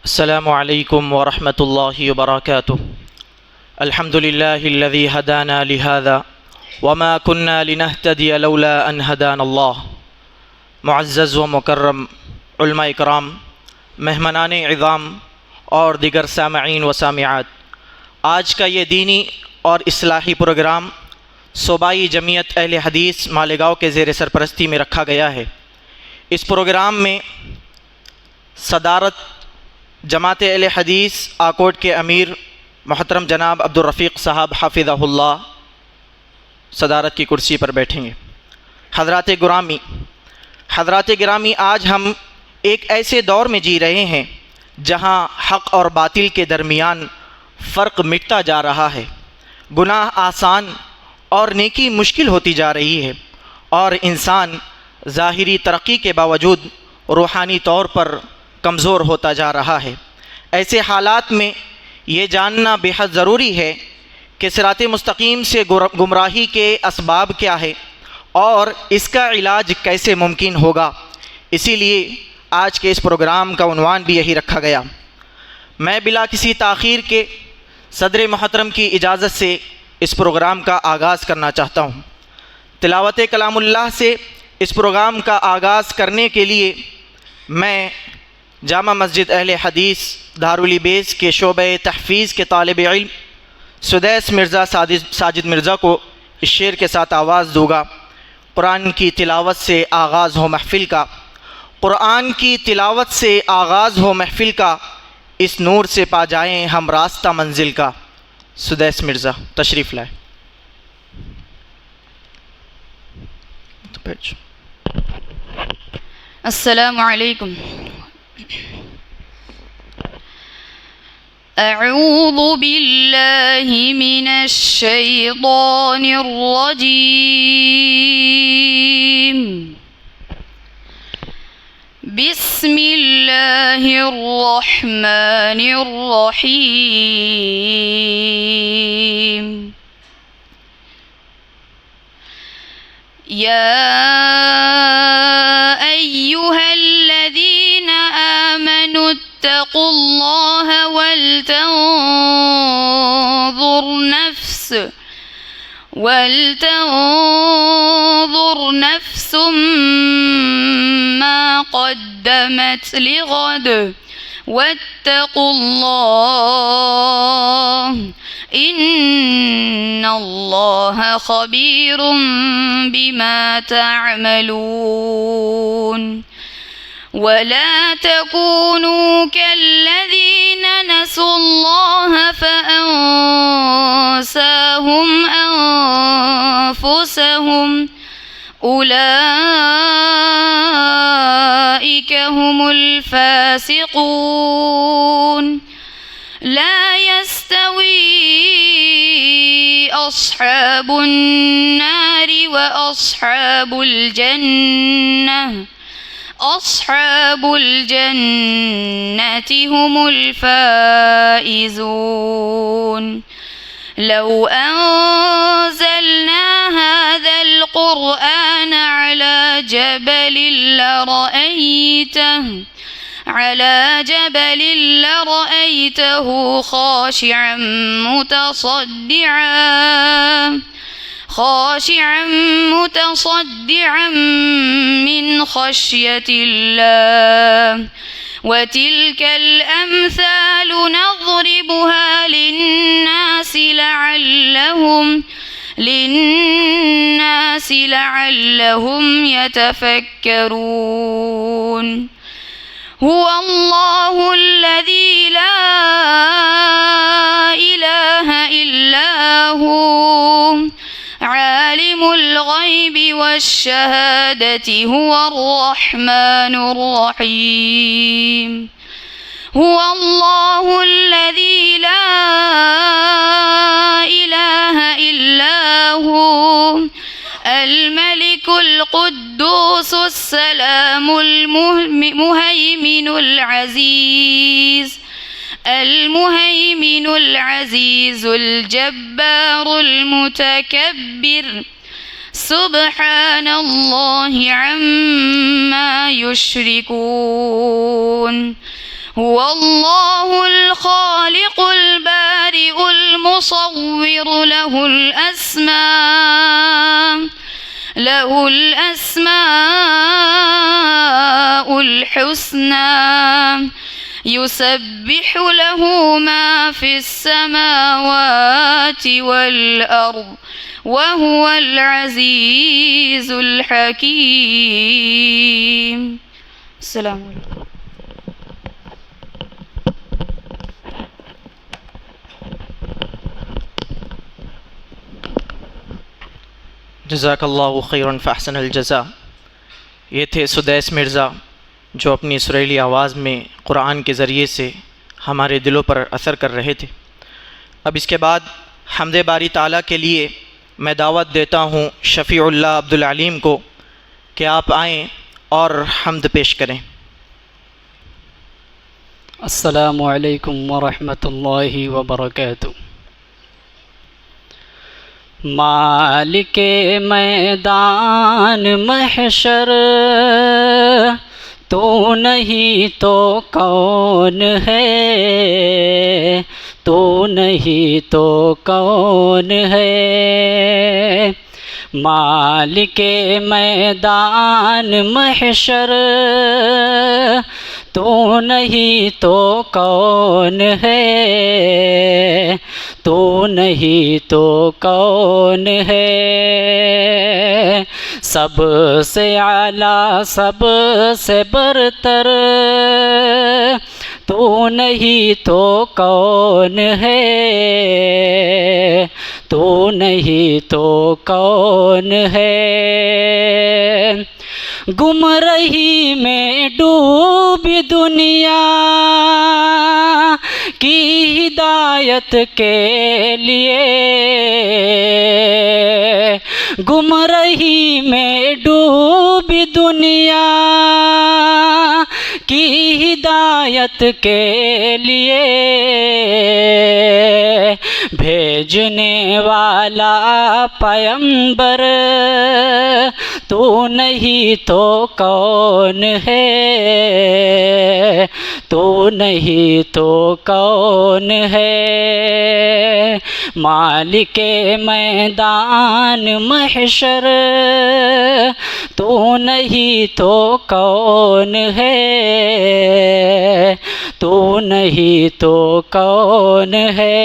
السلام علیکم ورحمۃ اللہ وبرکاتہ۔ الحمد للہ الذی ہدانا لہذا وما كنا لنہتدی لولا ان ہدانا اللہ۔ معزز و مکرم علماء اکرام، مہمانان عظام اور دیگر سامعین و سامعات، آج کا یہ دینی اور اصلاحی پروگرام صوبائی جمعیت اہل حدیث مالیگاؤں کے زیر سرپرستی میں رکھا گیا ہے۔ اس پروگرام میں صدارت جماعت اہل حدیث آکوٹ کے امیر محترم جناب عبدالرفیق صاحب حفظہ اللہ صدارت کی کرسی پر بیٹھیں گے۔ حضرات گرامی، آج ہم ایک ایسے دور میں جی رہے ہیں جہاں حق اور باطل کے درمیان فرق مٹتا جا رہا ہے، گناہ آسان اور نیکی مشکل ہوتی جا رہی ہے، اور انسان ظاہری ترقی کے باوجود روحانی طور پر کمزور ہوتا جا رہا ہے۔ ایسے حالات میں یہ جاننا بے حد ضروری ہے کہ صراط مستقیم سے گمراہی کے اسباب کیا ہے اور اس کا علاج کیسے ممکن ہوگا۔ اسی لیے آج کے اس پروگرام کا عنوان بھی یہی رکھا گیا۔ میں بلا کسی تاخیر کے صدر محترم کی اجازت سے اس پروگرام کا آغاز کرنا چاہتا ہوں۔ تلاوت کلام اللہ سے اس پروگرام کا آغاز کرنے کے لیے میں جامع مسجد اہل حدیث دارالبیس کے شعبہ تحفیظ کے طالب علم سدیس مرزا ساجد مرزا کو اس شعر کے ساتھ آواز دوں گا۔ قرآن کی تلاوت سے آغاز ہو محفل کا، قرآن کی تلاوت سے آغاز ہو محفل کا، اس نور سے پا جائیں ہم راستہ منزل کا۔ سدیس مرزا تشریف لائے۔ السلام علیکم۔ اعوذ باللہ من الشیطان الرجیم۔ بسم اللہ الرحمن الرحیم۔ یا ایہا الذین آمنوا اتقوا اللہ ولتنظر نفس ما قدمت لغد واتقوا اللہ ان اللہ خبیر بما تعملون۔ ولا تكونوا كالذين نسوا الله فأنساهم أنفسهم أولئك هم الفاسقون۔ لا يستوي أصحاب النار وأصحاب الجنة، أصحاب الجنة هم الفائزون۔ لو أنزلنا هذا القرآن على جبل لرأيته خاشعا متصدعا من خشية الله۔ وتلك الأمثال نضربها للناس لعلهم يتفكرون۔ هو الله الذي لا إله إلا هو عالم الغيب والشهادة هو الرحمن الرحيم۔ هو الله الذي لا إله إلا هو الملك القدوس السلام المهيمن العزيز الجبار المتكبر، سبحان اللہ عما یشرکون۔ هو الله الخالق البارئ المصور له الأسماء الحسنى يسبح له ما في السماوات والأرض وهو العزيز الحكيم. السلام علیکم. جزاک اللہ خیرا فاحسن الجزا. یہ تھے سدیس مرزا جو اپنی سریلی آواز میں قرآن کے ذریعے سے ہمارے دلوں پر اثر کر رہے تھے. اب اس کے بعد حمد باری تعالیٰ کے لیے میں دعوت دیتا ہوں شفیع اللہ عبدالعلیم کو کہ آپ آئیں اور حمد پیش کریں. السلام علیکم ورحمۃ اللہ وبرکاتہ. مالک میدان محشر تو نہیں تو کون ہے، تو نہیں تو کون ہے. مالک میدان محشر تو نہیں تو کون ہے، تو نہیں تو کون ہے. سب سے اعلیٰ سب سے برتر تو نہیں تو کون ہے، تو نہیں تو کون ہے. گمراہی میں ڈوبی دنیا کی ہدایت کے لیے، گمراہی میں ڈوبی دنیا کی ہدایت کے لیے بھیجنے والا پیغمبر تو نہیں تو کون ہے، تو نہیں تو کون ہے. مالک میدان محشر تو نہیں تو کون ہے، تو نہیں تو کون ہے.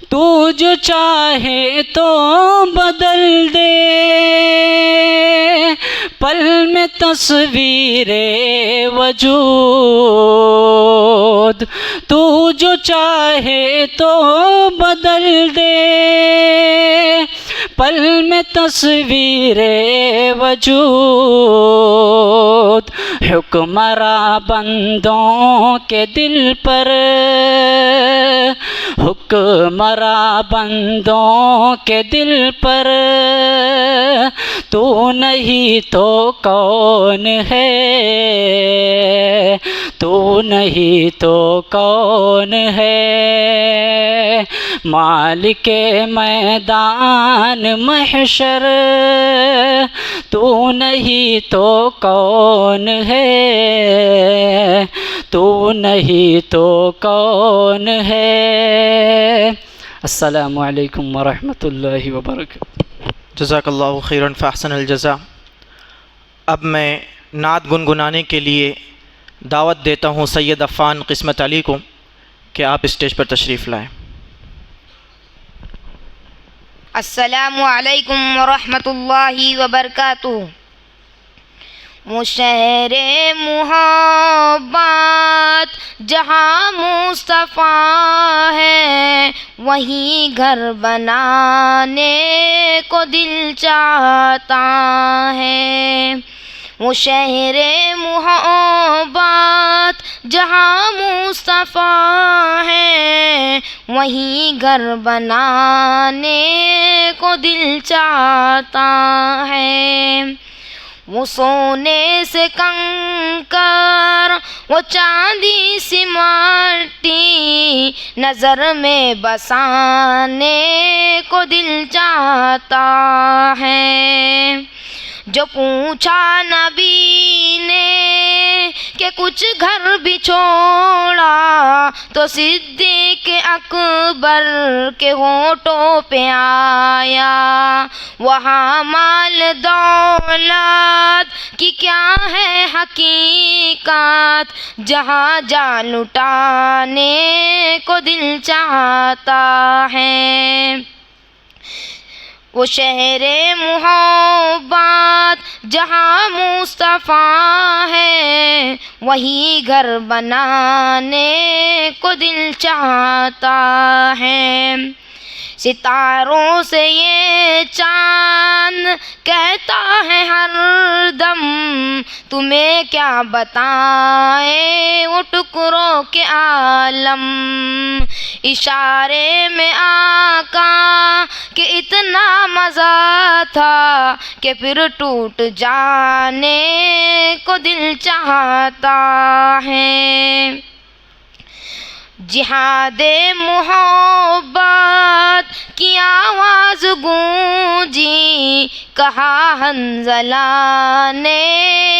تو جو چاہے تو بدل دے پل میں تصویر وجود، تو جو چاہے تو بدل دے پل میں تصویر وجود. حکمراں بندوں کے دل پر، حکمراں بندوں کے دل پر تو نہیں تو کون ہے، تو نہیں تو کون ہے. مالک میدان محشر تو نہیں تو کون ہے، تو نہیں تو کون ہے. السلام علیکم ورحمۃ اللہ وبرکاتہ. جزاک اللہ خیرا فاحسن الجزا. اب میں نعت گنگنانے کے لیے دعوت دیتا ہوں سید عفان قسمت علی کو کہ آپ اسٹیج پر تشریف لائیں. السلام علیکم ورحمۃ اللہ وبرکاتہ. وہ شہر محبت جہاں مصطفیٰ ہے، وہیں گھر بنانے کو دل چاہتا ہے. وہ شہر محبت جہاں مصطفیٰ ہے، وہیں گھر بنانے کو دل چاہتا ہے. وہ سونے سے کنکر، وہ چاندی سی مٹی نظر میں بسانے کو دل چاہتا ہے. جو پوچھا نبی نے کہ کچھ گھر بھی چھوڑا تو صدیق اکبر کے ہونٹوں پہ آیا. وہاں مال دولت کی کیا ہے حقیقت، جہاں جان لٹانے کو دل چاہتا ہے. وہ شہر محبت جہاں مصطفیٰ ہے، وہی گھر بنانے کو دل چاہتا ہے. ستاروں سے یہ چاند کہتا ہے ہر دم، تمہیں کیا بتائیں وہ ٹکڑوں کے عالم. اشارے میں آقا کہ اتنا مزہ تھا کہ پھر ٹوٹ جانے کو دل چاہتا ہے. جہاد محبت کی آواز گونجی، کہا حنظلہ نے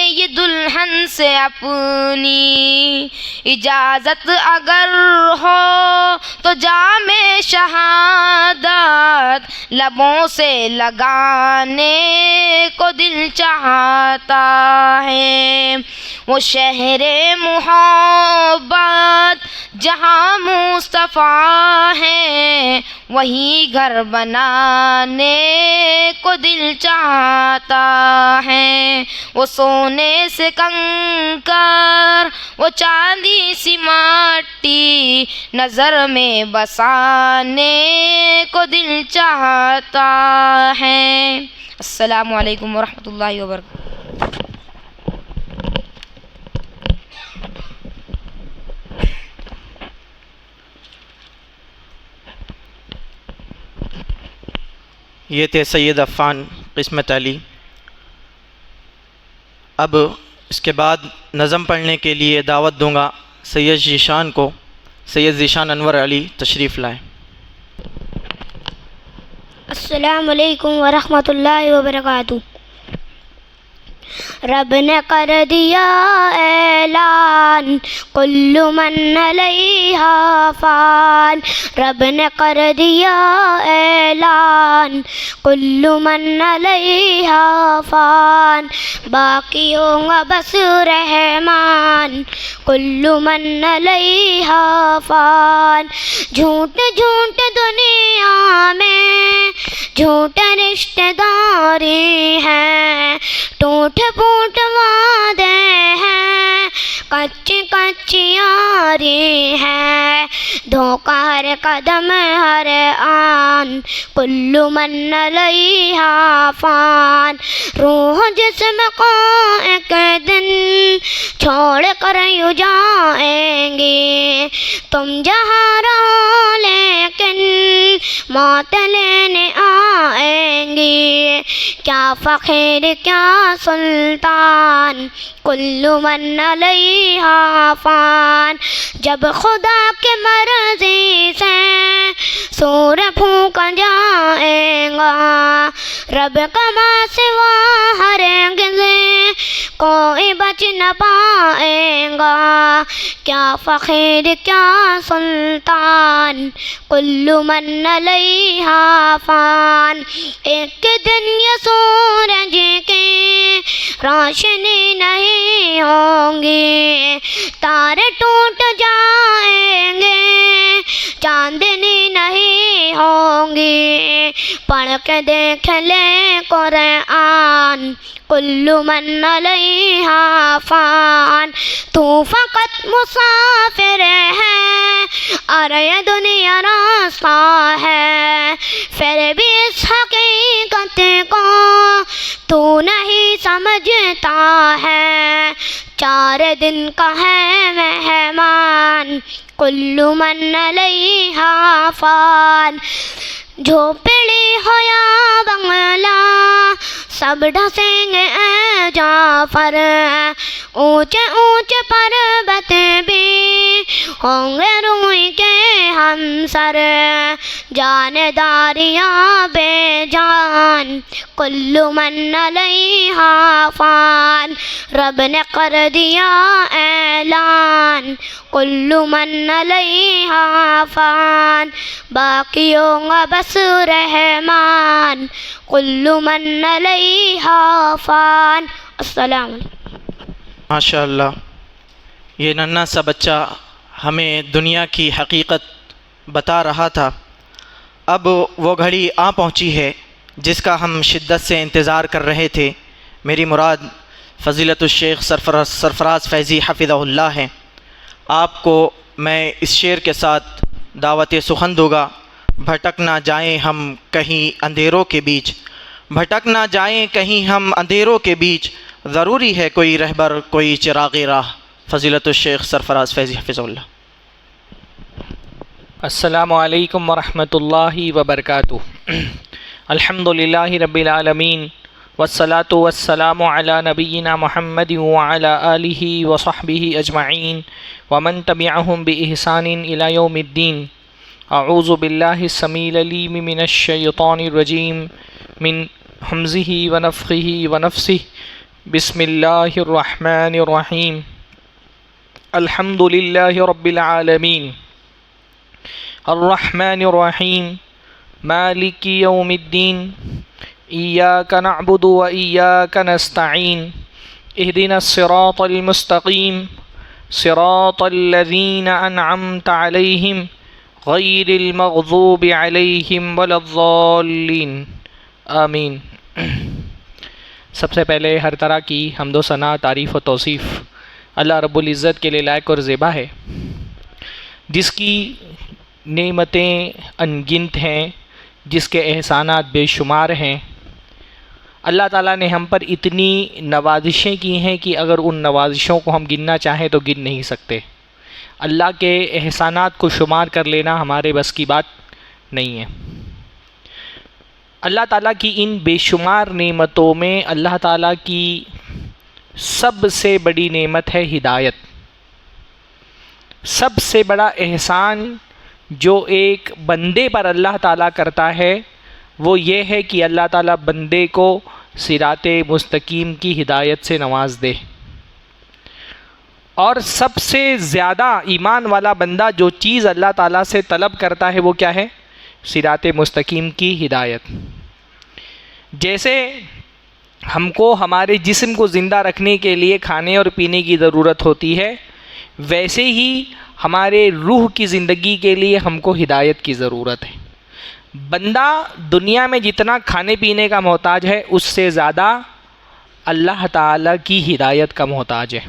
یہ دلہن سے اپنی، اجازت اگر ہو تو جام شہادت لبوں سے لگانے کو دل چاہتا ہے. وہ شہر محبت جہاں مصطفیٰ ہے، وہی گھر بنانے کو دل چاہتا ہے. وہ سونے سے کنکر، وہ چاندی سی مٹی، نظر میں بسانے کو دل چاہتا ہے. السلام علیکم ورحمۃ اللہ وبرکاتہ. یہ تھے سید عفان قسمت علی. اب اس کے بعد نظم پڑھنے کے لیے دعوت دوں گا سید ذیشان کو. سید ذیشان انور علی تشریف لائیں. السلام علیکم ورحمۃ اللہ وبرکاتہ. رب نے کر دیا اعلان کل من علیہا فان. رب نے کر دیا اعلان کل من علیہا فان. باقی ہوں گا بس رحمان کل من علیہا فان. جھوٹ جھوٹ دنیا میں جھوٹ رشتہ داری ہے، ٹوٹ پھوٹ وعدے ہیں، کچی کچی یاری ہے. دھوکہ ہر قدم ہر آن کل من علیہا فان. روح جسم کو ایک دن چھوڑ کر یوں جائیں گے، تم جہاں رہو لیکن موت لینے آئیں گے. کیا فقیر کیا سلطان کل من علیہا فان. جب خدا کے مرضی سے سور پھونکا جائے گا، رب کا ماں سوا ہرگز کوئی بچ نہ پائے گا. کیا فقیر کیا سلطان کل من علیہا فان. ایک دن یہ سورج کی روشنی نہیں ہوں گی، تارے ٹوٹ جائیں گے، چاندنی نہیں ہوں گی. پڑھ کے دیکھ لے قرآن کل من علیہا فان. تو فقط مسافر ہے اور یہ دنیا راستہ ہے، پھر بھی اس حقیقت کو تو نہیں سمجھتا ہے. 4 دن کا ہے مہمان کل من علیہا فان. جھوپڑی ہو یا بنگلہ سب ڈھسیں گے اے جعفر، اونچے اونچے پربت بھی ہوں گے روئی کے ہم سر جانداریاں بے جان کل من علیہا فان رب نے کر دیا اعلان کل من علیہا فان باقی ہوگا بس رحمان کل من علیہا فان. السلام علیکم. ماشاء اللہ، یہ ننھا سا بچہ ہمیں دنیا کی حقیقت بتا رہا تھا. اب وہ گھڑی آ پہنچی ہے جس کا ہم شدت سے انتظار کر رہے تھے. میری مراد فضیلت الشیخ سرفراز فیضی حفظہ اللہ ہیں. آپ کو میں اس شعر کے ساتھ دعوت سخن دوں گا. بھٹک نہ جائیں ہم کہیں اندھیروں کے بیچ، بھٹک نہ جائیں کہیں ہم اندھیروں کے بیچ، ضروری ہے کوئی رہبر کوئی چراغ راہ. فضیلت الشیخ سرفراز فیضی حفظہ اللہ. السلام علیکم ورحمۃ اللہ وبرکاتہ. الحمد للہ رب العالمین والصلاة والسلام علی نبینا محمد وعلی آلہ وصحبہ اجمعین ومن تبعہم بإحسان الی یوم الدین. اعوذ باللہ السمیع العلیم من الشیطان الرجیم من حمزہ ونفخہ ونفثہ. بسم اللہ الرحمن الرحیم. الحمد للہ رب العالمین الرحمن الرحیم مالک یوم الدین. ایاک نعبد و ایاک نستعین. اہدنا الصراط المستقیم صراط الذین انعمت علیہم غیر المغضوب علیہم ولا الضالین. آمین. سب سے پہلے ہر طرح کی حمد و ثنا، تعریف و توصیف اللہ رب العزت کے لیے لائق اور زیبا ہے، جس کی نعمتیں انگنت ہیں، جس کے احسانات بے شمار ہیں. اللہ تعالیٰ نے ہم پر اتنی نوازشیں کی ہیں کہ اگر ان نوازشوں کو ہم گننا چاہیں تو گن نہیں سکتے. اللہ کے احسانات کو شمار کر لینا ہمارے بس کی بات نہیں ہے. اللہ تعالیٰ کی ان بے شمار نعمتوں میں اللہ تعالیٰ کی سب سے بڑی نعمت ہے ہدایت. سب سے بڑا احسان جو ایک بندے پر اللہ تعالیٰ کرتا ہے وہ یہ ہے کہ اللہ تعالیٰ بندے کو صراط مستقیم کی ہدایت سے نواز دے. اور سب سے زیادہ ایمان والا بندہ جو چیز اللہ تعالیٰ سے طلب کرتا ہے وہ کیا ہے؟ صراط مستقیم کی ہدایت. جیسے ہم کو ہمارے جسم کو زندہ رکھنے کے لیے کھانے اور پینے کی ضرورت ہوتی ہے، ویسے ہی ہمارے روح کی زندگی کے لیے ہم کو ہدایت کی ضرورت ہے. بندہ دنیا میں جتنا کھانے پینے کا محتاج ہے اس سے زیادہ اللہ تعالیٰ کی ہدایت کا محتاج ہے.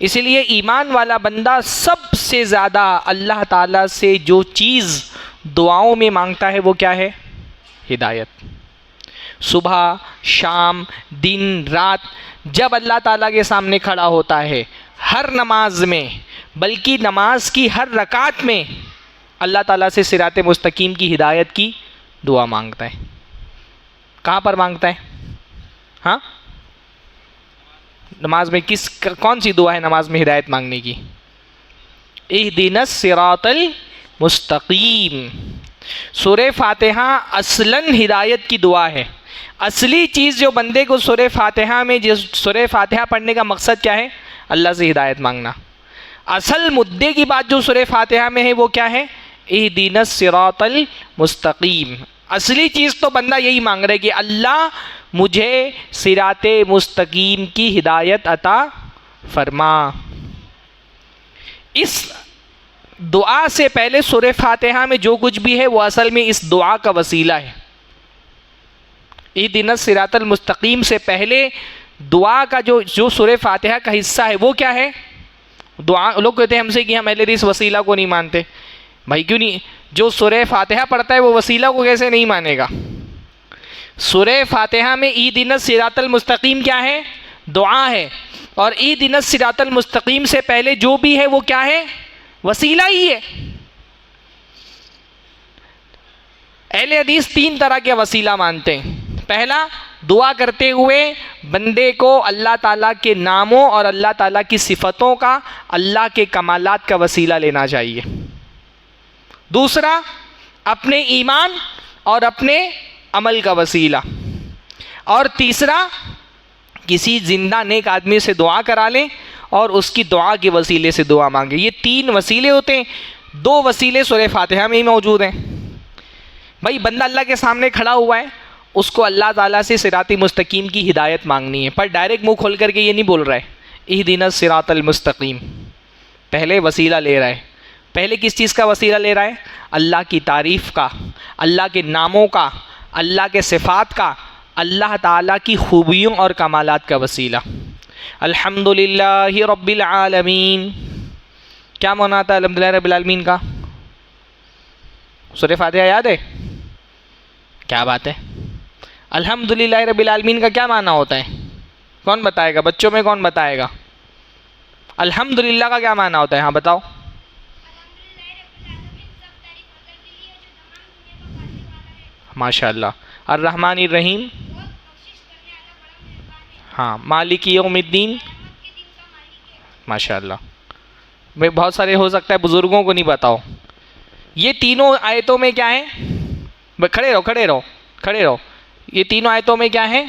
اس لیے ایمان والا بندہ سب سے زیادہ اللہ تعالیٰ سے جو چیز دعاؤں میں مانگتا ہے وہ کیا ہے؟ ہدایت. صبح شام دن رات جب اللہ تعالیٰ کے سامنے کھڑا ہوتا ہے، ہر نماز میں بلکہ نماز کی ہر رکعت میں اللہ تعالیٰ سے صراط مستقیم کی ہدایت کی دعا مانگتا ہے. کہاں پر مانگتا ہے؟ ہاں، نماز میں کون سی دعا ہے نماز میں ہدایت مانگنے کی؟ اہدنا الصراط المستقیم. سورہ فاتحہ اصلاً ہدایت کی دعا ہے. اصلی چیز جو بندے کو سورہ فاتحہ میں، سورہ فاتحہ پڑھنے کا مقصد کیا ہے؟ اللہ سے ہدایت مانگنا. اصل مدعے کی بات جو سورہ فاتحہ میں ہے وہ کیا ہے؟ اہدنا الصراط المستقیم. اصلی چیز تو بندہ یہی مانگ رہا ہے کہ اللہ مجھے صراط مستقیم کی ہدایت عطا فرما. اس دعا سے پہلے سورہ فاتحہ میں جو کچھ بھی ہے وہ اصل میں اس دعا کا وسیلہ ہے. اہدنا الصراط المستقیم سے پہلے دعا کا جو سورہ فاتحہ کا حصہ ہے وہ کیا ہے؟ دعا. لوگ کہتے ہیں ہم سے کہ ہم اہل حدیث وسیلہ کو نہیں مانتے. بھائی کیوں نہیں؟ جو سورہ فاتحہ پڑھتا ہے وہ وسیلہ کو کیسے نہیں مانے گا؟ سورہ فاتحہ میں اہدنا الصراط المستقیم کیا ہے؟ دعا ہے. اور اہدنا الصراط المستقیم سے پہلے جو بھی ہے وہ کیا ہے؟ وسیلہ ہی ہے. اہل حدیث تین طرح کے وسیلہ مانتے ہیں. پہلا، دعا کرتے ہوئے بندے کو اللہ تعالیٰ کے ناموں اور اللہ تعالیٰ کی صفتوں کا، اللہ کے کمالات کا وسیلہ لینا چاہیے. دوسرا اپنے ایمان اور اپنے عمل کا وسیلہ، اور تیسرا کسی زندہ نیک آدمی سے دعا کرا لیں اور اس کی دعا کے وسیلے سے دعا مانگیں۔ یہ 3 وسیلے ہوتے ہیں، 2 وسیلے سورہ فاتحہ میں ہی موجود ہیں۔ بھائی بندہ اللہ کے سامنے کھڑا ہوا ہے، اس کو اللہ تعالیٰ سے صراط مستقیم کی ہدایت مانگنی ہے، پر ڈائریکٹ منہ کھول کر کے یہ نہیں بول رہا ہے اہدنا الصراط المستقیم، پہلے وسیلہ لے رہا ہے۔ پہلے کس چیز کا وسیلہ لے رہا ہے؟ اللہ کی تعریف کا، اللہ کے ناموں کا، اللہ کے صفات کا، اللہ تعالیٰ کی خوبیوں اور کمالات کا وسیلہ۔ الحمدللہ رب العالمین، کیا معنی آتا ہے الحمدللہ رب العالمین کا؟ سورہ فاتحہ یاد ہے؟ کیا بات ہے، الحمدللہ رب العالمین کا کیا معنی ہوتا ہے؟ کون بتائے گا؟ بچوں میں کون بتائے گا؟ الحمدللہ کا کیا معنی ہوتا ہے؟ ہاں بتاؤ۔ ماشاء اللہ۔ الرحمن الرحیم، ہاں مالک یوم الدین، ماشاء اللہ۔ میں بہت سارے ہو سکتا ہے بزرگوں کو نہیں بتاؤ۔ یہ تینوں آیتوں میں کیا ہے؟ کھڑے رہو۔ یہ تینوں آیتوں میں کیا ہے؟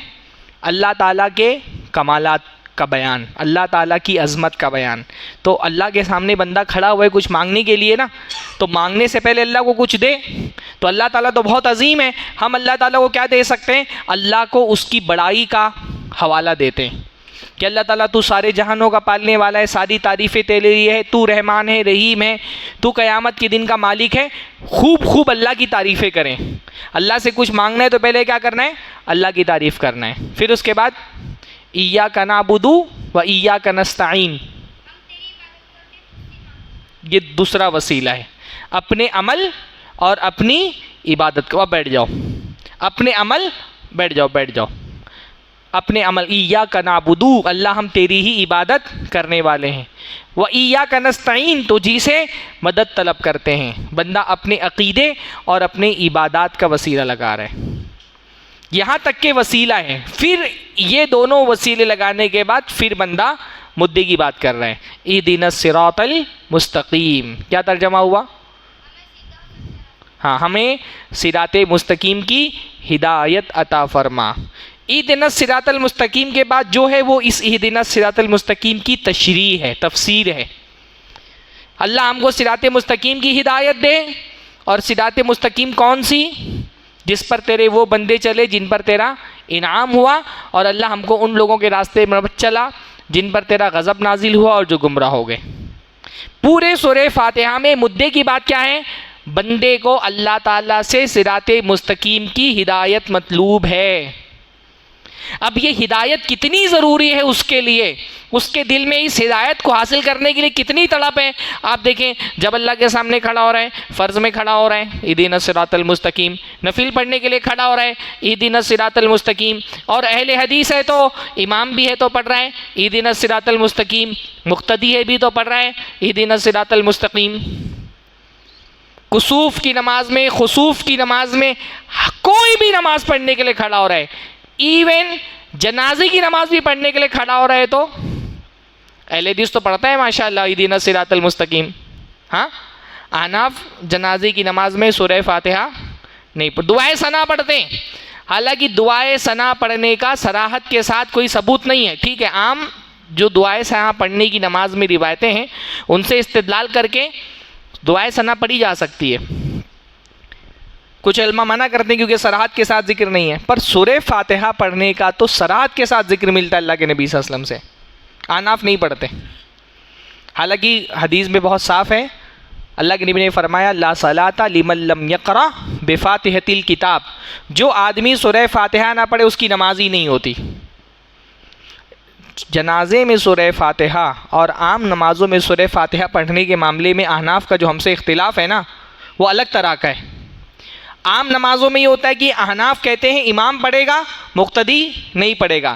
اللہ تعالیٰ کے کمالات کا بیان، اللہ تعالیٰ کی عظمت کا بیان۔ تو اللہ کے سامنے بندہ کھڑا ہوا ہے کچھ مانگنے کے لیے نا، تو مانگنے سے پہلے اللہ کو کچھ دے، تو اللہ تعالیٰ تو بہت عظیم ہے، ہم اللہ تعالیٰ کو کیا دے سکتے ہیں؟ اللہ کو اس کی بڑائی کا حوالہ دیتے ہیں کہ اللہ تعالیٰ تو سارے جہانوں کا پالنے والا ہے، ساری تعریفیں تیرے لیے ہے، تو رحمان ہے، رحیم ہے، تو قیامت کے دن کا مالک ہے۔ خوب اللہ کی تعریفیں کریں۔ اللہ سے کچھ مانگنا ہے تو پہلے کیا کرنا ہے؟ اللہ کی تعریف کرنا ہے۔ پھر اس کے بعد ایاک نعبد و ایاک نستعین، یہ دوسرا وسیلہ ہے، اپنے عمل اور اپنی عبادت کو۔ اب بیٹھ جاؤ، اپنے عمل، بیٹھ جاؤ اپنے عمل۔ ایاک نعبد، اللہ ہم تیری ہی عبادت کرنے والے ہیں، و ایاک نستعین، تو جی سے مدد طلب کرتے ہیں۔ بندہ اپنے عقیدے اور اپنے عبادات کا وسیلہ لگا رہا ہے، یہاں تک کہ وسیلہ ہے۔ پھر یہ دونوں وسیلے لگانے کے بعد پھر بندہ مدعے کی بات کر رہا ہے، اہدنا الصراط المستقیم۔ کیا ترجمہ ہوا؟ ہاں، ہمیں صراط مستقیم کی ہدایت عطا فرما۔ اہدنا الصراط المستقیم کے بعد جو ہے وہ اس اہدنا الصراط المستقیم کی تشریح ہے، تفسیر ہے۔ اللہ ہم کو صراط مستقیم کی ہدایت دے، اور صراط مستقیم کون سی؟ جس پر تیرے وہ بندے چلے جن پر تیرا انعام ہوا، اور اللہ ہم کو ان لوگوں کے راستے میں مت چلا جن پر تیرا غضب نازل ہوا اور جو گمراہ ہو گئے۔ پورے سورہ فاتحہ میں مدعے کی بات کیا ہے؟ بندے کو اللہ تعالیٰ سے صراط مستقیم کی ہدایت مطلوب ہے۔ اب یہ ہدایت کتنی ضروری ہے اس کے لیے، اس کے دل میں اس ہدایت کو حاصل کرنے کے لیے کتنی تڑپ ہے۔ آپ دیکھیں، جب اللہ کے سامنے کھڑا ہو رہا ہے، فرض میں کھڑا ہو رہا ہے اہدنا الصراط المستقیم، نفل پڑھنے کے لیے کھڑا ہو رہا ہے اہدنا الصراط المستقیم، اور اہل حدیث ہے تو امام بھی ہے تو پڑھ رہا ہے اہدنا الصراط المستقیم، مقتدی ہے بھی تو پڑھ رہا ہے اہدنا الصراط المستقیم۔ کسوف کی نماز میں، خسوف کی نماز میں، کوئی بھی نماز پڑھنے کے لیے کھڑا ہو رہا ہے، ایون جنازے کی نماز بھی پڑھنے کے لیے کھڑا ہو رہا ہے تو اہل حدیث تو پڑھتا ہے ماشاءاللہ اہدنا الصراط المستقیم۔ ہاں، احناف جنازے کی نماز میں سورہ فاتحہ نہیں پڑھ، دعائے ثنا پڑھتے ہیں، حالانکہ دعائے ثنا پڑھنے کا صراحت کے ساتھ کوئی ثبوت نہیں ہے، ٹھیک ہے، عام جو دعائے ثنا پڑھنے کی نماز میں روایتیں ہیں ان سے استدلال کر کے دعائے ثنا پڑھی جا سکتی ہے، کچھ علماء منع کرتے ہیں کیونکہ صراحت کے ساتھ ذکر نہیں ہے، پر سورہ فاتحہ پڑھنے کا تو صراحت کے ساتھ ذکر ملتا ہے اللہ کے نبی صلی اللہ علیہ وسلم سے، احناف نہیں پڑھتے، حالانکہ حدیث میں بہت صاف ہے، اللہ کے نبی نے فرمایا لا صلاۃ لمن لم یقرأ بفاتحۃ الکتاب، جو آدمی سورہ فاتحہ نہ پڑھے اس کی نماز ہی نہیں ہوتی۔ جنازے میں سورہ فاتحہ اور عام نمازوں میں سورہ فاتحہ پڑھنے کے معاملے میں احناف کا جو ہم سے اختلاف ہے نا، وہ الگ طرح کا ہے۔ عام نمازوں میں یہ ہوتا ہے کہ احناف کہتے ہیں امام پڑھے گا، مقتدی نہیں پڑھے گا۔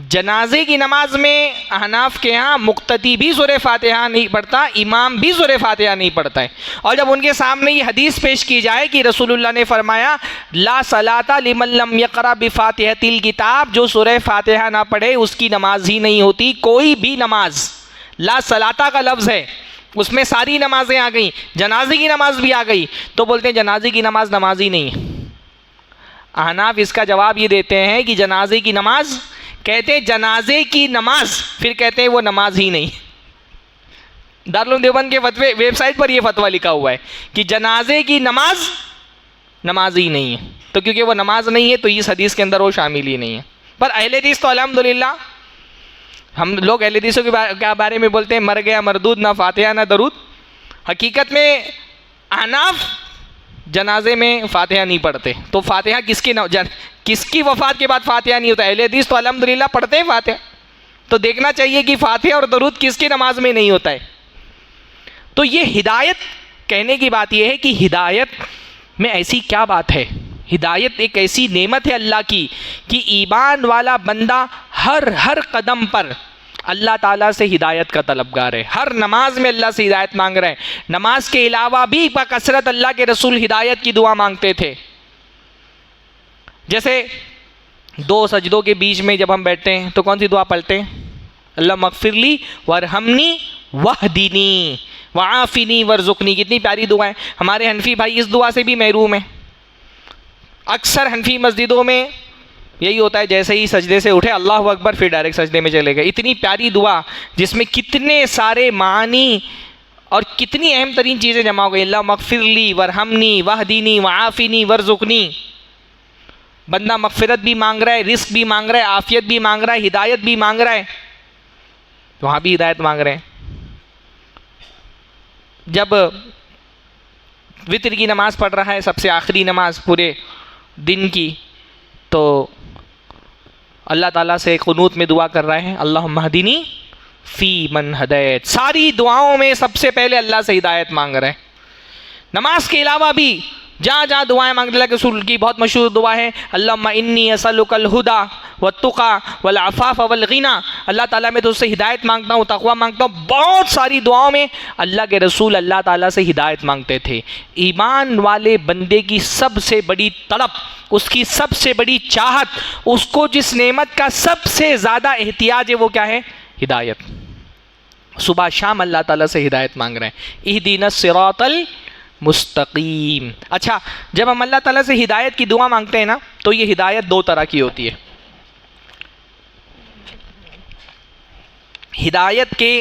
جنازے کی نماز میں احناف کے ہاں مقتدی بھی سورہ فاتحہ نہیں پڑھتا، امام بھی سورہ فاتحہ نہیں پڑھتا ہے، اور جب ان کے سامنے یہ حدیث پیش کی جائے کہ رسول اللہ نے فرمایا لا صلاۃ لمن لم یقرأ بفاتحۃ الکتاب، جو سورہ فاتحہ نہ پڑھے اس کی نماز ہی نہیں ہوتی، کوئی بھی نماز، لا صلاۃ کا لفظ ہے، اس میں ساری نمازیں آ گئیں، جنازے کی نماز بھی آ گئی، تو بولتے ہیں جنازے کی نماز نماز ہی نہیں ہے۔ احناف اس کا جواب یہ دیتے ہیں کہ جنازے کی نماز، کہتے ہیں جنازے کی نماز، پھر کہتے ہیں وہ نماز ہی نہیں۔ دارالعلوم دیوبند کے فتوے ویب سائٹ پر یہ فتویٰ لکھا ہوا ہے کہ جنازے کی نماز نماز ہی نہیں ہے، تو کیونکہ وہ نماز نہیں ہے تو اس حدیث کے اندر وہ شامل ہی نہیں ہے۔ پر اہل حدیث تو الحمدللہ، ہم لوگ اہل حدیثوں کے بارے میں بولتے ہیں مر گیا مردود، نہ فاتحہ نہ درود۔ حقیقت میں احناف جنازے میں فاتحہ نہیں پڑھتے، تو فاتحہ کس کی وفات کے بعد فاتحہ نہیں ہوتا؟ اہل حدیث تو الحمدللہ پڑھتے ہیں فاتحہ، تو دیکھنا چاہیے کہ فاتحہ اور درود کس کی نماز میں نہیں ہوتا ہے۔ تو یہ ہدایت، کہنے کی بات یہ ہے کہ ہدایت میں ایسی کیا بات ہے؟ ہدایت ایک ایسی نعمت ہے اللہ کی کہ ایمان والا بندہ ہر قدم پر اللہ تعالیٰ سے ہدایت کا طلبگار ہے۔ ہر نماز میں اللہ سے ہدایت مانگ رہے ہیں۔ نماز کے علاوہ بھی بکثرت اللہ کے رسول ہدایت کی دعا مانگتے تھے۔ جیسے دو سجدوں کے بیچ میں جب ہم بیٹھتے ہیں تو کون سی دعا پڑھتے ہیں؟ اللہم اغفر لی وارحمنی واہدنی وعافنی وارزقنی۔ کتنی پیاری دعا ہے۔ ہمارے حنفی بھائی اس دعا سے بھی محروم ہیں۔ اکثر حنفی مسجدوں میں یہی ہوتا ہے، جیسے ہی سجدے سے اٹھے اللہ اکبر، پھر ڈائریکٹ سجدے میں چلے گئے۔ اتنی پیاری دعا جس میں کتنے سارے معانی اور کتنی اہم ترین چیزیں جمع ہو گئی۔ اللہم اغفر لی وارحمنی واہدنی وعافنی وارزقنی۔ بندہ مغفرت بھی مانگ رہا ہے، رزق بھی مانگ رہا ہے، عافیت بھی مانگ رہا ہے، ہدایت بھی مانگ رہا ہے، وہاں بھی ہدایت مانگ رہے ہیں۔ جب وتر کی نماز پڑھ رہا ہے، سب سے آخری نماز پورے دن کی، تو اللہ تعالیٰ سے قنوت میں دعا کر رہے ہیں اللہم اہدنی فی من ہدیت۔ ساری دعاؤں میں سب سے پہلے اللہ سے ہدایت مانگ رہے ہیں۔ نماز کے علاوہ بھی جہاں جہاں دعائیں مانگتے، اللہ کے رسول کی بہت مشہور دعا ہے اللہم انی اسألک الہدی والتقی والعفاف والغنی۔ اللہ تعالیٰ میں تو اس سے ہدایت مانگتا ہوں، تقوی مانگتا ہوں۔ بہت ساری دعاؤں میں اللہ کے رسول اللہ تعالیٰ سے ہدایت مانگتے تھے۔ ایمان والے بندے کی سب سے بڑی طلب، اس کی سب سے بڑی چاہت، اس کو جس نعمت کا سب سے زیادہ احتیاج ہے وہ کیا ہے؟ ہدایت۔ صبح شام اللہ تعالیٰ سے ہدایت مانگ رہے ہیں، اہدنا الصراط مستقیم۔ اچھا، جب ہم اللہ تعالیٰ سے ہدایت کی دعا مانگتے ہیں نا، تو یہ ہدایت دو طرح کی ہوتی ہے۔ ہدایت کے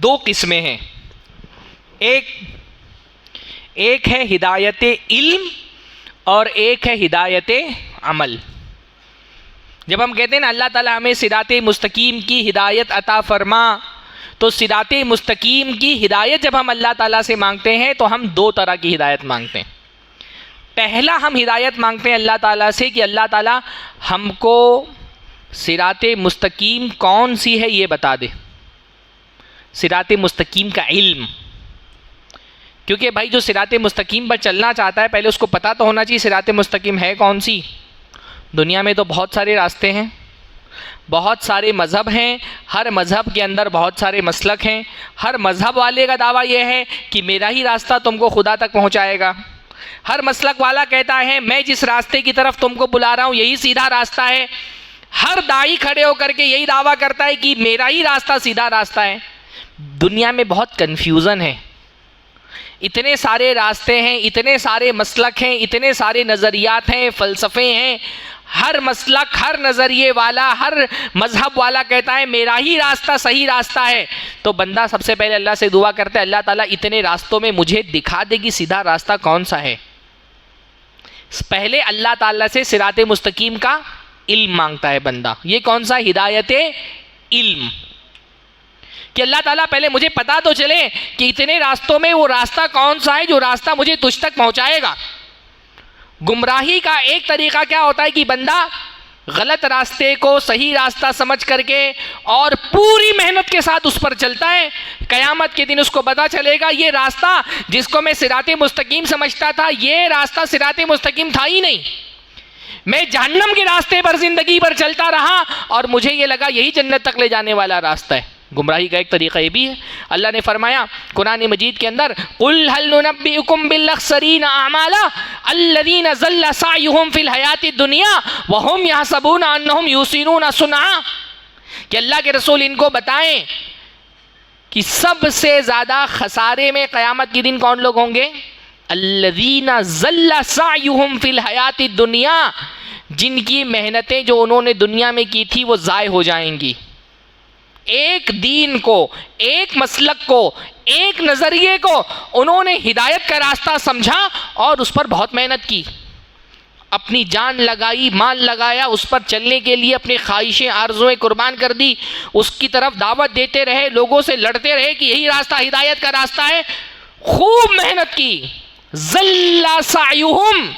دو قسمیں ہیں، ایک ہے ہدایت علم اور ایک ہے ہدایت عمل۔ جب ہم کہتے ہیں نا اللہ تعالیٰ ہمیں صراط مستقیم کی ہدایت عطا فرما، تو صراط مستقیم کی ہدایت جب ہم اللہ تعالیٰ سے مانگتے ہیں تو ہم دو طرح کی ہدایت مانگتے ہیں۔ پہلا ہم ہدایت مانگتے ہیں اللہ تعالیٰ سے کہ اللہ تعالیٰ ہم کو صراط مستقیم کون سی ہے یہ بتا دے، صراط مستقیم کا علم۔ کیونکہ بھائی جو صراط مستقیم پر چلنا چاہتا ہے پہلے اس کو پتہ تو ہونا چاہیے صراط مستقیم ہے کون سی۔ دنیا میں تو بہت سارے راستے ہیں، بہت سارے مذہب ہیں، ہر مذہب کے اندر بہت سارے مسلک ہیں۔ ہر مذہب والے کا دعویٰ یہ ہے کہ میرا ہی راستہ تم کو خدا تک پہنچائے گا۔ ہر مسلک والا کہتا ہے میں جس راستے کی طرف تم کو بلا رہا ہوں یہی سیدھا راستہ ہے۔ ہر داعی کھڑے ہو کر کے یہی دعویٰ کرتا ہے کہ میرا ہی راستہ سیدھا راستہ ہے۔ دنیا میں بہت کنفیوژن ہے، اتنے سارے راستے ہیں، اتنے سارے مسلک ہیں، اتنے سارے نظریات ہیں، فلسفے ہیں۔ ہر مسلک، ہر نظریے والا، ہر مذہب والا کہتا ہے میرا ہی راستہ صحیح راستہ ہے۔ تو بندہ سب سے پہلے اللہ سے دعا کرتا ہے اللہ تعالیٰ اتنے راستوں میں مجھے دکھا دے کہ سیدھا راستہ کون سا ہے۔ پہلے اللہ تعالیٰ سے صراط مستقیم کا علم مانگتا ہے بندہ۔ یہ کون سا؟ ہدایت علم، کہ اللہ تعالیٰ پہلے مجھے پتا تو چلے کہ اتنے راستوں میں وہ راستہ کون سا ہے جو راستہ مجھے تجھ تک پہنچائے گا۔ گمراہی کا ایک طریقہ کیا ہوتا ہے کہ بندہ غلط راستے کو صحیح راستہ سمجھ کر کے اور پوری محنت کے ساتھ اس پر چلتا ہے، قیامت کے دن اس کو پتا چلے گا یہ راستہ جس کو میں صراط مستقیم سمجھتا تھا یہ راستہ صراط مستقیم تھا ہی نہیں، میں جہنم کے راستے پر زندگی بھر چلتا رہا اور مجھے یہ لگا یہی جنت تک لے جانے والا راستہ ہے۔ گمراہی کا ایک طریقہ یہ بھی ہے۔ اللہ نے فرمایا قرآن مجید کے اندر قُلْ هَلْ نُنَبِّئُكُمْ بِالْأَخْسَرِينَ أَعْمَالًا الَّذِينَ ضَلَّ سَعْيُهُمْ فِي الْحَيَاةِ الدُّنْيَا وَهُمْ يَحْسَبُونَ أَنَّهُمْ يُحْسِنُونَ صُنْعًا، کہ اللہ کے رسول ان کو بتائیں کہ سب سے زیادہ خسارے میں قیامت کے دن کون لوگ ہوں گے؟ الذین ضل سعیہم فی الحیات الدنیا، جن کی محنتیں جو انہوں نے دنیا میں کی تھی وہ ضائع ہو جائیں گی۔ ایک دین کو، ایک مسلک کو، ایک نظریے کو انہوں نے ہدایت کا راستہ سمجھا اور اس پر بہت محنت کی، اپنی جان لگائی، مال لگایا، اس پر چلنے کے لیے اپنی خواہشیں، آرزویں قربان کر دی، اس کی طرف دعوت دیتے رہے، لوگوں سے لڑتے رہے کہ یہی راستہ ہدایت کا راستہ ہے، خوب محنت کی۔ ضل سعیہم،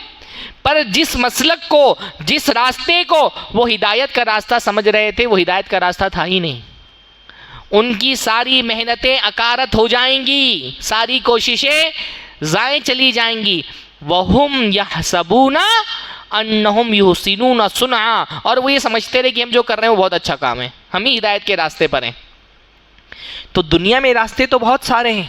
پر جس مسلک کو، جس راستے کو وہ ہدایت کا راستہ سمجھ رہے تھے وہ ہدایت کا راستہ تھا ہی نہیں، ان کی ساری محنتیں اکارت ہو جائیں گی، ساری کوششیں ضائع چلی جائیں گی۔ وَهُمْ يَحْسَبُونَ أَنَّهُمْ يُحْسِنُونَ صُنْعًا، اور وہ یہ سمجھتے رہے کہ ہم جو کر رہے ہیں وہ بہت اچھا کام ہے، ہم ہی ہدایت کے راستے پر ہیں۔ تو دنیا میں راستے تو بہت سارے ہیں۔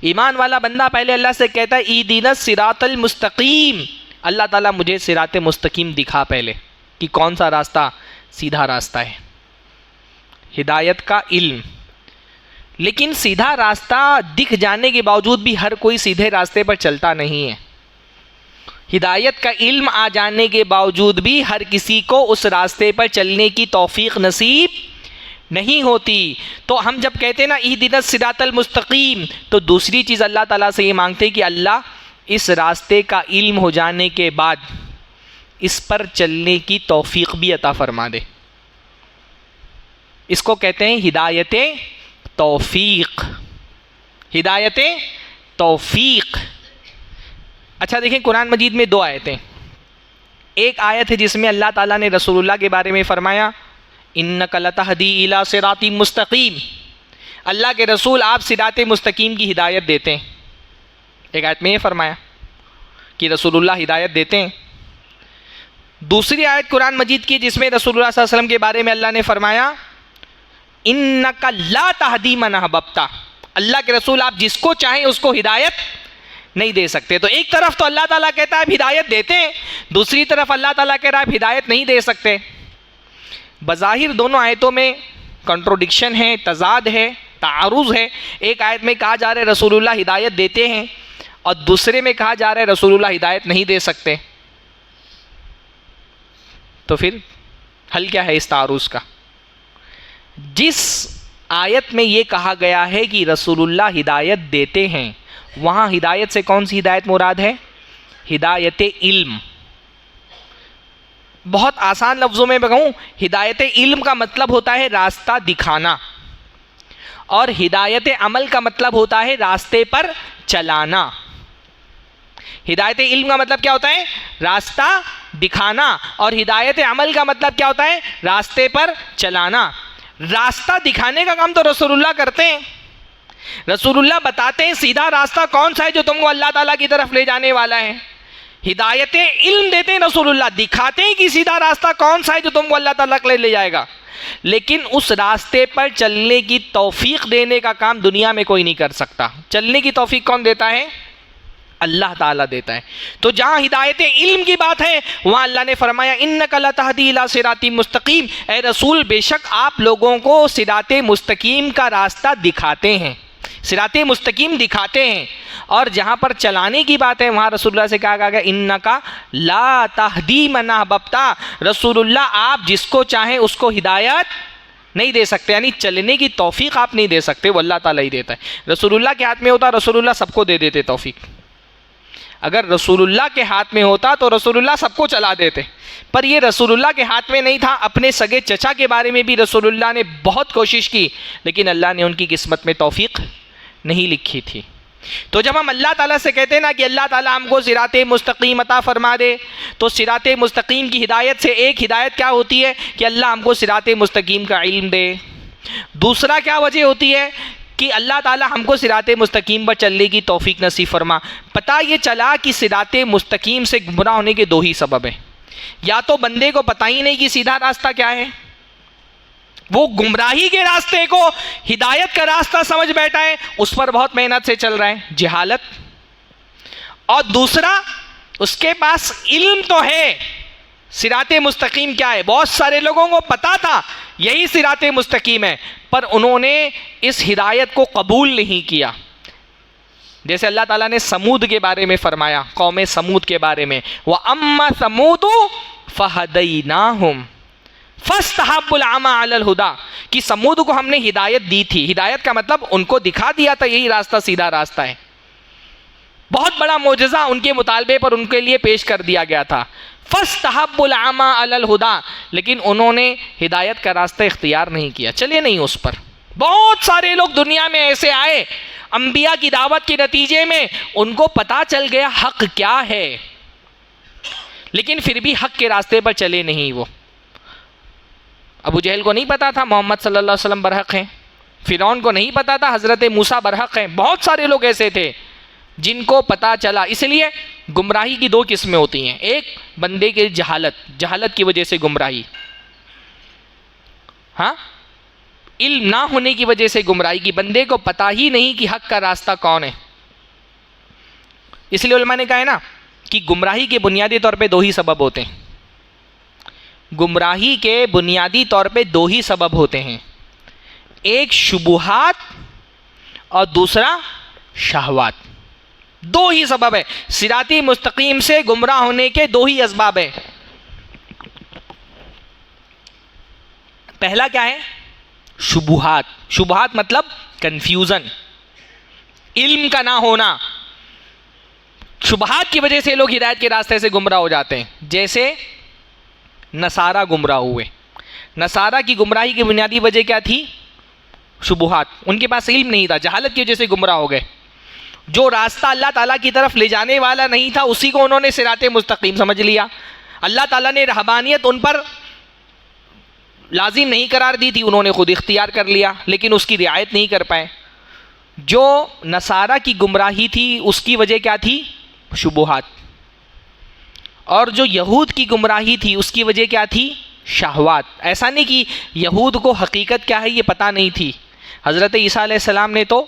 ایمان والا بندہ پہلے اللہ سے کہتا ہے اِهْدِنَا الصِّرَاطَ الْمُسْتَقِيمَ، اللہ تعالیٰ مجھے صراط مستقیم دکھا پہلے کہ کون سا راستہ سیدھا راستہ ہے۔ ہدایت کا علم، لیکن سیدھا راستہ دکھ جانے کے باوجود بھی ہر کوئی سیدھے راستے پر چلتا نہیں ہے۔ ہدایت کا علم آ جانے کے باوجود بھی ہر کسی کو اس راستے پر چلنے کی توفیق نصیب نہیں ہوتی۔ تو ہم جب کہتے ہیں نا اہدنا الصراط المستقیم، تو دوسری چیز اللہ تعالیٰ سے یہ مانگتے ہیں کہ اللہ اس راستے کا علم ہو جانے کے بعد اس پر چلنے کی توفیق بھی عطا فرما دے۔ اس کو کہتے ہیں ہدایت توفیق، ہدایت توفیق۔ اچھا دیکھیں قرآن مجید میں دو آیتیں، ایک آیت ہے جس میں اللہ تعالیٰ نے رسول اللہ کے بارے میں فرمایا انک لتہدی الی صراط مستقیم، اللہ کے رسول آپ صراط مستقیم کی ہدایت دیتے ہیں۔ ایک آیت میں یہ فرمایا کہ رسول اللہ ہدایت دیتے ہیں۔ دوسری آیت قرآن مجید کی جس میں رسول اللہ صلی اللہ علیہ وسلم کے بارے میں اللہ نے فرمایا انک لا تہدی من احببت، اللہ کے رسول آپ جس کو چاہیں اس کو ہدایت نہیں دے سکتے۔ تو ایک طرف تو اللہ تعالیٰ کہتا ہے آپ ہدایت دیتے ہیں، دوسری طرف اللہ تعالیٰ کہہ رہا ہے آپ ہدایت نہیں دے سکتے۔ بظاہر دونوں آیتوں میں کنٹروڈکشن ہے، تضاد ہے، تعارض ہے۔ ایک آیت میں کہا جا رہا ہے رسول اللہ ہدایت دیتے ہیں اور دوسرے میں کہا جا رہا ہے رسول اللہ ہدایت نہیں دے سکتے۔ تو پھر حل کیا ہے اس تعارض کا؟ جس آیت میں یہ کہا گیا ہے کہ رسول اللہ ہدایت دیتے ہیں، وہاں ہدایت سے کون سی ہدایت مراد ہے؟ ہدایت علم۔ بہت آسان لفظوں میں کہوں، ہدایت علم کا مطلب ہوتا ہے راستہ دکھانا، اور ہدایت عمل کا مطلب ہوتا ہے راستے پر چلانا۔ ہدایت علم کا مطلب کیا ہوتا ہے؟ راستہ دکھانا، اور ہدایت عمل کا مطلب کیا ہوتا ہے؟ راستے پر چلانا۔ راستہ دکھانے کا کام تو رسول اللہ کرتے ہیں، رسول اللہ بتاتے ہیں سیدھا راستہ کون سا ہے جو تم کو اللہ تعالیٰ کی طرف لے جانے والا ہے۔ ہدایت علم دیتے ہیں رسول اللہ، دکھاتے ہیں کہ سیدھا راستہ کون سا ہے جو تم کو اللہ تعالیٰ کے لے جائے گا، لیکن اس راستے پر چلنے کی توفیق دینے کا کام دنیا میں کوئی نہیں کر سکتا۔ چلنے کی توفیق کون دیتا ہے؟ اللہ تعالیٰ دیتا ہے۔ تو جہاں ہدایت علم کی بات ہے وہاں اللہ نے فرمایا انک لتہدی الی صراط مستقیم، اے رسول بے شک آپ لوگوں کو صراط مستقیم کا راستہ دکھاتے ہیں، صراط مستقیم دکھاتے ہیں۔ اور جہاں پر چلانے کی بات ہے وہاں رسول اللہ سے کہا گیا انک لا تہدی من احببت، رسول اللہ آپ جس کو چاہیں اس کو ہدایت نہیں دے سکتے، یعنی چلنے کی توفیق آپ نہیں دے سکتے، وہ اللہ تعالیٰ ہی دیتا ہے۔ رسول اللہ کے ہاتھ میں ہوتا رسول اللہ سب کو دے دیتے توفیق، اگر رسول اللہ کے ہاتھ میں ہوتا تو رسول اللہ سب کو چلا دیتے، پر یہ رسول اللہ کے ہاتھ میں نہیں تھا۔ اپنے سگے چچا کے بارے میں بھی رسول اللہ نے بہت کوشش کی، لیکن اللہ نے ان کی قسمت میں توفیق نہیں لکھی تھی۔ تو جب ہم اللہ تعالیٰ سے کہتے ہیں نا کہ اللہ تعالیٰ ہم کو صراط مستقیم عطا فرما دے، تو صراط مستقیم کی ہدایت سے ایک ہدایت کیا ہوتی ہے کہ اللہ ہم کو صراط مستقیم کا علم دے۔ دوسرا کیا وجہ ہوتی ہے کہ اللہ تعالیٰ ہم کو صراط مستقیم پر چلنے کی توفیق نصیب فرما۔ پتہ یہ چلا کہ صراط مستقیم سے گمراہ ہونے کے دو ہی سبب ہیں، یا تو بندے کو پتہ ہی نہیں کہ سیدھا راستہ کیا ہے، وہ گمراہی کے راستے کو ہدایت کا راستہ سمجھ بیٹھا ہے، اس پر بہت محنت سے چل رہا ہے، جہالت۔ اور دوسرا اس کے پاس علم تو ہے صراط مستقیم کیا ہے؟ بہت سارے لوگوں کو پتا تھا یہی صراط مستقیم ہے، پر انہوں نے اس ہدایت کو قبول نہیں کیا. جیسے اللہ تعالیٰ نے سمود کے بارے میں فرمایا، قوم سمود کے بارے میں، وَأَمَّا ثَمُودُ فَهَدَيْنَاهُمْ فَاسْتَحَبُّوا الْعَمَى عَلَى الْهُدَى، کہ سمود کو ہم نے ہدایت دی تھی. ہدایت کا مطلب ان کو دکھا دیا تھا یہی راستہ سیدھا راستہ ہے. بہت بڑا معجزہ ان کے مطالبے پر ان کے لیے پیش کر دیا گیا تھا. فَاسْتَحَبُّوا الْعَمَى عَلَى الْهُدَى، لیکن انہوں نے ہدایت کا راستہ اختیار نہیں کیا، چلے نہیں اس پر. بہت سارے لوگ دنیا میں ایسے آئے انبیاء کی دعوت کے نتیجے میں، ان کو پتا چل گیا حق کیا ہے، لیکن پھر بھی حق کے راستے پر چلے نہیں. وہ ابو جہل کو نہیں پتا تھا محمد صلی اللہ علیہ وسلم برحق ہیں، فرعون کو نہیں پتا تھا حضرت موسیٰ برحق ہیں. بہت سارے لوگ ایسے تھے جن کو پتا چلا. اس لیے گمراہی کی دو قسمیں ہوتی ہیں، ایک بندے کی جہالت کی وجہ سے گمراہی، ہاں، علم نہ ہونے کی وجہ سے گمراہی کی، بندے کو پتا ہی نہیں کہ حق کا راستہ کون ہے. اس لیے علماء نے کہا ہے نا کہ گمراہی کے بنیادی طور پہ دو ہی سبب ہوتے ہیں. گمراہی کے بنیادی طور پہ دو ہی سبب ہوتے ہیں، ایک شبہات اور دوسرا شہوات. دو ہی سبب ہے. صراط مستقیم سے گمراہ ہونے کے دو ہی اسباب ہیں. پہلا کیا ہے؟ شبہات. شبہات مطلب کنفیوژن، علم کا نہ ہونا. شبہات کی وجہ سے لوگ ہدایت کے راستے سے گمراہ ہو جاتے ہیں. جیسے نصارہ گمراہ ہوئے. نصارہ کی گمراہی کی بنیادی وجہ کیا تھی؟ شبہات. ان کے پاس علم نہیں تھا، جہالت کی وجہ سے گمراہ ہو گئے. جو راستہ اللہ تعالیٰ کی طرف لے جانے والا نہیں تھا اسی کو انہوں نے صراط مستقیم سمجھ لیا. اللہ تعالیٰ نے رہبانیت ان پر لازم نہیں قرار دی تھی، انہوں نے خود اختیار کر لیا، لیکن اس کی رعایت نہیں کر پائے. جو نصارہ کی گمراہی تھی اس کی وجہ کیا تھی؟ شبہات. اور جو یہود کی گمراہی تھی اس کی وجہ کیا تھی؟ شہوات. ایسا نہیں کہ یہود کو حقیقت کیا ہے یہ پتہ نہیں تھی. حضرت عیسیٰ علیہ السلام نے تو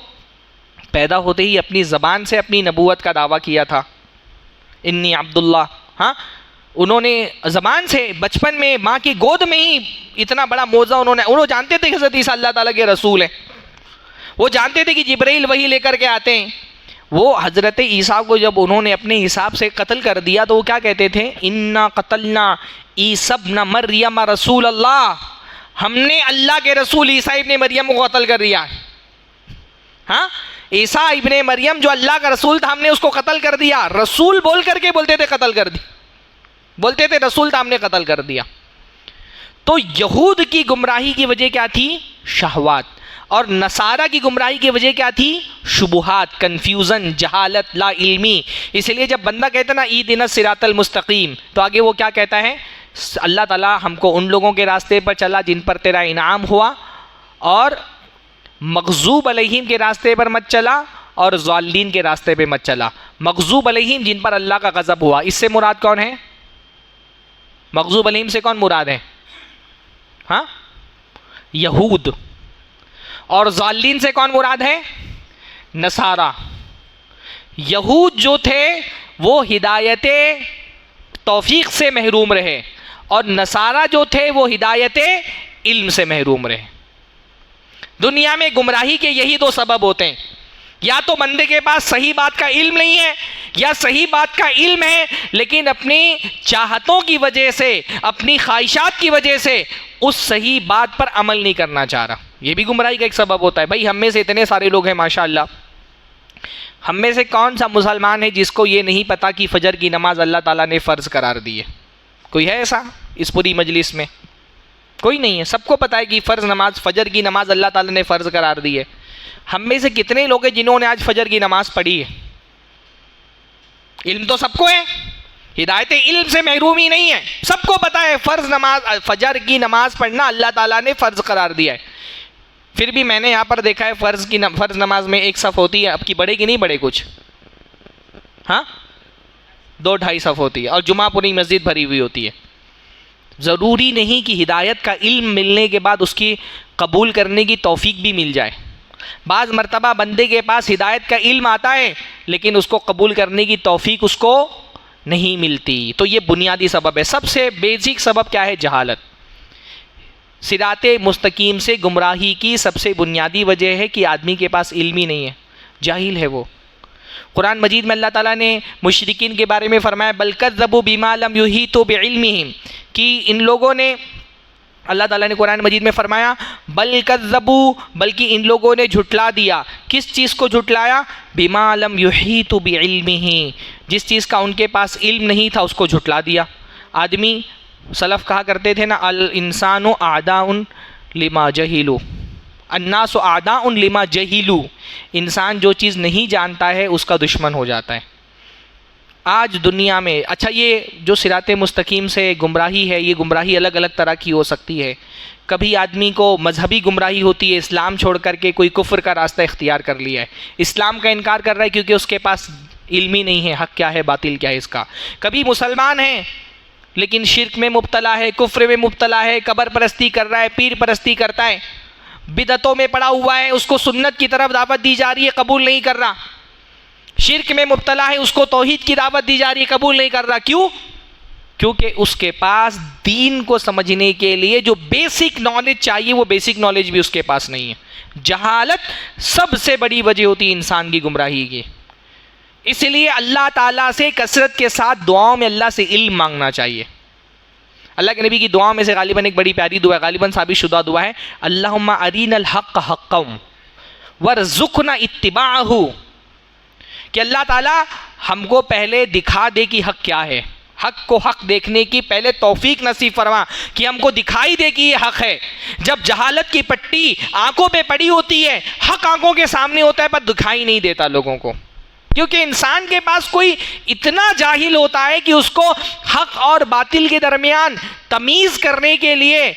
پیدا ہوتے ہی اپنی زبان سے اپنی نبوت کا دعویٰ کیا تھا، انی عبداللہ. ہاں، انہوں نے زبان سے بچپن میں ماں کی گود میں ہی اتنا بڑا معجزہ انہوں جانتے تھے کہ حضرت عیسیٰ اللہ تعالیٰ کے رسول ہیں. وہ جانتے تھے کہ جبرائیل وحی لے کر کے آتے ہیں. وہ حضرت عیسیٰ کو جب انہوں نے اپنے حساب سے قتل کر دیا تو وہ کیا کہتے تھے؟ انا قتلنا عیسی ابن مریم رسول اللہ، ہم نے اللہ کے رسول عیسیٰ ابن مریم کو قتل کر دیا. ہاں، عیسیٰ ابن مریم جو اللہ کا رسول تھا ہم نے اس کو قتل کر دیا. رسول بول کر کے بولتے تھے قتل کر دی، بولتے تھے رسول تھا ہم نے قتل کر دیا. تو یہود کی گمراہی کی وجہ کیا تھی؟ شہوات. اور نصارہ کی گمراہی کی وجہ کیا تھی؟ شبہات، کنفیوژن، جہالت، لا علمی. اس لیے جب بندہ کہتا نا اہدنا الصراط المستقیم تو آگے وہ کیا کہتا ہے؟ اللہ تعالیٰ ہم کو ان لوگوں کے راستے پر چلا جن پر تیرا انعام ہوا، اور مغضوب علیہم کے راستے پر مت چلا، اور ضالین کے راستے پہ مت چلا. مغضوب علیہم جن پر اللہ کا غضب ہوا، اس سے مراد کون ہے؟ مغضوب علیہم سے کون مراد ہے؟ ہاں، یہود. اور ضالین سے کون مراد ہے؟ نصارہ. یہود جو تھے وہ ہدایت توفیق سے محروم رہے، اور نصارہ جو تھے وہ ہدایت علم سے محروم رہے. دنیا میں گمراہی کے یہی دو سبب ہوتے ہیں، یا تو بندے کے پاس صحیح بات کا علم نہیں ہے، یا صحیح بات کا علم ہے لیکن اپنی چاہتوں کی وجہ سے، اپنی خواہشات کی وجہ سے اس صحیح بات پر عمل نہیں کرنا چاہ رہا. یہ بھی گمراہی کا ایک سبب ہوتا ہے. بھائی ہم میں سے اتنے سارے لوگ ہیں ماشاءاللہ، ہم میں سے کون سا مسلمان ہے جس کو یہ نہیں پتا کہ فجر کی نماز اللہ تعالیٰ نے فرض قرار دی ہے؟ کوئی ہے ایسا اس پوری مجلس میں؟ کوئی نہیں ہے. سب کو پتا ہے کہ فرض نماز، فجر کی نماز اللہ تعالیٰ نے فرض قرار دی ہے. ہم میں سے کتنے لوگ ہیں جنہوں نے آج فجر کی نماز پڑھی ہے؟ علم تو سب کو ہے، ہدایت علم سے محروم ہی نہیں ہے. سب کو پتا ہے فرض نماز، فجر کی نماز پڑھنا اللہ تعالیٰ نے فرض قرار دیا ہے. پھر بھی میں نے یہاں پر دیکھا ہے فرض نماز میں ایک صف ہوتی ہے، اب کی بڑھے کی نہیں بڑھے کچھ؟ ہاں، 2-2.5 صف ہوتی ہے، اور جمعہ پوری مسجد بھری ہوئی ہوتی ہے. ضروری نہیں کہ ہدایت کا علم ملنے کے بعد اس کی قبول کرنے کی توفیق بھی مل جائے. بعض مرتبہ بندے کے پاس ہدایت کا علم آتا ہے لیکن اس کو قبول کرنے کی توفیق اس کو نہیں ملتی. تو یہ بنیادی سبب ہے. سب سے بیسک سبب کیا ہے؟ جہالت. صراط مستقیم سے گمراہی کی سب سے بنیادی وجہ ہے کہ آدمی کے پاس علم ہی نہیں ہے، جاہل ہے وہ. قرآن مجید میں اللہ تعالیٰ نے مشرکین کے بارے میں فرمایا بل کذبوا بما لم یحیطوا بعلمہم، کہ ان لوگوں نے، اللہ تعالیٰ نے قرآن مجید میں فرمایا بل کذبوا، بلکہ ان لوگوں نے جھٹلا دیا. کس چیز کو جھٹلایا؟ بما لم یحیطوا بعلمہ، جس چیز کا ان کے پاس علم نہیں تھا اس کو جھٹلا دیا. آدمی، سلف کہا کرتے تھے نا الانسان اعداء لما جہلوا، الناس اعداء لما جہلوا، انسان جو چیز نہیں جانتا ہے اس کا دشمن ہو جاتا ہے. آج دنیا میں، اچھا یہ جو صراط مستقیم سے گمراہی ہے، یہ گمراہی الگ الگ طرح کی ہو سکتی ہے. کبھی آدمی کو مذہبی گمراہی ہوتی ہے، اسلام چھوڑ کر کے کوئی کفر کا راستہ اختیار کر لیا ہے، اسلام کا انکار کر رہا ہے کیونکہ اس کے پاس علم ہی نہیں ہے حق کیا ہے باطل کیا ہے اس کا. کبھی مسلمان ہیں لیکن شرک میں مبتلا ہے، کفر میں مبتلا ہے، قبر پرستی کر رہا ہے، پیر پرستی کرتا ہے، بدعتوں میں پڑا ہوا ہے، اس کو سنت کی طرف دعوت دی جا رہی ہے، قبول نہیں کر رہا. شرک میں مبتلا ہے، اس کو توحید کی دعوت دی جا رہی ہے، قبول نہیں کر رہا. کیوں؟ کیونکہ اس کے پاس دین کو سمجھنے کے لیے جو بیسک نالج چاہیے وہ بیسک نالج بھی اس کے پاس نہیں ہے. جہالت سب سے بڑی وجہ ہوتی ہے انسان کی گمراہی کی. اس لیے اللہ تعالیٰ سے کثرت کے ساتھ دعاؤں میں اللہ سے علم مانگنا چاہیے. اللہ کے نبی کی دعاؤں میں سے غالباً ایک بڑی پیاری دعا ہے، غالباً ثابت شدہ دعا ہے، اللہم ارین الحق حقا وارزقنا اتباعہ، کہ اللہ تعالیٰ ہم کو پہلے دکھا دے کہ حق کیا ہے، حق کو حق دیکھنے کی پہلے توفیق نصیب فرما، کہ ہم کو دکھائی دے کہ یہ حق ہے. جب جہالت کی پٹی آنکھوں پہ پڑی ہوتی ہے، حق آنکھوں کے سامنے ہوتا ہے پر دکھائی نہیں دیتا لوگوں کو، کیونکہ انسان کے پاس کوئی اتنا جاہل ہوتا ہے کہ اس کو حق اور باطل کے درمیان تمیز کرنے کے لیے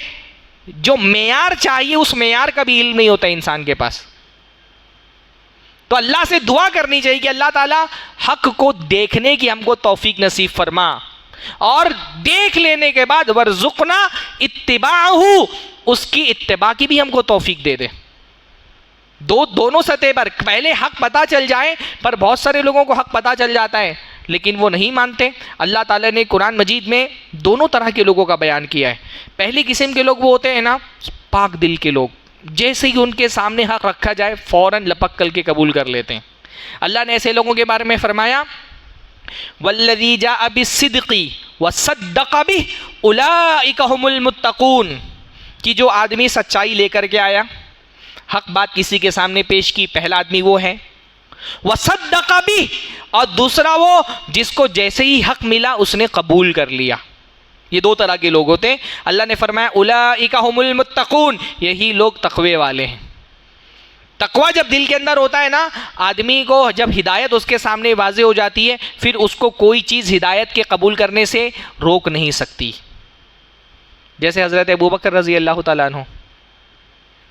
جو معیار چاہیے اس معیار کا بھی علم نہیں ہوتا انسان کے پاس. تو اللہ سے دعا کرنی چاہیے کہ اللہ تعالیٰ حق کو دیکھنے کی ہم کو توفیق نصیب فرما، اور دیکھ لینے کے بعد ورزقنا اتباعہ، اس کی اتباع کی بھی ہم کو توفیق دے دے. دونوں سطح پر پہلے حق پتہ چل جائے، پر بہت سارے لوگوں کو حق پتہ چل جاتا ہے لیکن وہ نہیں مانتے. اللہ تعالیٰ نے قرآن مجید میں دونوں طرح کے لوگوں کا بیان کیا ہے. پہلی قسم کے لوگ وہ ہوتے ہیں نا پاک دل کے لوگ، جیسے ہی ان کے سامنے حق رکھا جائے فوراً لپک کر کے قبول کر لیتے ہیں. اللہ نے ایسے لوگوں کے بارے میں فرمایا والذی جاء بالصدق وصدق بہ اولئک ھم المتقون، کہ جو آدمی سچائی لے کر کے آیا، حق بات کسی کے سامنے پیش کی، پہلا آدمی وہ ہے، وصدق بہ، اور دوسرا وہ جس کو جیسے ہی حق ملا اس نے قبول کر لیا. یہ دو طرح کے لوگ ہوتے ہیں. اللہ نے فرمایا اولئک ھم المتقون، یہی لوگ تقوی والے ہیں. تقوی جب دل کے اندر ہوتا ہے نا، آدمی کو جب ہدایت اس کے سامنے واضح ہو جاتی ہے پھر اس کو کوئی چیز ہدایت کے قبول کرنے سے روک نہیں سکتی. جیسے حضرت ابوبکر رضی اللہ تعالیٰ عنہ،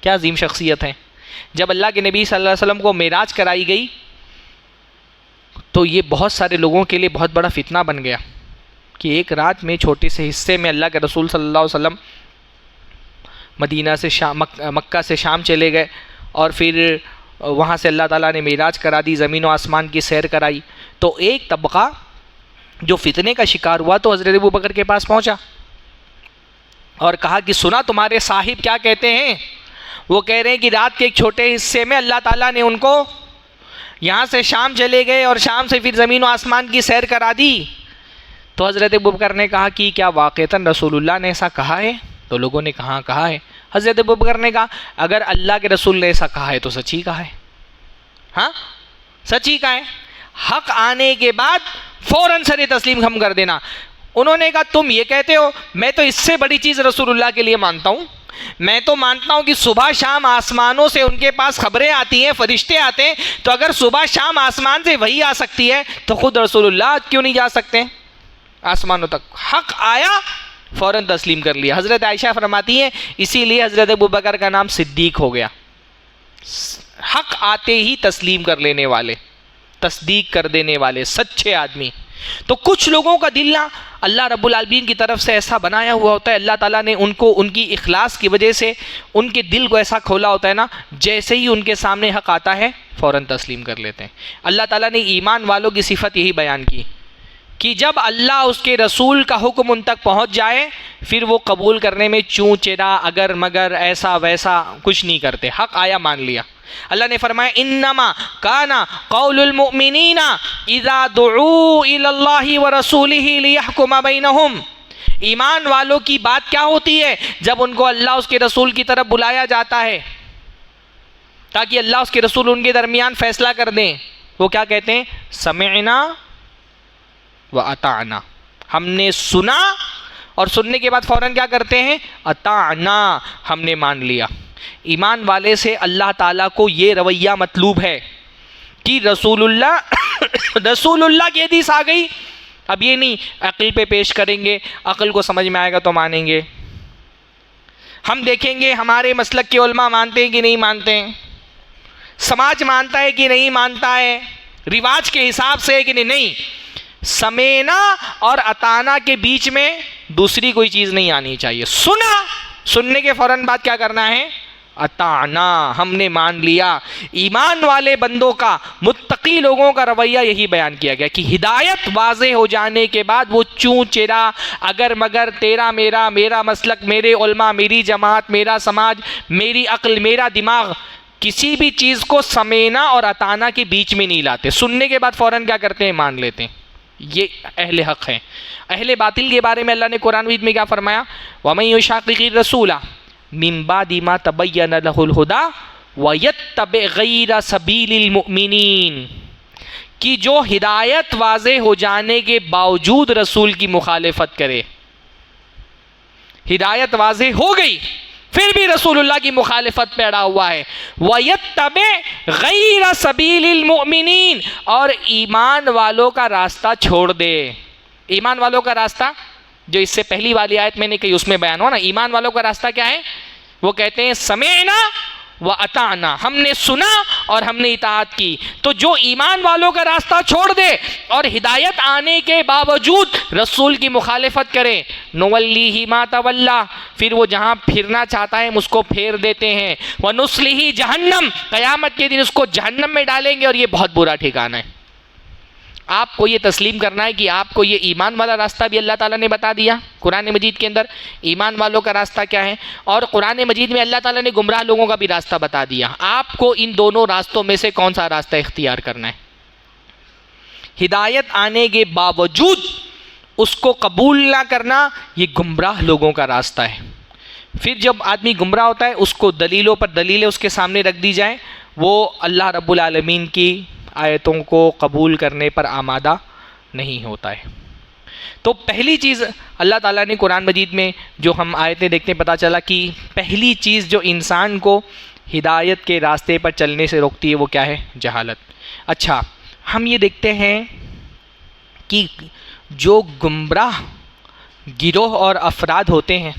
کیا عظیم شخصیت ہیں. جب اللہ کے نبی صلی اللہ علیہ وسلم کو معراج کرائی گئی تو یہ بہت سارے لوگوں کے لیے بہت بڑا فتنہ بن گیا کہ ایک رات میں چھوٹے سے حصے میں اللہ کے رسول صلی اللہ علیہ وسلم مدینہ سے شام، مکہ سے شام چلے گئے، اور پھر وہاں سے اللہ تعالیٰ نے معراج کرا دی، زمین و آسمان کی سیر کرائی. تو ایک طبقہ جو فتنے کا شکار ہوا تو حضرت ابوبکر کے پاس پہنچا اور کہا کہ سنا تمہارے صاحب کیا کہتے ہیں؟ وہ کہہ رہے ہیں کہ رات کے ایک چھوٹے حصے میں اللہ تعالیٰ نے ان کو یہاں سے شام چلے گئے اور شام سے پھر زمین و آسمان کی سیر کرا دی. تو حضرت ابوبکر نے کہا کہ کیا واقعتاً رسول اللہ نے ایسا کہا ہے؟ تو لوگوں نے کہا ہے. حضرت ابوبکر نے کہا اگر اللہ کے رسول نے ایسا کہا ہے تو سچ ہی کہا ہے. ہاں سچ ہی کہا ہے. حق آنے کے بعد فوراً سر تسلیم ہم کر دینا. انہوں نے کہا تم یہ کہتے ہو، میں تو اس سے بڑی چیز رسول اللہ کے لیے مانتا ہوں. میں تو مانتا ہوں کہ صبح شام آسمانوں سے ان کے پاس خبریں آتی ہیں، فرشتے آتے ہیں، تو اگر صبح شام آسمان سے وہی آ سکتی ہے تو خود رسول اللہ کیوں نہیں جا سکتے آسمانوں تک؟ حق آیا فوراً تسلیم کر لیا. حضرت عائشہ فرماتی ہیں اسی لیے حضرت ابوبکر کا نام صدیق ہو گیا، حق آتے ہی تسلیم کر لینے والے، تصدیق کر دینے والے سچے آدمی. تو کچھ لوگوں کا دل نہ اللہ رب العالمین کی طرف سے ایسا بنایا ہوا ہوتا ہے، اللہ تعالیٰ نے ان کو ان کی اخلاص کی وجہ سے ان کے دل کو ایسا کھولا ہوتا ہے نا، جیسے ہی ان کے سامنے حق آتا ہے فوراً تسلیم کر لیتے ہیں. اللہ تعالیٰ نے ایمان والوں کی صفت یہی بیان کی کہ جب اللہ اس کے رسول کا حکم ان تک پہنچ جائے پھر وہ قبول کرنے میں چوں چرا اگر مگر ایسا ویسا کچھ نہیں کرتے، حق آیا مان لیا۔ اللہ نے فرمایا انما کان قول المؤمنین اذا دعوا الی اللہ ورسولہ لیحکم بینہم، ایمان والوں کی بات کیا ہوتی ہے جب ان کو اللہ اس کے رسول کی طرف بلایا جاتا ہے تاکہ اللہ اس کے رسول ان کے درمیان فیصلہ کر دیں، وہ کیا کہتے ہیں؟ سمعنا وَأَطَعْنَا، ہم نے سنا اور سننے کے بعد فوراً کیا کرتے ہیں؟ اطعنا، ہم نے مان لیا۔ ایمان والے سے اللہ تعالیٰ کو یہ رویہ مطلوب ہے کہ رسول اللہ کی حدیث آ گئی، اب یہ نہیں عقل پہ پیش کریں گے، عقل کو سمجھ میں آئے گا تو مانیں گے، ہم دیکھیں گے ہمارے مسلک کے علماء مانتے ہیں کہ نہیں مانتے ہیں، سماج مانتا ہے کہ نہیں مانتا ہے، رواج کے حساب سے ہے کہ نہیں۔ سمینا اور اطانا کے بیچ میں دوسری کوئی چیز نہیں آنی چاہیے۔ سنا، سننے کے فوراً بعد کیا کرنا ہے؟ اطانا، ہم نے مان لیا۔ ایمان والے بندوں کا، متقی لوگوں کا رویہ یہی بیان کیا گیا کہ ہدایت واضح ہو جانے کے بعد وہ چوں چرا اگر مگر تیرا میرا، میرا مسلک، میرے علماء، میری جماعت، میرا سماج، میری عقل، میرا دماغ، کسی بھی چیز کو سمینا اور اطانا کے بیچ میں نہیں لاتے، سننے کے بعد فوراً کیا کرتے ہیں؟ مان لیتے ہیں۔ یہ اہل حق ہیں۔ اہل باطل کے بارے میں اللہ نے قرآن مجید میں کیا فرمایا؟ وَمَن يُشَاقِقِ الرَّسُولَ مِن بَعْدِ مَا تَبَيَّنَ لَهُ الْهُدَى وَيَتَّبِعْ غَيْرَ سَبِيلِ الْمُؤْمِنِينَ، کہ جو ہدایت واضح ہو جانے کے باوجود رسول کی مخالفت کرے، ہدایت واضح ہو گئی پھر بھی رسول اللہ کی مخالفت پہ اڑا ہوا ہے، وَيَتَّبِعْ غَيْرَ سَبِيلِ الْمُؤْمِنِينَ، اور ایمان والوں کا راستہ چھوڑ دے۔ ایمان والوں کا راستہ جو اس سے پہلی والی آیت میں نے کہی اس میں بیان ہوا نا، ایمان والوں کا راستہ کیا ہے؟ وہ کہتے ہیں سمعنا وَأَطَعْنَا، ہم نے سنا اور ہم نے اطاعت کی۔ تو جو ایمان والوں کا راستہ چھوڑ دے اور ہدایت آنے کے باوجود رسول کی مخالفت کرے، نُوَلِّهِ مَا تَوَلَّى، پھر وہ جہاں پھرنا چاہتا ہے ہم اس کو پھیر دیتے ہیں، وَنُصْلِهِ جَهَنَّمَ، قیامت کے دن اس کو جہنم میں ڈالیں گے اور یہ بہت برا ٹھکانہ ہے۔ آپ کو یہ تسلیم کرنا ہے کہ آپ کو یہ ایمان والا راستہ بھی اللہ تعالیٰ نے بتا دیا قرآن مجید کے اندر، ایمان والوں کا راستہ کیا ہے، اور قرآن مجید میں اللہ تعالیٰ نے گمراہ لوگوں کا بھی راستہ بتا دیا۔ آپ کو ان دونوں راستوں میں سے کون سا راستہ اختیار کرنا ہے؟ ہدایت آنے کے باوجود اس کو قبول نہ کرنا، یہ گمراہ لوگوں کا راستہ ہے۔ پھر جب آدمی گمراہ ہوتا ہے اس کو دلیلوں پر دلیلیں اس کے سامنے رکھ دی جائیں، وہ اللہ رب العالمین کی آیتوں کو قبول کرنے پر آمادہ نہیں ہوتا ہے۔ تو پہلی چیز اللہ تعالیٰ نے قرآن مجید میں جو ہم آیتیں دیکھتے ہیں پتہ چلا کہ پہلی چیز جو انسان کو ہدایت کے راستے پر چلنے سے روکتی ہے وہ کیا ہے؟ جہالت۔ اچھا، ہم یہ دیکھتے ہیں کہ جو گمراہ گروہ اور افراد ہوتے ہیں،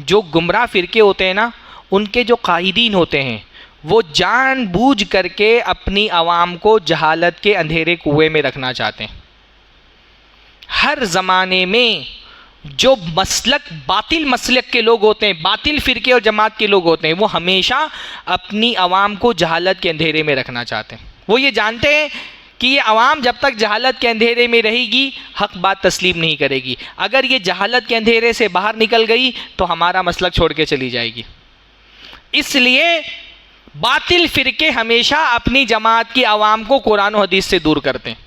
جو گمراہ فرقے ہوتے ہیں نا، ان کے جو قائدین ہوتے ہیں وہ جان بوجھ کر کے اپنی عوام کو جہالت کے اندھیرے کنویں میں رکھنا چاہتے ہیں۔ ہر زمانے میں جو مسلک باطل مسلک کے لوگ ہوتے ہیں، باطل فرقے اور جماعت کے لوگ ہوتے ہیں، وہ ہمیشہ اپنی عوام کو جہالت کے اندھیرے میں رکھنا چاہتے ہیں۔ وہ یہ جانتے ہیں کہ یہ عوام جب تک جہالت کے اندھیرے میں رہے گی حق بات تسلیم نہیں کرے گی، اگر یہ جہالت کے اندھیرے سے باہر نکل گئی تو ہمارا مسلک چھوڑ کے چلی جائے گی۔ اس لیے باطل فرقے ہمیشہ اپنی جماعت کی عوام کو قرآن و حدیث سے دور کرتے ہیں۔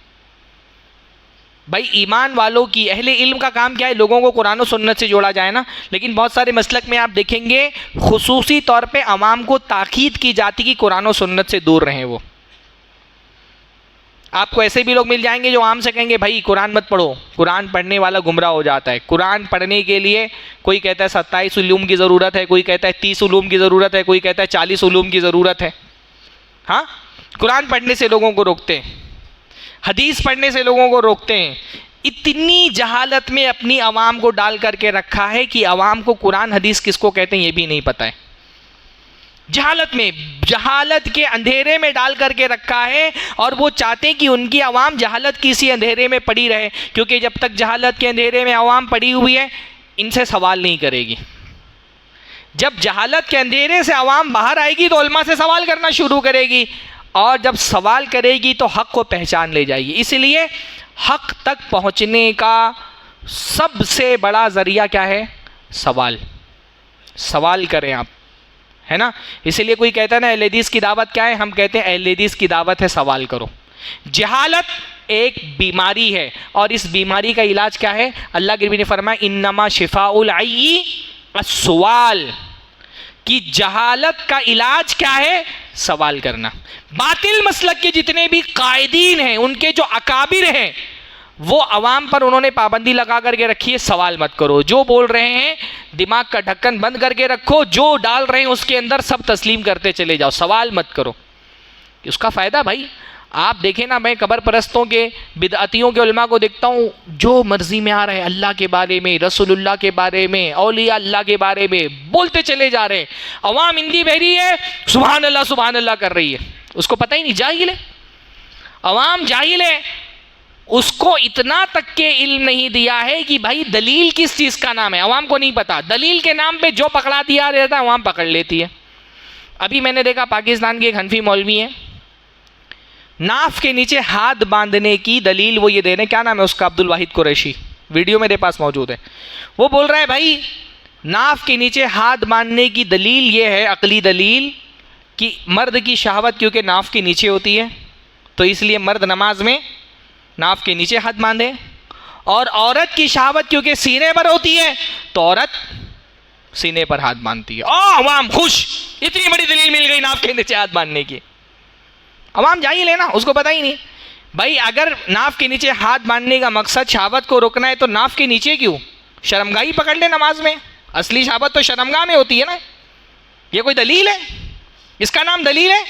بھائی ایمان والوں کی، اہل علم کا کام کیا ہے؟ لوگوں کو قرآن و سنت سے جوڑا جائے نا، لیکن بہت سارے مسلک میں آپ دیکھیں گے خصوصی طور پہ عوام کو تاکید کی جاتی کہ قرآن و سنت سے دور رہیں۔ وہ آپ کو ایسے بھی لوگ مل جائیں گے جو عام سے کہیں گے بھائی قرآن مت پڑھو، قرآن پڑھنے والا گمراہ ہو جاتا ہے۔ قرآن پڑھنے کے لیے کوئی کہتا ہے 27 علوم کی ضرورت ہے، کوئی کہتا ہے 30 علوم کی ضرورت ہے، کوئی کہتا ہے 40 علوم کی ضرورت ہے۔ ہاں، قرآن پڑھنے سے لوگوں کو روکتے ہیں، حدیث پڑھنے سے لوگوں کو روکتے ہیں۔ اتنی جہالت میں اپنی عوام کو ڈال کر کے رکھا ہے کہ عوام کو قرآن حدیث کس کو کہتے ہیں یہ بھی نہیں پتہ ہے۔ جہالت میں، جہالت کے اندھیرے میں ڈال کر کے رکھا ہے، اور وہ چاہتے ہیں کہ ان کی عوام جہالت کی اسی اندھیرے میں پڑی رہے، کیونکہ جب تک جہالت کے اندھیرے میں عوام پڑی ہوئی ہے ان سے سوال نہیں کرے گی۔ جب جہالت کے اندھیرے سے عوام باہر آئے گی تو علماء سے سوال کرنا شروع کرے گی، اور جب سوال کرے گی تو حق کو پہچان لے جائے گی. اس لیے حق تک پہنچنے کا سب سے بڑا ذریعہ کیا ہے؟ سوال. سوال کریں آپ، ہے نا. اسی لیے کوئی کہتا ہے نا اہل حدیث کی دعوت کیا ہے، ہم کہتے ہیں اہل حدیث کی دعوت ہے سوال کرو. جہالت ایک بیماری ہے، اور اس بیماری کا علاج کیا ہے؟ اللہ کے نبی نے فرمایا انما شفاء العی السوال، کہ جہالت کا علاج کیا ہے؟ سوال کرنا. باطل مسلک کے جتنے بھی قائدین ہیں، ان کے جو اکابر ہیں، وہ عوام پر انہوں نے پابندی لگا کر کے رکھی ہے سوال مت کرو. جو بول رہے ہیں دماغ کا ڈھکن بند کر کے رکھو، جو ڈال رہے ہیں اس کے اندر سب تسلیم کرتے چلے جاؤ، سوال مت کرو. اس کا فائدہ بھائی آپ دیکھیں نا، میں قبر پرستوں کے بدعتیوں کے علماء کو دیکھتا ہوں، جو مرضی میں آ رہے ہیں اللہ کے بارے میں، رسول اللہ کے بارے میں، اولیاء اللہ کے بارے میں بولتے چلے جا رہے ہیں. عوام ہندی بہ رہی ہے، سبحان اللہ کر رہی ہے، اس کو پتہ ہی نہیں، جاہل ہے. عوام جاہل ہے، اس کو اتنا تک کے علم نہیں دیا ہے کہ بھائی دلیل کس چیز کا نام ہے. عوام کو نہیں پتا، دلیل کے نام پہ جو پکڑا دیا رہتا ہے عوام پکڑ لیتی ہے. ابھی میں نے دیکھا پاکستان کے ایک حنفی مولوی ہیں، ناف کے نیچے ہاتھ باندھنے کی دلیل وہ یہ دے رہے ہیں، کیا نام ہے اس کا، عبد الواحد قریشی، ویڈیو میرے پاس موجود ہے. وہ بول رہا ہے بھائی ناف کے نیچے ہاتھ باندھنے کی دلیل یہ ہے، عقلی دلیل، کہ مرد کی شہوت کیونکہ ناف کے نیچے ہوتی ہے تو اس لیے مرد نماز میں ناف کے نیچے ہاتھ باندھے، اور عورت کی شہوت کیونکہ سینے پر ہوتی ہے تو عورت سینے پر ہاتھ باندھتی ہے. عوام خوش، اتنی بڑی دلیل مل گئی ناف کے نیچے ہاتھ باندھنے کی. عوام جاہل ہے نا، اس کو پتہ ہی نہیں. بھائی اگر ناف کے نیچے ہاتھ باندھنے کا مقصد شہوت کو روکنا ہے تو ناف کے نیچے کیوں؟ شرمگاہی پکڑ لے نماز میں، اصلی شہوت تو شرمگاہ میں ہوتی ہے نا. یہ کوئی دلیل ہے؟ اس کا نام دلیل ہے؟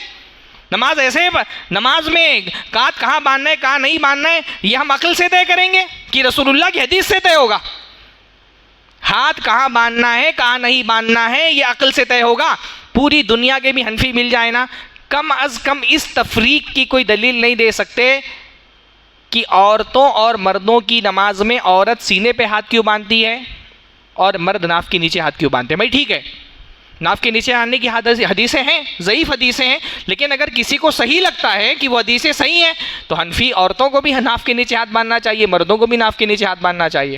نماز ایسے، نماز میں کہاں کہاں باندھنا ہے کہاں نہیں باندھنا ہے یہ ہم عقل سے طے کریں گے کہ رسول اللہ کی حدیث سے طے ہوگا؟ ہاتھ کہاں باندھنا ہے کہاں نہیں باندھنا ہے یہ عقل سے طے ہوگا. پوری دنیا کے بھی حنفی مل جائے نا، کم از کم اس تفریق کی کوئی دلیل نہیں دے سکتے کہ عورتوں اور مردوں کی نماز میں عورت سینے پہ ہاتھ کیوں باندھتی ہے اور مرد ناف کے نیچے ہاتھ کیوں باندھتے ہیں. بھائی ٹھیک ہے، ناف کے نیچے آنے کی حدیثیں ہیں، ضعیف حدیثیں ہیں، لیکن اگر کسی کو صحیح لگتا ہے کہ وہ حدیثیں صحیح ہیں تو حنفی عورتوں کو بھی ناف کے نیچے ہاتھ باندھنا چاہیے، مردوں کو بھی ناف کے نیچے ہاتھ باندھنا چاہیے.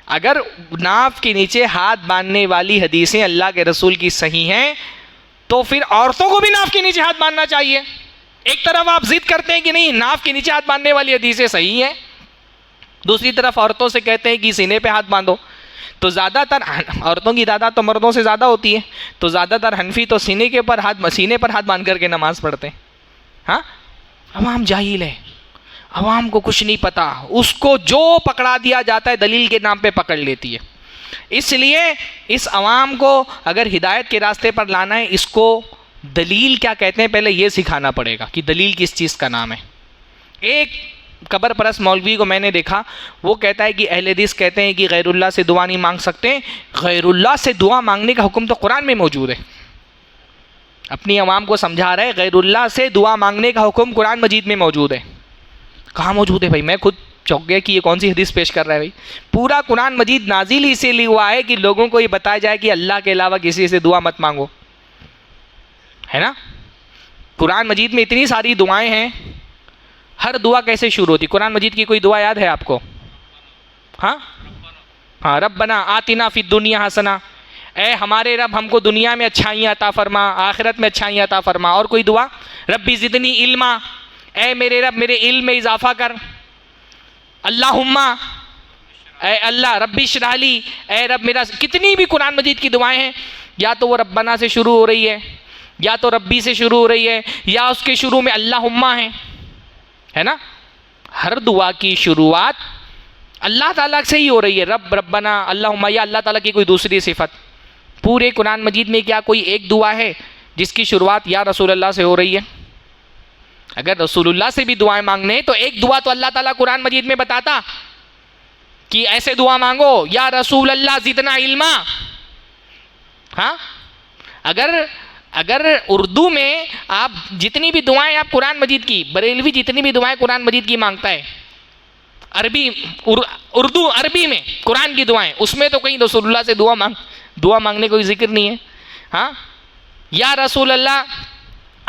اگر ناف کے نیچے ہاتھ باندھنے والی حدیثیں اللہ کے رسول کی صحیح ہیں تو پھر عورتوں کو بھی ناف کے نیچے ہاتھ باندھنا چاہیے. ایک طرف آپ ضد کرتے ہیں کہ نہیں ناف کے نیچے ہاتھ باندھنے والی حدیثیں صحیح ہیں، دوسری طرف عورتوں سے کہتے ہیں کہ سینے پہ ہاتھ باندھو. تو زیادہ تر عورتوں کی تعداد تو مردوں سے زیادہ ہوتی ہے، تو زیادہ تر حنفی تو سینے پر ہاتھ باندھ کر کے نماز پڑھتے ہیں. ہاں، عوام جاہل ہے، عوام کو کچھ نہیں پتا، اس کو جو پکڑا دیا جاتا ہے دلیل کے نام پہ پکڑ لیتی ہے. اس لیے اس عوام کو اگر ہدایت کے راستے پر لانا ہے، اس کو دلیل کیا کہتے ہیں پہلے یہ سکھانا پڑے گا کہ دلیل کس چیز کا نام ہے. ایک قبر پرست مولوی کو میں نے دیکھا، وہ کہتا ہے کہ اہل حدیث کہتے ہیں کہ غیر اللہ سے دعا نہیں مانگ سکتے. غیر اللہ سے دعا مانگنے کا حکم تو قرآن میں موجود ہے. اپنی عوام کو سمجھا رہا ہے غیر اللہ سے دعا مانگنے کا حکم قرآن مجید میں موجود ہے. کہاں موجود ہے بھائی؟ میں خود چوک گیا کہ یہ کون سی حدیث پیش کر رہا ہے بھائی. پورا قرآن مجید نازل ہی اسی لیے ہوا ہے کہ لوگوں کو یہ بتایا جائے کہ اللہ کے علاوہ کسی سے دعا مت مانگو، ہے نا. قرآن مجید میں اتنی ساری دعائیں ہیں، ہر دعا کیسے شروع ہوتی؟ قرآن مجید کی کوئی دعا یاد ہے آپ کو؟ ہاں، ربنا آتنا فی الدنیا حسنہ، اے ہمارے رب ہم کو دنیا میں اچھائیاں عطا فرما، آخرت میں اچھائیاں عطا فرما. اور کوئی دعا؟ ربی زدنی علما، اے میرے رب میرے علم میں اضافہ کر. اللہم، اے اللہ ربی اشرح لی، اے رب میرا. کتنی بھی قرآن مجید کی دعائیں ہیں، یا تو وہ ربنا سے شروع ہو رہی ہے، یا تو ربی سے شروع ہو رہی ہے، یا اس کے شروع میں اللہم ہے نا. ہر دعا کی شروعات اللہ تعالیٰ سے ہی ہو رہی ہے، رب، ربنا، اللہم، یا اللہ تعالیٰ کی کوئی دوسری صفت. پورے قرآن مجید میں کیا کوئی ایک دعا ہے جس کی شروعات یا رسول اللہ سے ہو رہی ہے؟ اگر رسول اللہ سے بھی دعائیں مانگنے ہیں تو ایک دعا تو اللہ تعالیٰ قرآن مجید میں بتاتا کہ ایسے دعا مانگو یا رسول اللہ زدنا علما. ہاں، اگر اردو میں آپ جتنی بھی دعائیں آپ قرآن مجید کی، بریلوی جتنی بھی دعائیں قرآن مجید کی مانگتا ہے، اردو عربی میں قرآن کی دعائیں، اس میں تو کہیں رسول اللہ سے دعا مانگنے کوئی ذکر نہیں ہے. ہاں، یا رسول اللہ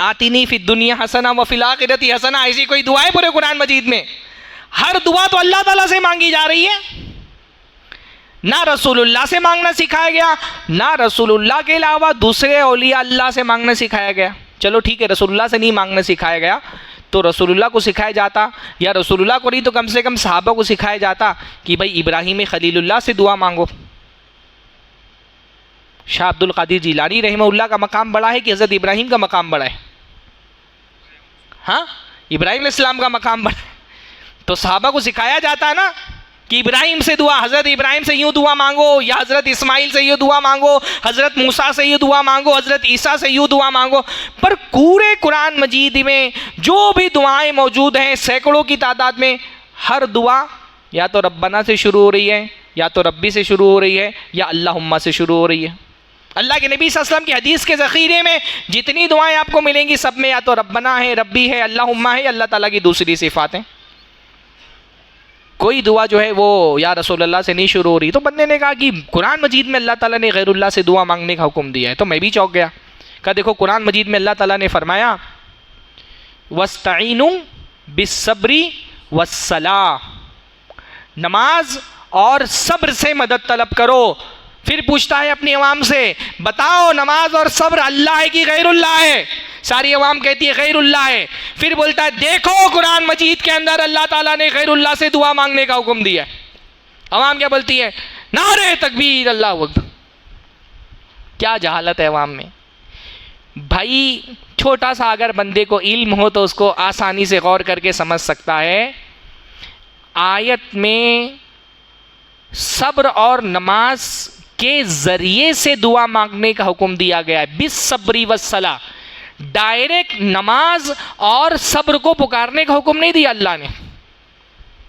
آتینی فی الدنیا حسنا و فی الآخرۃ حسنا، ایسی کوئی دعا ہے پورے قرآن مجید میں؟ ہر دعا تو اللہ تعالیٰ سے مانگی جا رہی ہے، نہ رسول اللہ سے مانگنا سکھایا گیا، نہ رسول اللہ کے علاوہ دوسرے اولیاء اللہ سے مانگنا سکھایا گیا۔ چلو ٹھیک ہے، رسول اللہ سے نہیں مانگنا سکھایا گیا تو رسول اللہ کو سکھایا جاتا، یا رسول اللہ کو نہیں تو کم سے کم صحابہ کو سکھایا جاتا کہ بھائی ابراہیم خلیل اللہ سے دعا مانگو۔ شاہ عبد القادر جیلانی رحمہ اللہ کا مقام بڑا ہے کہ حضرت ابراہیم کا مقام بڑا ہے؟ ہاں، ابراہیم علیہ السلام کا مقام بڑا ہے، تو صحابہ کو سکھایا جاتا ہے نا کہ ابراہیم سے دعا، حضرت ابراہیم سے یوں دعا مانگو، یا حضرت اسماعیل سے یوں دعا مانگو، حضرت موسیٰ سے یوں دعا مانگو، حضرت عیسیٰ سے یوں دعا مانگو۔ پر پورے قرآن مجید میں جو بھی دعائیں موجود ہیں سینکڑوں کی تعداد میں، ہر دعا یا تو ربنا سے شروع ہو رہی ہے، یا تو ربی سے شروع ہو رہی ہے، یا اللہم سے شروع ہو رہی ہے۔ اللہ کے نبی صلی اللہ علیہ وسلم کی حدیث کے ذخیرے میں جتنی دعائیں آپ کو ملیں گی سب میں یا تو ربنا ہے، ربی ہے، اللہم ہے، اللہ تعالیٰ کی دوسری صفات ہیں۔ کوئی دعا جو ہے وہ یا رسول اللہ سے نہیں شروع ہو رہی۔ تو بندے نے کہا کہ قرآن مجید میں اللہ تعالیٰ نے غیر اللہ سے دعا مانگنے کا حکم دیا ہے، تو میں بھی چونک گیا۔ کہا دیکھو قرآن مجید میں اللہ تعالیٰ نے فرمایا وَاسْتَعِینُوا بِالصَّبْرِ وَالصَّلَاةِ، نماز اور صبر سے مدد طلب کرو۔ پھر پوچھتا ہے اپنی عوام سے بتاؤ نماز اور صبر اللہ ہے کہ غیر اللہ ہے؟ ساری عوام کہتی ہے غیر اللہ ہے۔ پھر بولتا ہے دیکھو قرآن مجید کے اندر اللہ تعالیٰ نے غیر اللہ سے دعا مانگنے کا حکم دیا ہے۔ عوام کیا بولتی ہے؟ نعرہ تکبیر، اللہ اکبر۔ کیا جہالت ہے عوام میں۔ بھائی چھوٹا سا اگر بندے کو علم ہو تو اس کو آسانی سے غور کر کے سمجھ سکتا ہے۔ آیت میں صبر اور نماز کے ذریعے سے دعا مانگنے کا حکم دیا گیا ہے، بالصبر والصلاۃ۔ ڈائریکٹ نماز اور صبر کو پکارنے کا حکم نہیں دیا اللہ نے۔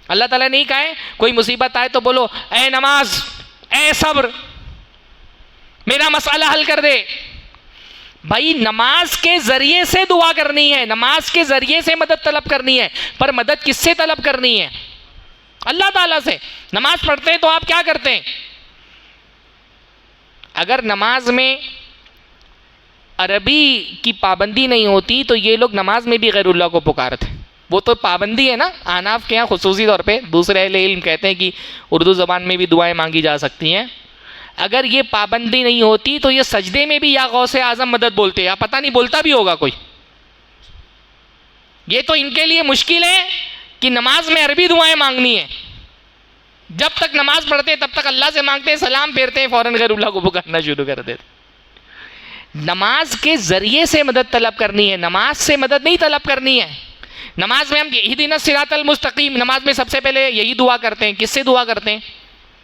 اللہ تعالیٰ نے نہیں کہا ہے کوئی مصیبت آئے تو بولو اے نماز، اے صبر، میرا مسئلہ حل کر دے۔ بھائی نماز کے ذریعے سے دعا کرنی ہے، نماز کے ذریعے سے مدد طلب کرنی ہے، پر مدد کس سے طلب کرنی ہے؟ اللہ تعالیٰ سے۔ نماز پڑھتے ہیں تو آپ کیا کرتے ہیں؟ اگر نماز میں عربی کی پابندی نہیں ہوتی تو یہ لوگ نماز میں بھی غیر اللہ کو پکارتے۔ وہ تو پابندی ہے نا، احناف کے یہاں خصوصی طور پہ، دوسرے اہل علم کہتے ہیں کہ اردو زبان میں بھی دعائیں مانگی جا سکتی ہیں۔ اگر یہ پابندی نہیں ہوتی تو یہ سجدے میں بھی یا غوث اعظم مدد بولتے، یا پتہ نہیں بولتا بھی ہوگا کوئی۔ یہ تو ان کے لیے مشکل ہے کہ نماز میں عربی دعائیں مانگنی ہے۔ جب تک نماز پڑھتے تب تک اللہ سے مانگتے، سلام پھیرتے فوراً غیر اللہ کو پکارنا شروع کر دیتے۔ نماز کے ذریعے سے مدد طلب کرنی ہے، نماز سے مدد نہیں طلب کرنی ہے۔ نماز میں ہم اہدنا الصراط المستقیم، نماز میں سب سے پہلے یہی دعا کرتے ہیں۔ کس سے دعا کرتے ہیں؟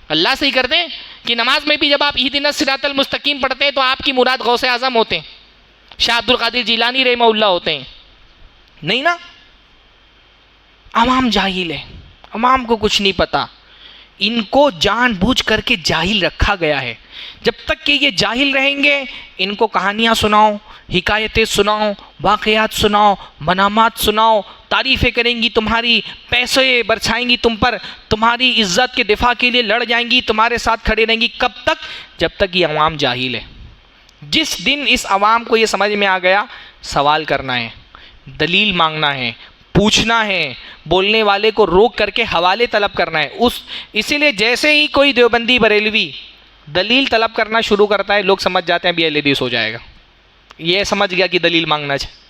اللہ سے ہی کرتے ہیں کہ نماز میں بھی جب آپ اہدنا الصراط المستقیم پڑھتے ہیں تو آپ کی مراد غوث اعظم ہوتے ہیں، شاہ عبد القادر جیلانی رحمہ اللہ ہوتے ہیں؟ نہیں نا۔ عوام جاہل ہے، عوام کو کچھ نہیں پتا، ان کو جان بوجھ کر کے جاہل رکھا گیا ہے۔ جب تک کہ یہ جاہل رہیں گے ان کو کہانیاں سناؤ، حکایتیں سناؤ، واقعات سناؤ، منامات سناؤ، تعریفیں کریں گی تمہاری، پیسے برسائیں گی تم پر، تمہاری عزت کے دفاع کے لیے لڑ جائیں گی، تمہارے ساتھ کھڑے رہیں گی۔ کب تک؟ جب تک یہ عوام جاہل ہے۔ جس دن اس عوام کو یہ سمجھ میں آ گیا سوال کرنا ہے، دلیل مانگنا ہے، پوچھنا ہے، بولنے والے کو روک کر کے حوالے طلب کرنا ہے، اسی لیے جیسے ہی کوئی دیوبندی بریلوی دلیل طلب کرنا شروع کرتا ہے لوگ سمجھ جاتے ہیں ابھی اہل حدیث ہو جائے گا، یہ سمجھ گیا کہ دلیل مانگنا چاہیے۔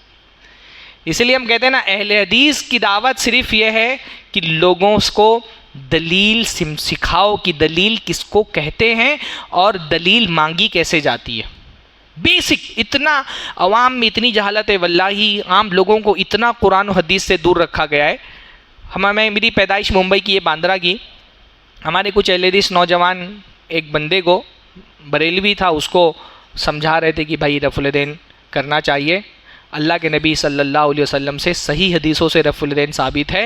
اسی لیے ہم کہتے ہیں نا اہل حدیث کی دعوت صرف یہ ہے کہ لوگوں کو دلیل سکھاؤ کہ دلیل کس کو کہتے ہیں اور دلیل مانگی کیسے جاتی ہے۔ بیسک اتنا عوام میں اتنی جہالت ہے، واللہ عام لوگوں کو اتنا قرآن و حدیث سے دور رکھا گیا ہے۔ میری پیدائش ممبئی کی ہے، باندرا کی۔ ہمارے کچھ اہل حدیث نوجوان ایک بندے کو، بریلوی تھا، اس کو سمجھا رہے تھے کہ بھائی رفع الیدین کرنا چاہیے، اللہ کے نبی صلی اللہ علیہ وسلم سے صحیح حدیثوں سے رفع الیدین ثابت ہے۔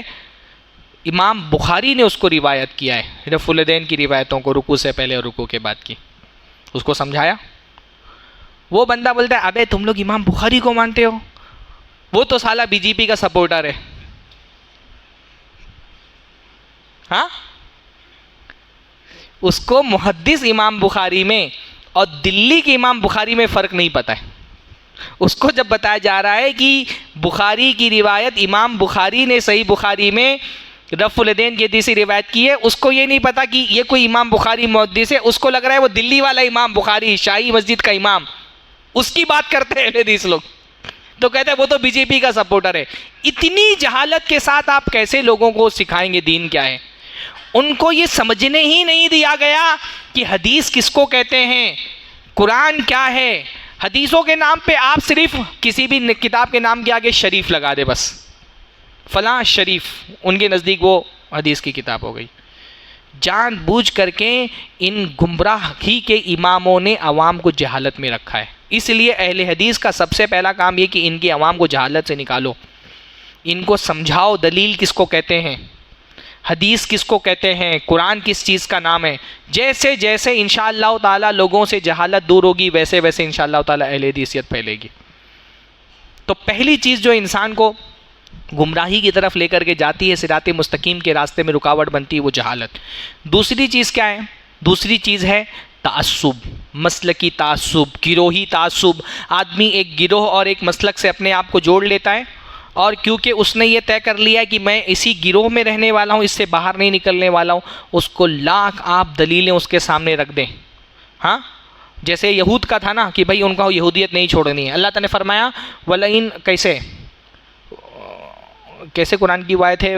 امام بخاری نے اس کو روایت کیا ہے، رفع الیدین کی روایتوں کو، رکوع سے پہلے اور رکوع کے بعد کی۔ اس کو سمجھایا، وہ بندہ بولتا ہے ابے تم لوگ امام بخاری کو مانتے ہو؟ وہ تو سالہ بی جے پی کا سپورٹر ہے۔ ہاں، اس کو محدث امام بخاری میں اور دلی کے امام بخاری میں فرق نہیں پتا ہے۔ اس کو جب بتایا جا رہا ہے کہ بخاری کی روایت، امام بخاری نے صحیح بخاری میں رفع الیدین کی حدیث روایت کی ہے، اس کو یہ نہیں پتا کہ یہ کوئی امام بخاری محدث ہے، اس کو لگ رہا ہے وہ دلی والا امام بخاری، شاہی مسجد کا امام، اس کی بات کرتے ہیں حدیث لوگ، تو کہتے ہیں وہ تو بی جے پی کا سپورٹر ہے۔ اتنی جہالت کے ساتھ آپ کیسے لوگوں کو سکھائیں گے دین کیا ہے؟ ان کو یہ سمجھنے ہی نہیں دیا گیا کہ حدیث کس کو کہتے ہیں، قرآن کیا ہے۔ حدیثوں کے نام پہ آپ صرف کسی بھی کتاب کے نام کے آگے شریف لگا دے، بس فلاں شریف، ان کے نزدیک وہ حدیث کی کتاب ہو گئی۔ جان بوجھ کر کے ان گمراہی کے اماموں نے عوام کو جہالت میں رکھا ہے۔ اس لیے اہل حدیث کا سب سے پہلا کام یہ کہ ان کی عوام کو جہالت سے نکالو، ان کو سمجھاؤ دلیل کس کو کہتے ہیں، حدیث کس کو کہتے ہیں، قرآن کس چیز کا نام ہے۔ جیسے جیسے انشاءاللہ تعالی لوگوں سے جہالت دور ہوگی، ویسے ویسے انشاءاللہ تعالی اہل حدیثیت پھیلے گی۔ تو پہلی چیز جو انسان کو گمراہی کی طرف لے کر کے جاتی ہے، صراط مستقیم کے راستے میں رکاوٹ بنتی ہے، وہ جہالت۔ دوسری چیز کیا ہے؟ دوسری چیز ہے تعصب، مسلکی تعصب، گروہی تعصب۔ آدمی ایک گروہ اور ایک مسلک سے اپنے آپ کو جوڑ لیتا ہے، اور کیونکہ اس نے یہ طے کر لیا ہے کہ میں اسی گروہ میں رہنے والا ہوں، اس سے باہر نہیں نکلنے والا ہوں، اس کو لاکھ آپ دلیلیں اس کے سامنے رکھ دیں۔ ہاں، جیسے یہود کا تھا نا کہ بھائی ان کو یہودیت نہیں چھوڑنی ہے، اللہ تعالیٰ نے فرمایا وَلَئِن، کیسے قرآن کی آیت ہے،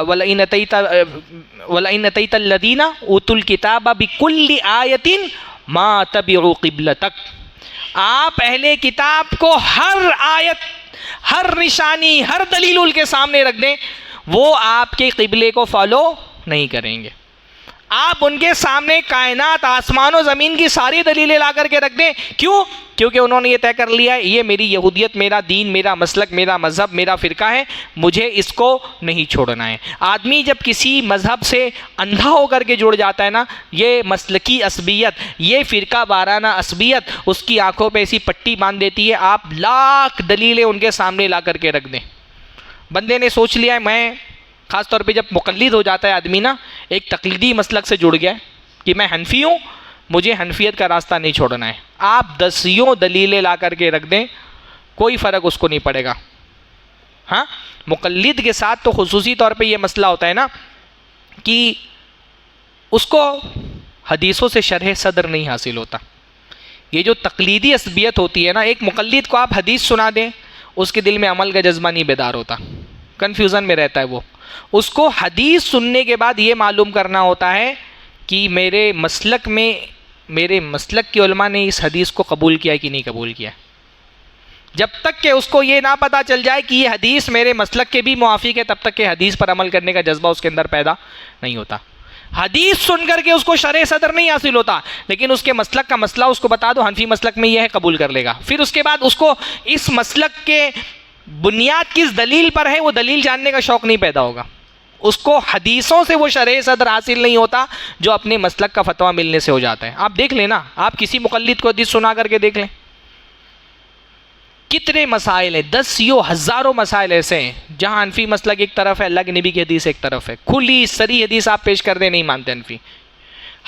وَلَئِنْ أَتَيْتَ الَّذِينَ أُوتُوا الْكِتَابَ بِكُلِّ آیَةٍ مَا تَبِعُوا قِبْلَتَكَ، آپ اہل کتاب کو ہر آیت، ہر نشانی، ہر دلیل ان کے سامنے رکھ دیں، وہ آپ کے قبلے کو فالو نہیں کریں گے۔ آپ ان کے سامنے کائنات، آسمان و زمین کی ساری دلیلیں لا کر کے رکھ دیں، کیوں؟ کیونکہ انہوں نے یہ طے کر لیا ہے یہ میری یہودیت، میرا دین، میرا مسلک، میرا مذہب، میرا فرقہ ہے، مجھے اس کو نہیں چھوڑنا ہے۔ آدمی جب کسی مذہب سے اندھا ہو کر کے جڑ جاتا ہے نا، یہ مسلکی عصبیت، یہ فرقہ وارانہ عصبیت اس کی آنکھوں پہ ایسی پٹی باندھ دیتی ہے، آپ لاکھ دلیلیں ان کے سامنے لا کر کے رکھ دیں۔ بندے نے سوچ لیا ہے، میں خاص طور پہ جب مقلد ہو جاتا ہے آدمی نا، ایک تقلیدی مسلک سے جڑ گیا کہ میں حنفی ہوں، مجھے حنفیت کا راستہ نہیں چھوڑنا ہے، آپ دسیوں دلیلیں لا کر کے رکھ دیں، کوئی فرق اس کو نہیں پڑے گا۔ ہاں، مقلد کے ساتھ تو خصوصی طور پہ یہ مسئلہ ہوتا ہے نا کہ اس کو حدیثوں سے شرح صدر نہیں حاصل ہوتا۔ یہ جو تقلیدی عصبیت ہوتی ہے نا، ایک مقلد کو آپ حدیث سنا دیں، اس کے دل میں عمل کا جذبہ نہیں بیدار ہوتا، کنفیوژن میں رہتا ہے وہ۔ اس کو حدیث سننے کے بعد یہ معلوم کرنا ہوتا ہے کہ میرے مسلک میں، میرے مسلک کے علماء نے اس حدیث کو قبول کیا کہ نہیں قبول کیا۔ جب تک کہ اس کو یہ نہ پتہ چل جائے کہ یہ حدیث میرے مسلک کے بھی موافق ہے، تب تک کہ حدیث پر عمل کرنے کا جذبہ اس کے اندر پیدا نہیں ہوتا۔ حدیث سن کر کے اس کو شرح صدر نہیں حاصل ہوتا، لیکن اس کے مسلک کا مسئلہ اس کو بتا دو، حنفی مسلک میں یہ ہے، قبول کر لے گا۔ پھر اس کے بعد اس کو اس مسلک کے بنیاد کس دلیل پر ہے، وہ دلیل جاننے کا شوق نہیں پیدا ہوگا۔ اس کو حدیثوں سے وہ شرح صدر حاصل نہیں ہوتا جو اپنے مسلک کا فتویٰ ملنے سے ہو جاتا ہے۔ آپ دیکھ لیں نا، آپ کسی مقلد کو حدیث سنا کر کے دیکھ لیں، کتنے مسائل ہیں، دسیوں ہزاروں مسائل ایسے ہیں جہاں حنفی مسلک ایک طرف ہے، اللہ کے نبی کی حدیث ایک طرف ہے، کھلی سری حدیث آپ پیش کر دیں، نہیں مانتے حنفی۔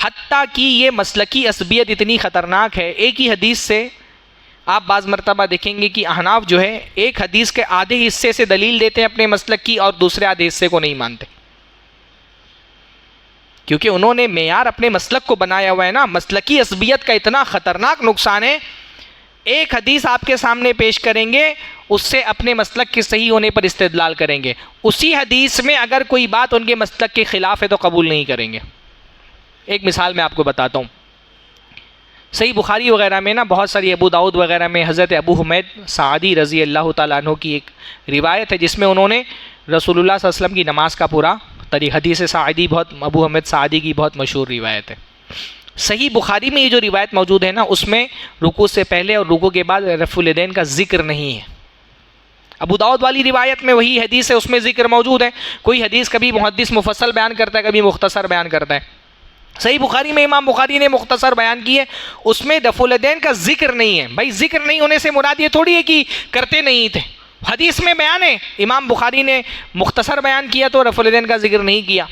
حتیٰ کہ یہ مسلکی عصبیت اتنی خطرناک ہے، ایک ہی حدیث سے آپ بعض مرتبہ دیکھیں گے کہ احناف جو ہے ایک حدیث کے آدھے حصے سے دلیل دیتے ہیں اپنے مسلک کی، اور دوسرے آدھے حصے کو نہیں مانتے، کیونکہ انہوں نے معیار اپنے مسلک کو بنایا ہوا ہے نا۔ مسلکی عصبیت کا اتنا خطرناک نقصان ہے، ایک حدیث آپ کے سامنے پیش کریں گے، اس سے اپنے مسلک کے صحیح ہونے پر استدلال کریں گے، اسی حدیث میں اگر کوئی بات ان کے مسلک کے خلاف ہے تو قبول نہیں کریں گے۔ ایک مثال میں آپ کو بتاتا ہوں، صحیح بخاری وغیرہ میں نا بہت ساری، ابو داؤد وغیرہ میں حضرت ابو حمید سعدی رضی اللہ تعالیٰ عنہ کی ایک روایت ہے جس میں انہوں نے رسول اللہ صلی اللہ علیہ وسلم کی نماز کا پورا طریقہ، حدیث سعدی بہت، ابو حمید سعدی کی بہت مشہور روایت ہے۔ صحیح بخاری میں یہ جو روایت موجود ہے نا، اس میں رکوع سے پہلے اور رکوع کے بعد رفع الیدین کا ذکر نہیں ہے۔ ابو داؤد والی روایت میں وہی حدیث ہے، اس میں ذکر موجود ہے۔ کوئی حدیث کبھی محدث مفصل بیان کرتا ہے، کبھی مختصر بیان کرتا ہے۔ صحیح بخاری میں امام بخاری نے مختصر بیان کی ہے، اس میں رفع الیدین کا ذکر نہیں ہے۔ بھائی ذکر نہیں ہونے سے مراد یہ تھوڑی ہے کہ کرتے نہیں تھے، حدیث میں بیان ہے، امام بخاری نے مختصر بیان کیا تو رفع الیدین کا ذکر نہیں کیا۔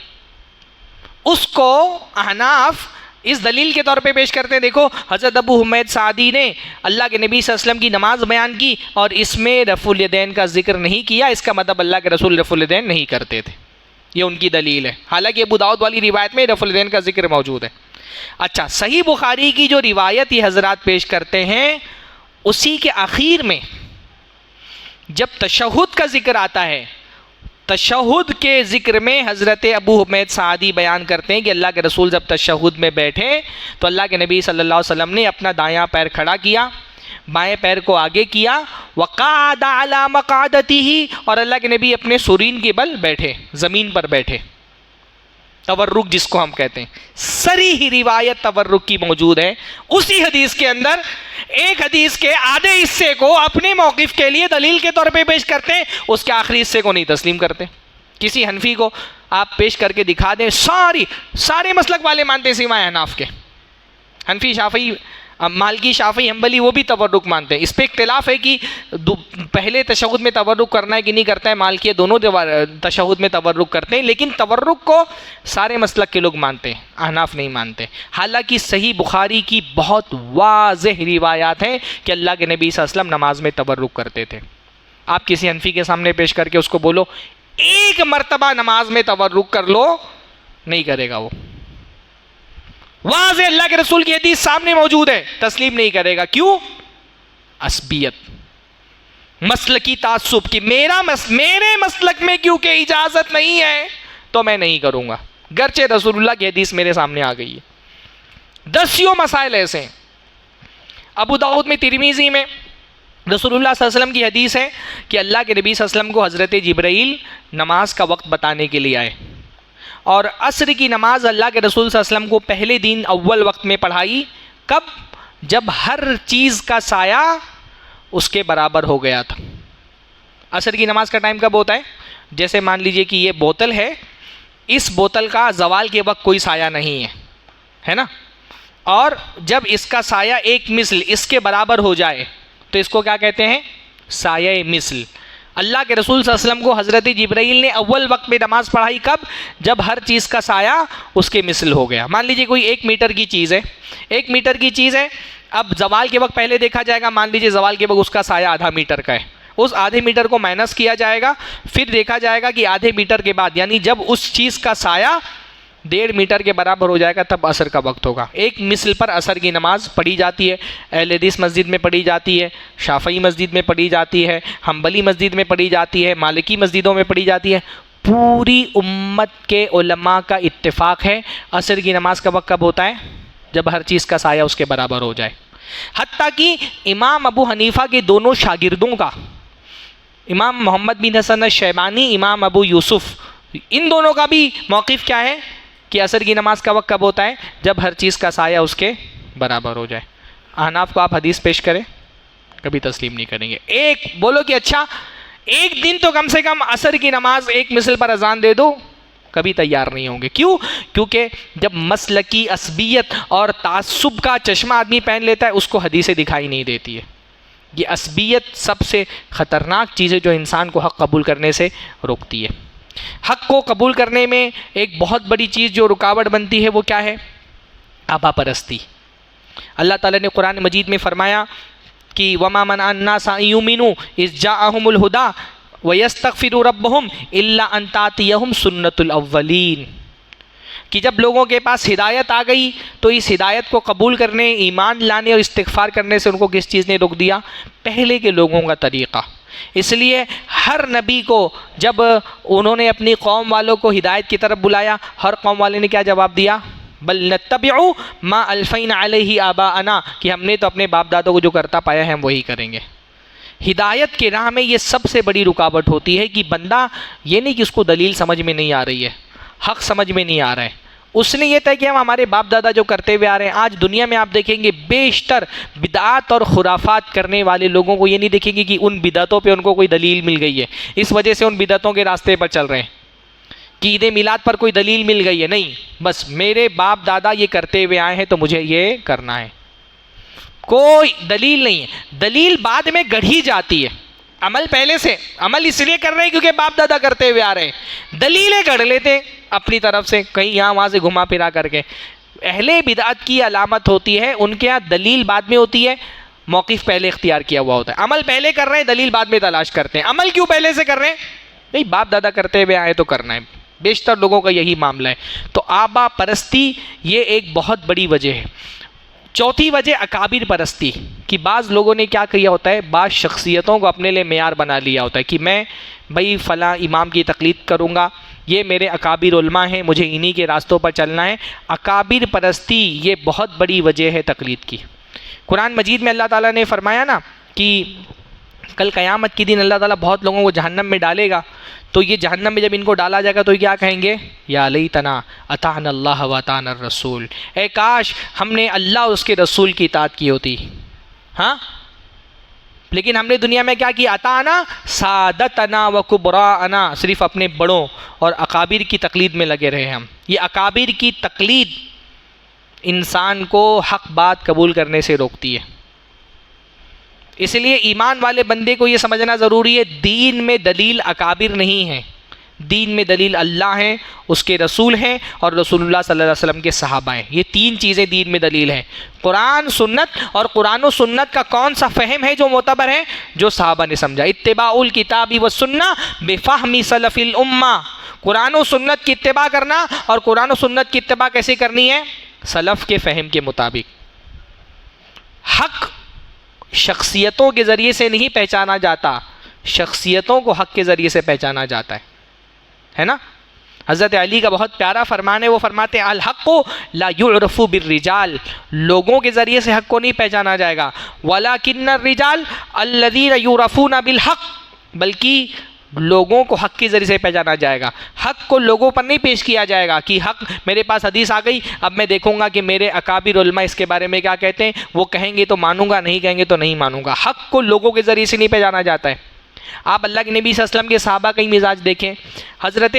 اس کو احناف اس دلیل کے طور پہ پیش کرتے ہیں. دیکھو حضرت ابو حمید سعدی نے اللہ کے نبی صلی اللہ علیہ وسلم کی نماز بیان کی اور اس میں رفع الیدین کا ذکر نہیں کیا. اس کا مطلب اللہ کے رسول رفع الیدین نہیں کرتے تھے. یہ ان کی دلیل ہے. حالانکہ ابو داؤد والی روایت میں رفع الیدین کا ذکر موجود ہے. اچھا، صحیح بخاری کی جو روایت یہ حضرات پیش کرتے ہیں اسی کے آخر میں جب تشہد کا ذکر آتا ہے، تشہد کے ذکر میں حضرت ابو حمید سعدی بیان کرتے ہیں کہ اللہ کے رسول جب تشہد میں بیٹھے تو اللہ کے نبی صلی اللہ علیہ وسلم نے اپنا دایاں پیر کھڑا کیا، بائیں پیر کو آگے کیا، وقعد علی مقعدتہ، اور اللہ کے نبی اپنے سرین کے بل بیٹھے، زمین پر بیٹھے. تورک جس کو ہم کہتے ہیں، صریح روایت تورک کی موجود ہے. اسی حدیث کے اندر ایک حدیث کے آدھے حصے کو اپنے موقف کے لیے دلیل کے طور پہ پیش کرتے ہیں، اس کے آخری حصے کو نہیں تسلیم کرتے. کسی حنفی کو آپ پیش کر کے دکھا دیں، سارے مسلک والے مانتے ہیں سوائے حناف کے. حنفی، شافعی، مالکی، شافعی، حنبلی وہ بھی تورک مانتے ہیں. اس پہ اختلاف ہے کہ پہلے تشہد میں تورک کرنا ہے کہ نہیں کرتا ہے. مالکی دونوں تشہد میں تورک کرتے ہیں، لیکن تورک کو سارے مسلک کے لوگ مانتے ہیں، احناف نہیں مانتے. حالانکہ صحیح بخاری کی بہت واضح روایات ہیں کہ اللہ کے نبی صلی اللہ علیہ وسلم نماز میں تورک کرتے تھے. آپ کسی حنفی کے سامنے پیش کر کے اس کو بولو ایک مرتبہ نماز میں تورک کر لو، نہیں کرے گا. وہ واضح اللہ کے رسول کی حدیث سامنے موجود ہے، تسلیم نہیں کرے گا. کیوں؟ عصبیت، مسلکی تعصب کی میرے مسلک میں کیونکہ اجازت نہیں ہے تو میں نہیں کروں گا، گرچہ رسول اللہ کی حدیث میرے سامنے آ گئی ہے. دسیوں مسائل ایسے ہیں. ابو داؤد میں، ترمذی میں رسول اللہ صلی اللہ علیہ وسلم کی حدیث ہے کہ اللہ کے نبی صلی اللہ علیہ وسلم کو حضرت جبرائیل نماز کا وقت بتانے کے لیے آئے، اور عصر کی نماز اللہ کے رسول صلی اللہ علیہ وسلم کو پہلے دن اول وقت میں پڑھائی. کب؟ جب ہر چیز کا سایہ اس کے برابر ہو گیا تھا. عصر کی نماز کا ٹائم کب ہوتا ہے؟ جیسے مان لیجئے کہ یہ بوتل ہے، اس بوتل کا زوال کے وقت کوئی سایہ نہیں ہے نا، اور جب اس کا سایہ ایک مثل اس کے برابر ہو جائے تو اس کو کیا کہتے ہیں؟ سایہ مثل. اللہ کے رسول صلی اللہ علیہ وسلم کو حضرت جبرائیل نے اول وقت میں نماز پڑھائی. کب؟ جب ہر چیز کا سایہ اس کے مثل ہو گیا. مان لیجئے کوئی 1 میٹر کی چیز ہے، 1 میٹر کی چیز ہے، اب زوال کے وقت پہلے دیکھا جائے گا، مان لیجئے زوال کے وقت اس کا سایہ آدھا میٹر کا ہے، اس آدھے میٹر کو مائنس کیا جائے گا، پھر دیکھا جائے گا کہ آدھے میٹر کے بعد، یعنی جب اس چیز کا سایہ 1.5 میٹر کے برابر ہو جائے گا تب عصر کا وقت ہوگا. ایک مثل پر عصر کی نماز پڑھی جاتی ہے. اہل حدیث مسجد میں پڑھی جاتی ہے، شافعی مسجد میں پڑھی جاتی ہے، حنبلی مسجد میں پڑھی جاتی ہے، مالکی مسجدوں میں پڑھی جاتی ہے. پوری امت کے علماء کا اتفاق ہے عصر کی نماز کا وقت کب ہوتا ہے؟ جب ہر چیز کا سایہ اس کے برابر ہو جائے. حتیٰ کہ امام ابو حنیفہ کے دونوں شاگردوں کا، امام محمد بن حسن الشیبانی، امام ابو یوسف، ان دونوں کا بھی موقف کیا ہے کہ عصر کی نماز کا وقت کب ہوتا ہے؟ جب ہر چیز کا سایہ اس کے برابر ہو جائے. احناف کو آپ حدیث پیش کریں، کبھی تسلیم نہیں کریں گے. ایک بولو کہ اچھا ایک دن تو کم سے کم عصر کی نماز ایک مثل پر اذان دے دو، کبھی تیار نہیں ہوں گے. کیوں؟ کیونکہ جب مسلکی عصبیت اور تعصب کا چشمہ آدمی پہن لیتا ہے اس کو حدیثیں دکھائی نہیں دیتی ہے. یہ عصبیت سب سے خطرناک چیز ہے جو انسان کو حق قبول کرنے سے روکتی ہے. حق کو قبول کرنے میں ایک بہت بڑی چیز جو رکاوٹ بنتی ہے وہ کیا ہے؟ آبا پرستی. اللہ تعالیٰ نے قرآن مجید میں فرمایا کہ وَمَا مَنَعَ النَّاسَ أَن يُؤْمِنُوا إِذْ جَاءَهُمُ الْهُدَىٰ وَيَسْتَغْفِرُوا رَبَّهُمْ إِلَّا أَن تَأْتِيَهُمْ سُنَّةُ الْأَوَّلِينَ. کہ جب لوگوں کے پاس ہدایت آ گئی تو اس ہدایت کو قبول کرنے، ایمان لانے اور استغفار کرنے سے ان کو کس چیز نے روک دیا؟ پہلے کے لوگوں کا طریقہ. اس لیے ہر نبی کو جب انہوں نے اپنی قوم والوں کو ہدایت کی طرف بلایا، ہر قوم والے نے کیا جواب دیا؟ بل نتبع ما الفینا علیہ آباءنا، کہ ہم نے تو اپنے باپ دادوں کو جو کرتا پایا ہے ہم وہی کریں گے. ہدایت کے راہ میں یہ سب سے بڑی رکاوٹ ہوتی ہے کہ بندہ یہ نہیں کہ اس کو دلیل سمجھ میں نہیں آ رہی ہے، حق سمجھ میں نہیں آ رہا ہے، اس نے یہ طے کہ ہم ہمارے باپ دادا جو کرتے ہوئے آ رہے ہیں. آج دنیا میں آپ دیکھیں گے بیشتر بدعات اور خرافات کرنے والے لوگوں کو یہ نہیں دیکھیں گے کہ ان بدعتوں پہ ان کو کوئی دلیل مل گئی ہے، اس وجہ سے ان بدعتوں کے راستے پر چل رہے ہیں. کہ عید میلاد پر کوئی دلیل مل گئی ہے، نہیں، بس میرے باپ دادا یہ کرتے ہوئے آئے ہیں تو مجھے یہ کرنا ہے. کوئی دلیل نہیں ہے. دلیل بعد میں گڑھی جاتی ہے، عمل پہلے سے. عمل اس لیے کر رہے ہیں کیونکہ باپ دادا کرتے ہوئے آ رہے ہیں، دلیلیں گڑھ لیتے اپنی طرف سے کہیں یہاں وہاں سے گھما پھرا کر کے. اہل بدعت کی علامت ہوتی ہے، ان کے ہاں دلیل بعد میں ہوتی ہے، موقف پہلے اختیار کیا ہوا ہوتا ہے. عمل پہلے کر رہے ہیں، دلیل بعد میں تلاش کرتے ہیں. عمل کیوں پہلے سے کر رہے ہیں؟ نہیں، باپ دادا کرتے ہوئے آئے تو کرنا ہے. بیشتر لوگوں کا یہی معاملہ ہے. تو آبا پرستی یہ ایک بہت بڑی وجہ ہے. چوتھی وجہ اکابر پرستی کہ بعض لوگوں نے کیا کیا ہوتا ہے، بعض شخصیتوں کو اپنے لیے معیار بنا لیا ہوتا ہے کہ میں بھائی فلاں امام کی تقلید کروں گا، یہ میرے اکابر علماء ہیں، مجھے انہی کے راستوں پر چلنا ہے. اکابر پرستی یہ بہت بڑی وجہ ہے تقلید کی. قرآن مجید میں اللہ تعالیٰ نے فرمایا نا کہ کل قیامت کے دن اللہ تعالیٰ بہت لوگوں کو جہنم میں ڈالے گا، تو یہ جہنم میں جب ان کو ڈالا جائے گا تو یہ کیا کہیں گے؟ یا لیتنا اطعنا اللہ و اطعنا الرسول، اے کاش ہم نے اللہ اور اس کے رسول کی اطاعت کی ہوتی. ہاں، لیکن ہم نے دنیا میں کیا کیا؟ اطعنا سادتنا و کبراءنا، صرف اپنے بڑوں اور اکابر کی تقلید میں لگے رہے ہم. یہ اکابر کی تقلید انسان کو حق بات قبول کرنے سے روکتی ہے. اس لیے ایمان والے بندے کو یہ سمجھنا ضروری ہے، دین میں دلیل اکابر نہیں ہے، دین میں دلیل اللہ ہیں، اس کے رسول ہیں، اور رسول اللہ صلی اللہ علیہ وسلم کے صحابہ ہیں. یہ تین چیزیں دین میں دلیل ہیں. قرآن سنت، اور قرآن و سنت کا کون سا فہم ہے جو معتبر ہے؟ جو صحابہ نے سمجھا. اتباع الکتاب والسنہ بفہم سلف الامہ، قرآن و سنت کی اتباع کرنا. اور قرآن و سنت کی اتباع کیسے کرنی ہے؟ سلف کے فہم کے مطابق. حق شخصیتوں کے ذریعے سے نہیں پہچانا جاتا، شخصیتوں کو حق کے ذریعے سے پہچانا جاتا ہے نا. حضرت علی کا بہت پیارا فرمان ہے، وہ فرماتے ہیں الحق لا یعرف بالرجال، لوگوں کے ذریعے سے حق کو نہیں پہچانا جائے گا، ولکن الرجال الذین یعرفون بالحق، بلکہ لوگوں کو حق کے ذریعے سے پہچانا جائے گا. حق کو لوگوں پر نہیں پیش کیا جائے گا کہ حق میرے پاس حدیث آ گئی، اب میں دیکھوں گا کہ میرے اکابر علماء اس کے بارے میں کیا کہتے ہیں، وہ کہیں گے تو مانوں گا، نہیں کہیں گے تو نہیں مانوں گا. حق کو لوگوں کے ذریعے سے نہیں پہچانا جاتا ہے. آپ اللہ کے نبی صلی اللہ علیہ وسلم کے صحابہ کا ہی مزاج دیکھیں. حضرت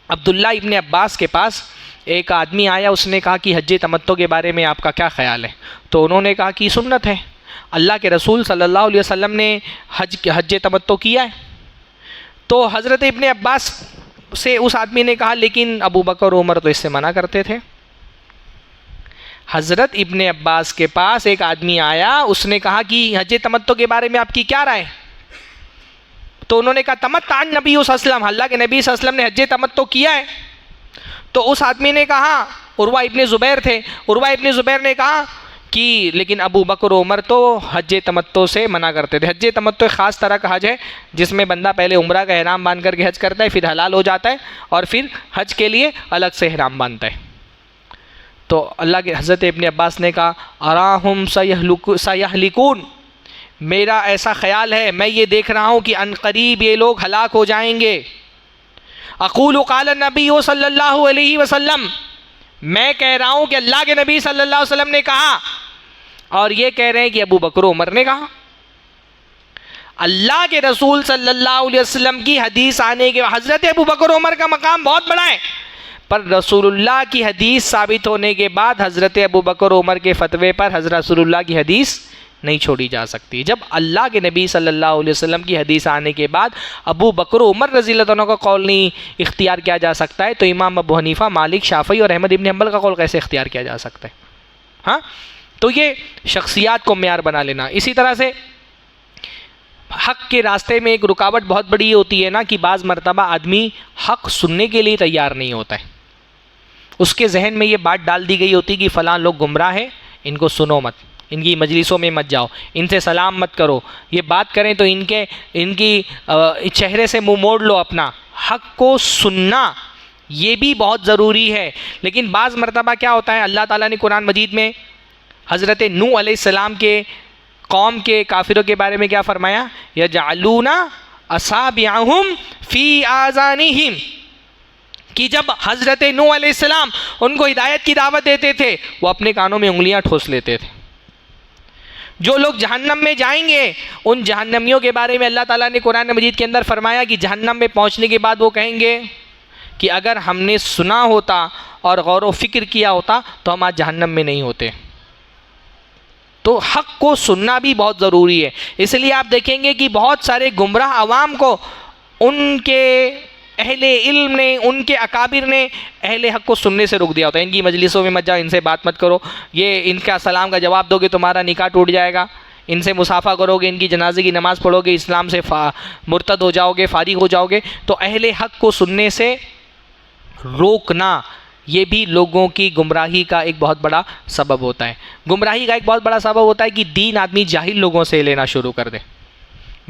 عبداللہ ابن عباس کے پاس ایک آدمی آیا، اس نے کہا کہ حج تمتع کے بارے میں آپ کا کیا خیال ہے؟ تو انہوں نے کہا کہ سنت ہے، اللہ کے رسول صلی اللہ علیہ وسلم نے حج تمتع کیا ہے. تو حضرت ابن عباس سے اس آدمی نے کہا لیکن ابو بکر و عمر تو اس سے منع کرتے تھے. حضرت ابن عباس کے پاس ایک آدمی آیا، اس نے کہا کہ حج تمتع کے بارے میں آپ کی کیا رائے؟ تو انہوں نے کہا تمتع النبی صلی اللہ علیہ وسلم، اللہ کے نبی صلی اللہ علیہ وسلم نے حج تمتع کیا ہے. تو اس آدمی نے کہا، عروہ ابن زبیر تھے، عروہ ابن زبیر نے کہا کہ لیکن ابو بکر و عمر تو حج تمتع سے منع کرتے تھے. حج تمتع خاص طرح کا حج ہے جس میں بندہ پہلے عمرہ کا احرام باندھ کر کے حج کرتا ہے، پھر حلال ہو جاتا ہے اور پھر حج کے لیے الگ سے احرام باندھتا ہے. تو اللہ کے حضرت ابن عباس نے کہا اراہم سیہلکون، میرا ایسا خیال ہے، میں یہ دیکھ رہا ہوں کہ ان قریب یہ لوگ ہلاک ہو جائیں گے. اقول قال النبی صلی اللہ علیہ وسلم، میں کہہ رہا ہوں کہ اللہ کے نبی صلی اللہ علیہ وسلم نے کہا، اور یہ کہہ رہے ہیں کہ ابو بکر و عمر نے کہا. اللہ کے رسول صلی اللہ علیہ وسلم کی حدیث آنے کے بعد حضرت ابو بکر و عمر کا مقام بہت بڑا ہے، پر رسول اللہ کی حدیث ثابت ہونے کے بعد حضرت ابو بکر و عمر کے فتوے پر حضرت رسول اللہ کی حدیث نہیں چھوڑی جا سکتی. جب اللہ کے نبی صلی اللہ علیہ وسلم کی حدیث آنے کے بعد ابو بکر و عمر رضی اللہ عنہ کا قول نہیں اختیار کیا جا سکتا ہے، تو امام ابو حنیفہ، مالک، شافعی اور احمد ابن حنبل کا قول کیسے اختیار کیا جا سکتا ہے؟ ہاں، تو یہ شخصیات کو معیار بنا لینا. اسی طرح سے حق کے راستے میں ایک رکاوٹ بہت بڑی ہوتی ہے نا کہ بعض مرتبہ آدمی حق سننے کے لیے تیار نہیں ہوتا ہے. اس کے ذہن میں یہ بات ڈال دی گئی ہوتی کہ فلاں لوگ گمراہ ہیں، ان کو سنو مت، ان کی مجلسوں میں مت جاؤ، ان سے سلام مت کرو، یہ بات کریں تو ان کی چہرے سے منہ موڑ لو اپنا. حق کو سننا یہ بھی بہت ضروری ہے. لیکن بعض مرتبہ کیا ہوتا ہے، اللہ تعالیٰ نے قرآن مجید میں حضرت نوح علیہ السلام کے قوم کے کافروں کے بارے میں کیا فرمایا؟ یجعلون اصابعہم فی آذانہم، کہ جب حضرت نوح علیہ السلام ان کو ہدایت کی دعوت دیتے تھے وہ اپنے کانوں میں انگلیاں ٹھوس لیتے تھے. جو لوگ جہنم میں جائیں گے ان جہنمیوں کے بارے میں اللہ تعالیٰ نے قرآن مجید کے اندر فرمایا کہ جہنم میں پہنچنے کے بعد وہ کہیں گے کہ اگر ہم نے سنا ہوتا اور غور و فکر کیا ہوتا تو ہم آج جہنم میں نہیں ہوتے. تو حق کو سننا بھی بہت ضروری ہے. اس لیے آپ دیکھیں گے کہ بہت سارے گمراہ عوام کو ان کے اہل علم نے، ان کے اکابر نے اہل حق کو سننے سے روک دیا ہوتا ہے. ان کی مجلسوں میں مت جاؤ، ان سے بات مت کرو، یہ ان کا سلام کا جواب دو گے تمہارا نکاح ٹوٹ جائے گا، ان سے مصافحہ کرو گے، ان کی جنازے کی نماز پڑھو گے، اسلام سے مرتد ہو جاؤ گے، فارغ ہو جاؤ گے. تو اہل حق کو سننے سے روکنا یہ بھی لوگوں کی گمراہی کا ایک بہت بڑا سبب ہوتا ہے. گمراہی کا ایک بہت بڑا سبب ہوتا ہے کہ دین آدمی جاہل لوگوں سے لینا شروع کر دے.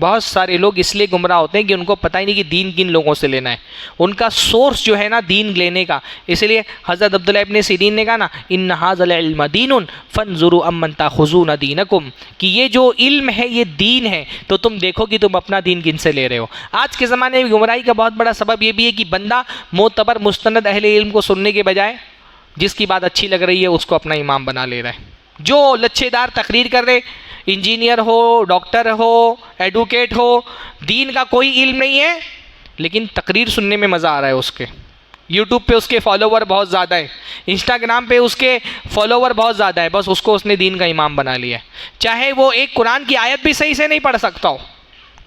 بہت سارے لوگ اس لیے گمراہ ہوتے ہیں کہ ان کو پتہ ہی نہیں کہ دین کن لوگوں سے لینا ہے. ان کا سورس جو ہے نا دین لینے کا، اس لیے حضرت عبداللہ ابن سیرین نے کہا نا ان ھذا العلم دین فانظروا امن تاخذون دینکم، کہ یہ جو علم ہے یہ دین ہے، تو تم دیکھو کہ تم اپنا دین کن سے لے رہے ہو. آج کے زمانے میں گمراہی کا بہت بڑا سبب یہ بھی ہے کہ بندہ معتبر مستند اہل علم کو سننے کے بجائے جس کی بات اچھی لگ رہی ہے اس کو اپنا امام بنا لے رہا ہے. جو لچھے دار تقریر کر رہے، انجینئر ہو، ڈاکٹر ہو، ایڈوکیٹ ہو، دین کا کوئی علم نہیں ہے لیکن تقریر سننے میں مزہ آ رہا ہے اس کے. یوٹیوب پہ اس کے فالوور بہت زیادہ ہے، انسٹاگرام پہ اس کے فالوور بہت زیادہ ہے، بس اس نے دین کا امام بنا لیا ہے. چاہے وہ ایک قرآن کی آیت بھی صحیح سے نہیں پڑھ سکتا ہو،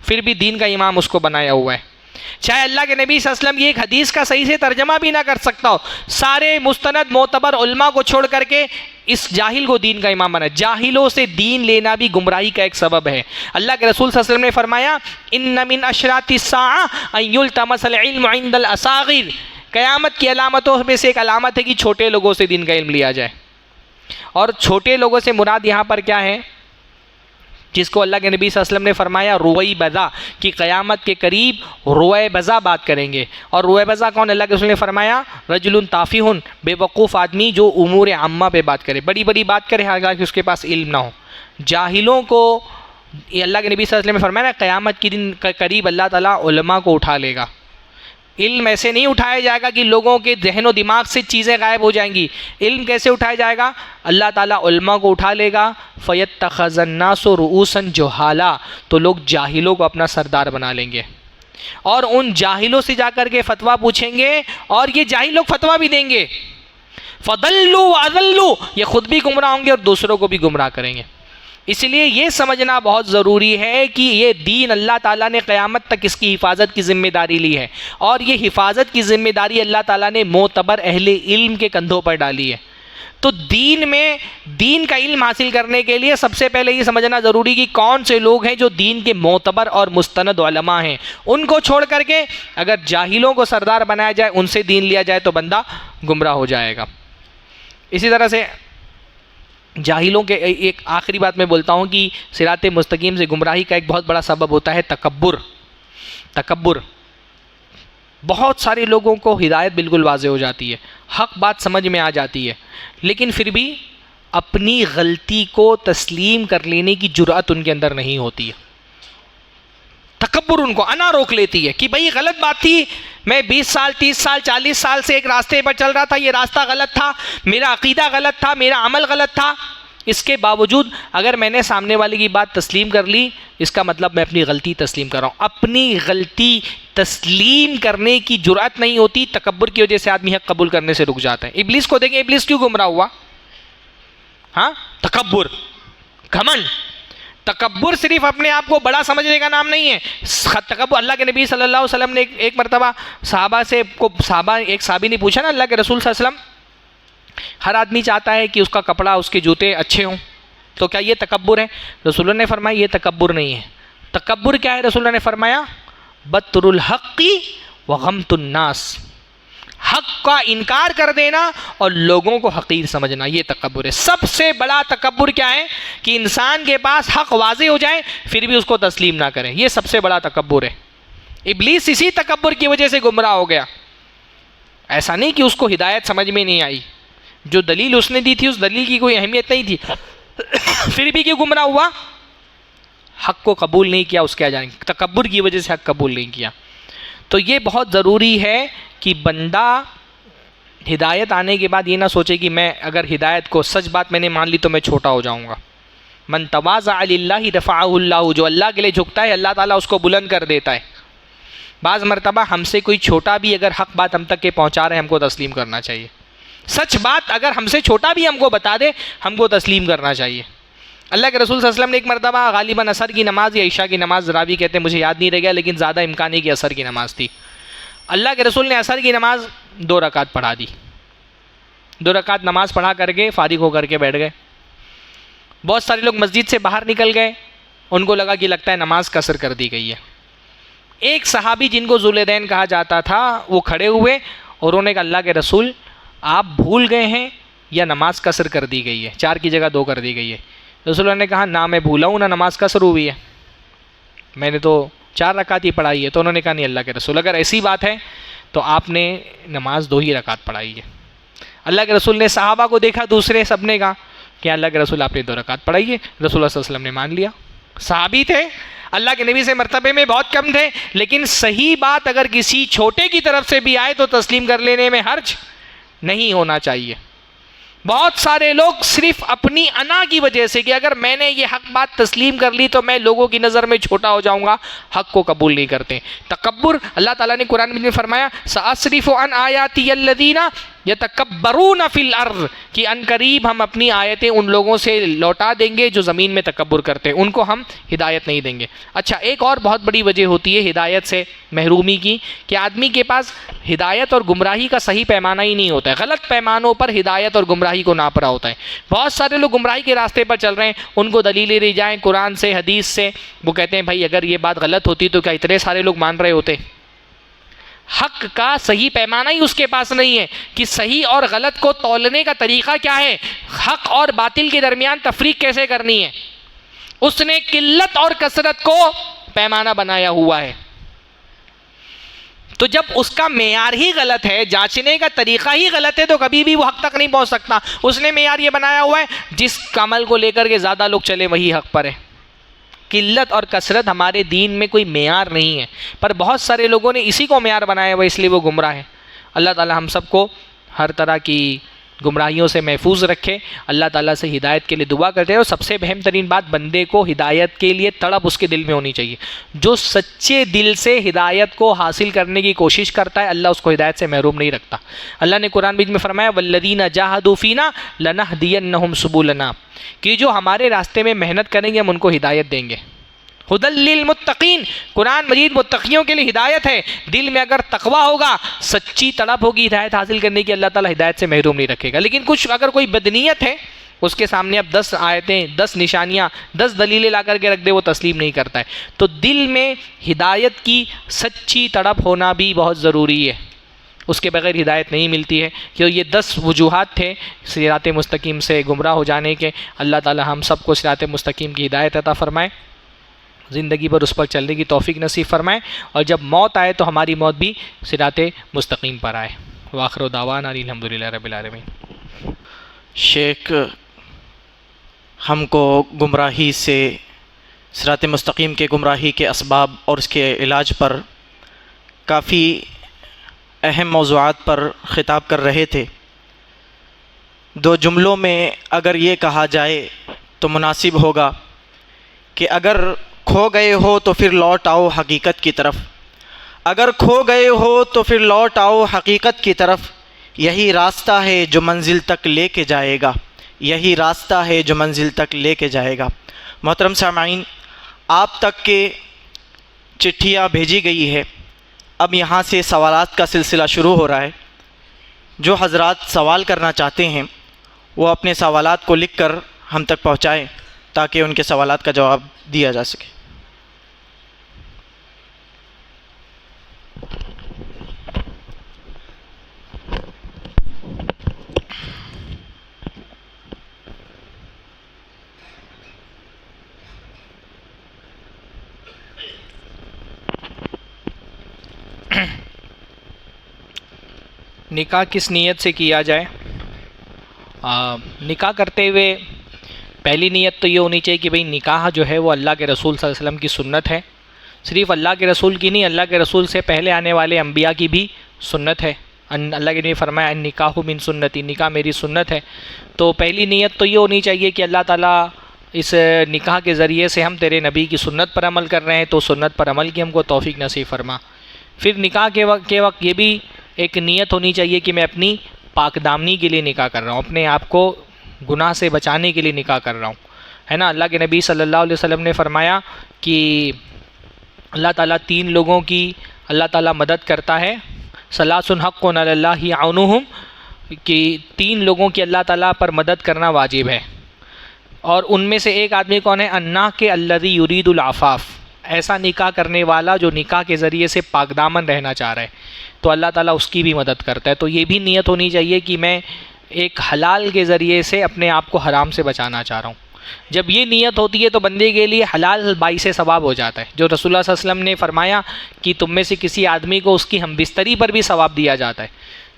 پھر بھی دین کا امام اس کو بنایا ہوا ہے. چاہے اللہ کے نبی صلی اللہ علیہ وسلم یہ ایک حدیث کا صحیح سے ترجمہ بھی نہ کر سکتا ہو، سارے مستند معتبر علماء کو چھوڑ کر کے اس جاہل کو دین کا امام بنا. جاہلوں سے دین لینا بھی گمراہی کا ایک سبب ہے. اللہ کے رسول صلی اللہ علیہ وسلم نے فرمایا ان من اشراط الساعہ ان یلتمس العلم عند الاصاغر، قیامت کی علامتوں میں سے ایک علامت ہے کہ چھوٹے لوگوں سے دین کا علم لیا جائے. اور چھوٹے لوگوں سے مراد یہاں پر کیا ہے؟ جس کو اللہ کے نبی صلی اللہ علیہ وسلم نے فرمایا روئی بزا، کہ قیامت کے قریب روئے بزا بات کریں گے. اور روئے بزا کون؟ اللہ کے رسول نے فرمایا رجل تافہ، بے وقوف آدمی جو امور عامہ پہ بات کرے، بڑی بڑی بات کرے حالانکہ اس کے پاس علم نہ ہو. جاہلوں کو یہ اللہ کے نبی صلی اللہ علیہ وسلم نے فرمایا قیامت کے دن قریب اللہ تعالیٰ علماء کو اٹھا لے گا. علم ایسے نہیں اٹھایا جائے گا کہ لوگوں کے ذہن و دماغ سے چیزیں غائب ہو جائیں گی. علم کیسے اٹھایا جائے گا؟ اللہ تعالیٰ علماء کو اٹھا لے گا. فَيَتَّخَذَ النَّاسُ رُؤُوسًا جُهَالًا، تو لوگ جاہلوں کو اپنا سردار بنا لیں گے اور ان جاہلوں سے جا کر کے فتویٰ پوچھیں گے اور یہ جاہل لوگ فتویٰ بھی دیں گے. فَضَلُّوا وَأَضَلُّوا، یہ خود بھی گمراہ ہوں گے اور دوسروں کو بھی گمراہ کریں گے. اس لیے یہ سمجھنا بہت ضروری ہے کہ یہ دین اللہ تعالیٰ نے قیامت تک اس کی حفاظت کی ذمہ داری لی ہے، اور یہ حفاظت کی ذمہ داری اللہ تعالیٰ نے معتبر اہل علم کے کندھوں پر ڈالی ہے. تو دین میں دین کا علم حاصل کرنے کے لیے سب سے پہلے یہ سمجھنا ضروری کہ کون سے لوگ ہیں جو دین کے معتبر اور مستند علماء ہیں. ان کو چھوڑ کر کے اگر جاہلوں کو سردار بنایا جائے، ان سے دین لیا جائے تو بندہ گمراہ ہو جائے گا. اسی طرح سے جاہلوں کے ایک آخری بات میں بولتا ہوں کہ صراط مستقیم سے گمراہی کا ایک بہت بڑا سبب ہوتا ہے تکبر. تکبر بہت سارے لوگوں کو ہدایت بالکل واضح ہو جاتی ہے، حق بات سمجھ میں آ جاتی ہے، لیکن پھر بھی اپنی غلطی کو تسلیم کر لینے کی جرأت ان کے اندر نہیں ہوتی ہے. تکبر ان کو انا روک لیتی ہے کہ بھئی غلط بات تھی، میں 20 سال 30 سال 40 سال سے ایک راستے پر چل رہا تھا، یہ راستہ غلط تھا، میرا عقیدہ غلط تھا، میرا عمل غلط تھا. اس کے باوجود اگر میں نے سامنے والے کی بات تسلیم کر لی، اس کا مطلب میں اپنی غلطی تسلیم کر رہا ہوں. اپنی غلطی تسلیم کرنے کی جرأت نہیں ہوتی، تکبر کی وجہ سے آدمی حق قبول کرنے سے رک جاتا ہے. ابلیس کو دیکھیں، ابلیس کیوں گمراہ ہوا؟ ہاں، تکبر، گھمنڈ. تکبر صرف اپنے آپ کو بڑا سمجھنے کا نام نہیں ہے. تکبر، اللہ کے نبی صلی اللہ علیہ وسلم نے ایک مرتبہ ایک صحابی نے پوچھا نا اللہ کے رسول صلی اللہ علیہ وسلم، ہر آدمی چاہتا ہے کہ اس کا کپڑا، اس کے جوتے اچھے ہوں، تو کیا یہ تکبر ہے؟ رسول اللہ نے فرمایا یہ تکبر نہیں ہے. تکبر کیا ہے؟ رسول اللہ نے فرمایا بطر الحق وغمت الناس، حق کا انکار کر دینا اور لوگوں کو حقیر سمجھنا، یہ تکبر ہے. سب سے بڑا تکبر کیا ہے؟ کہ انسان کے پاس حق واضح ہو جائے پھر بھی اس کو تسلیم نہ کرے، یہ سب سے بڑا تکبر ہے. ابلیس اسی تکبر کی وجہ سے گمراہ ہو گیا. ایسا نہیں کہ اس کو ہدایت سمجھ میں نہیں آئی، جو دلیل اس نے دی تھی اس دلیل کی کوئی اہمیت نہیں تھی، پھر بھی کیوں گمراہ ہوا؟ حق کو قبول نہیں کیا، اس کے جانیں تکبر کی وجہ سے حق قبول نہیں کیا. تو یہ بہت ضروری ہے کہ بندہ ہدایت آنے کے بعد یہ نہ سوچے کہ میں اگر ہدایت کو سچ بات میں نے مان لی تو میں چھوٹا ہو جاؤں گا. من تواضع للہ رفعہ اللہ، جو اللہ کے لیے جھکتا ہے اللہ تعالیٰ اس کو بلند کر دیتا ہے. بعض مرتبہ ہم سے کوئی چھوٹا بھی اگر حق بات ہم تک کے پہنچا رہے ہیں، ہم کو تسلیم کرنا چاہیے. سچ بات اگر ہم سے چھوٹا بھی ہم کو بتا دے، ہم کو تسلیم کرنا چاہیے. اللہ کے رسول صلی اللہ علیہ وسلم نے ایک مرتبہ غالباً عصر کی نماز یا عشاء کی نماز، راوی کہتے ہیں مجھے یاد نہیں رہ گیا، لیکن زیادہ امکان ہے کہ عصر کی نماز تھی. اللہ کے رسول نے عصر کی نماز 2 رکعت پڑھا دی، 2 رکعت نماز پڑھا کر کے فارغ ہو کر کے بیٹھ گئے۔ بہت سارے لوگ مسجد سے باہر نکل گئے، ان کو لگا کہ لگتا ہے نماز قصر کر دی گئی ہے۔ ایک صحابی جن کو ذوالدین کہا جاتا تھا وہ کھڑے ہوئے اور انہوں نے کہا اللہ کے رسول آپ بھول گئے ہیں یا نماز قصر کر دی گئی ہے، 4 کی جگہ 2 کر دی گئی ہے۔ رسول اللہ نے کہا نہ میں بھولا ہوں نہ نماز قصر ہوئی ہے، میں نے تو 4 رکعت ہی پڑھائی ہے۔ تو انہوں نے کہا نہیں اللہ کے رسول اگر ایسی بات ہے تو آپ نے نماز 2 ہی رکعت پڑھائی ہے۔ اللہ کے رسول نے صحابہ کو دیکھا، دوسرے سب نے کہا کہ اللہ کے رسول آپ نے 2 رکعت پڑھائی ہے۔ رسول اللہ صلی اللہ علیہ وسلم نے مان لیا۔ صحابی تھے، اللہ کے نبی سے مرتبے میں بہت کم تھے، لیکن صحیح بات اگر کسی چھوٹے کی طرف سے بھی آئے تو تسلیم کر لینے میں حرج نہیں ہونا چاہیے۔ بہت سارے لوگ صرف اپنی انا کی وجہ سے کہ اگر میں نے یہ حق بات تسلیم کر لی تو میں لوگوں کی نظر میں چھوٹا ہو جاؤں گا، حق کو قبول نہیں کرتے۔ تکبر، اللہ تعالیٰ نے قرآن مجید میں فرمایا سأصرف عن آیاتی الذین یتکبرون فی الارض، کہ ان قریب ہم اپنی آیتیں ان لوگوں سے لوٹا دیں گے جو زمین میں تکبر کرتے ہیں، ان کو ہم ہدایت نہیں دیں گے۔ اچھا، ایک اور بہت بڑی وجہ ہوتی ہے ہدایت سے محرومی کی کہ آدمی کے پاس ہدایت اور گمراہی کا صحیح پیمانہ ہی نہیں ہوتا ہے، غلط پیمانوں پر ہدایت اور گمراہی کو ناپ رہا ہوتا ہے۔ بہت سارے لوگ گمراہی کے راستے پر چل رہے ہیں، ان کو دلیلیں دی جائیں قرآن سے حدیث سے، وہ کہتے ہیں بھائی اگر یہ بات غلط ہوتی تو کیا اتنے سارے لوگ مان رہے ہوتے؟ حق کا صحیح پیمانہ ہی اس کے پاس نہیں ہے کہ صحیح اور غلط کو تولنے کا طریقہ کیا ہے، حق اور باطل کے درمیان تفریق کیسے کرنی ہے۔ اس نے قلت اور کثرت کو پیمانہ بنایا ہوا ہے۔ تو جب اس کا معیار ہی غلط ہے، جانچنے کا طریقہ ہی غلط ہے، تو کبھی بھی وہ حق تک نہیں پہنچ سکتا۔ اس نے معیار یہ بنایا ہوا ہے جس عمل کو لے کر کے زیادہ لوگ چلے وہی حق پر ہے۔ قلت اور کثرت ہمارے دین میں کوئی معیار نہیں ہے، پر بہت سارے لوگوں نے اسی کو معیار بنایا ہوا، اس لیے وہ گمراہ ہیں۔ اللہ تعالی ہم سب کو ہر طرح کی گمراہیوں سے محفوظ رکھے۔ اللہ تعالیٰ سے ہدایت کے لیے دعا کرتے ہیں، اور سب سے اہم ترین بات بندے کو ہدایت کے لیے تڑپ اس کے دل میں ہونی چاہیے۔ جو سچے دل سے ہدایت کو حاصل کرنے کی کوشش کرتا ہے اللہ اس کو ہدایت سے محروم نہیں رکھتا۔ اللہ نے قرآن مجید میں فرمایا والذین جاہدوا فینا لنہدینہم سبلنا، کہ جو ہمارے راستے میں محنت کریں گے ہم ان کو ہدایت دیں گے۔ ہدی للمتقین، قرآن مجید متقیوں کے لیے ہدایت ہے۔ دل میں اگر تقویٰ ہوگا، سچی طلب ہوگی ہدایت حاصل کرنے کی، اللہ تعالیٰ ہدایت سے محروم نہیں رکھے گا۔ لیکن کچھ اگر کوئی بدنیت ہے اس کے سامنے اب 10 آیتیں، 10 نشانیاں، 10 دلیلیں لا کر کے رکھ دے، وہ تسلیم نہیں کرتا ہے۔ تو دل میں ہدایت کی سچی تڑپ ہونا بھی بہت ضروری ہے، اس کے بغیر ہدایت نہیں ملتی ہے۔ کہ یہ 10 وجوہات تھے صراط مستقیم سے گمراہ ہو جانے کے۔ اللہ تعالیٰ ہم سب کو صراط مستقیم کی ہدایت عطا فرمائے، زندگی پر اس پر چلنے کی توفیق نصیب فرمائے، اور جب موت آئے تو ہماری موت بھی صراط مستقیم پر آئے۔ وآخر دعوانا الحمدللہ رب العالمین۔ شیخ ہم کو گمراہی سے، صراط مستقیم کے گمراہی کے اسباب اور اس کے علاج پر کافی اہم موضوعات پر خطاب کر رہے تھے۔ 2 جملوں میں اگر یہ کہا جائے تو مناسب ہوگا کہ اگر کھو گئے ہو تو پھر لوٹ آؤ حقیقت کی طرف، اگر کھو گئے ہو تو پھر لوٹ آؤ حقیقت کی طرف، یہی راستہ ہے جو منزل تک لے کے جائے گا، یہی راستہ ہے جو منزل تک لے کے جائے گا۔ محترم سامعین، آپ تک کے چٹھیاں بھیجی گئی ہے، اب یہاں سے سوالات کا سلسلہ شروع ہو رہا ہے۔ جو حضرات سوال کرنا چاہتے ہیں وہ اپنے سوالات کو لکھ کر ہم تک پہنچائیں تاکہ ان کے سوالات کا جواب دیا جا سکے۔ نکاح کس نیت سے کیا جائے؟ نکاح کرتے ہوئے پہلی نیت تو یہ ہونی چاہیے کہ بھئی نکاح جو ہے وہ اللہ کے رسول صلی اللہ علیہ وسلم کی سنت ہے۔ صرف اللہ کے رسول کی نہیں، اللہ کے رسول سے پہلے آنے والے انبیاء کی بھی سنت ہے۔ اللہ کے نے فرمایا النکاح من سنتی، نکاح میری سنت ہے۔ تو پہلی نیت تو یہ ہونی چاہیے کہ اللہ تعالیٰ اس نکاح کے ذریعے سے ہم تیرے نبی کی سنت پر عمل کر رہے ہیں، تو سنت پر عمل کی ہم کو توفیق نصیب فرما۔ پھر نکاح کے وقت یہ بھی ایک نیت ہونی چاہیے کہ میں اپنی پاک دامنی کے لیے نکاح کر رہا ہوں، اپنے آپ کو گناہ سے بچانے کے لیے نکاح کر رہا ہوں، ہے نا۔ اللہ کے نبی صلی اللہ علیہ وسلم نے فرمایا کہ اللہ تعالیٰ 3 لوگوں کی اللہ تعالیٰ مدد کرتا ہے ثلاث حق علی اللہ عونہم، کہ 3 لوگوں کی اللہ تعالیٰ پر مدد کرنا واجب ہے، اور ان میں سے ایک آدمی کون ہے؟ الناح کے الذی یرید العفاف، ایسا نکاح کرنے والا جو نکاح کے ذریعے سے پاک دامن رہنا چاہ رہا ہے، تو اللہ تعالیٰ اس کی بھی مدد کرتا ہے۔ تو یہ بھی نیت ہونی چاہیے کہ میں ایک حلال کے ذریعے سے اپنے آپ کو حرام سے بچانا چاہ رہا ہوں۔ جب یہ نیت ہوتی ہے تو بندے کے لیے حلال باعث ثواب ہو جاتا ہے، جو رسول اللہ صلی اللہ علیہ وسلم نے فرمایا کہ تم میں سے کسی آدمی کو اس کی ہم بستری پر بھی ثواب دیا جاتا ہے۔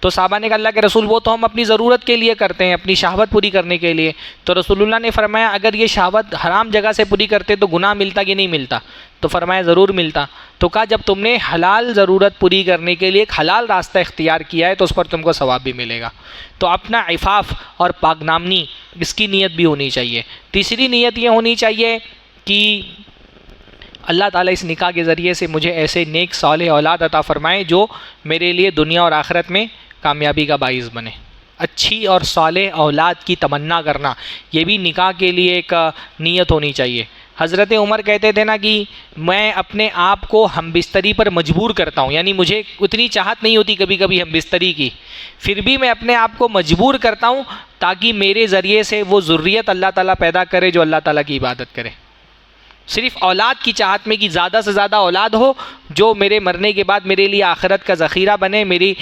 تو صحابہ نے کہا اللہ کے رسول وہ تو ہم اپنی ضرورت کے لیے کرتے ہیں، اپنی شہوت پوری کرنے کے لیے، تو رسول اللہ نے فرمایا اگر یہ شہوت حرام جگہ سے پوری کرتے تو گناہ ملتا کہ نہیں ملتا؟ تو فرمایا ضرور ملتا۔ تو کہا جب تم نے حلال ضرورت پوری کرنے کے لیے ایک حلال راستہ اختیار کیا ہے تو اس پر تم کو ثواب بھی ملے گا۔ تو اپنا عفاف اور پاک دامنی اس کی نیت بھی ہونی چاہیے۔ تیسری نیت یہ ہونی چاہیے کہ اللہ تعالیٰ اس نکاح کے ذریعے سے مجھے ایسے نیک صالح اولاد عطا فرمائے جو میرے لیے دنیا اور آخرت میں کامیابی کا باعث بنے۔ اچھی اور صالح اولاد کی تمنا کرنا یہ بھی نکاح کے لیے ایک نیت ہونی چاہیے۔ حضرت عمر کہتے تھے نا کہ میں اپنے آپ کو ہم بستری پر مجبور کرتا ہوں، یعنی مجھے اتنی چاہت نہیں ہوتی کبھی کبھی ہم بستری کی، پھر بھی میں اپنے آپ کو مجبور کرتا ہوں تاکہ میرے ذریعے سے وہ ذریت اللہ تعالیٰ پیدا کرے جو اللہ تعالیٰ کی عبادت کرے۔ صرف اولاد کی چاہت میں کہ زیادہ سے زیادہ اولاد ہو جو میرے مرنے کے بعد میرے لیے آخرت کا ذخیرہ بنے، میری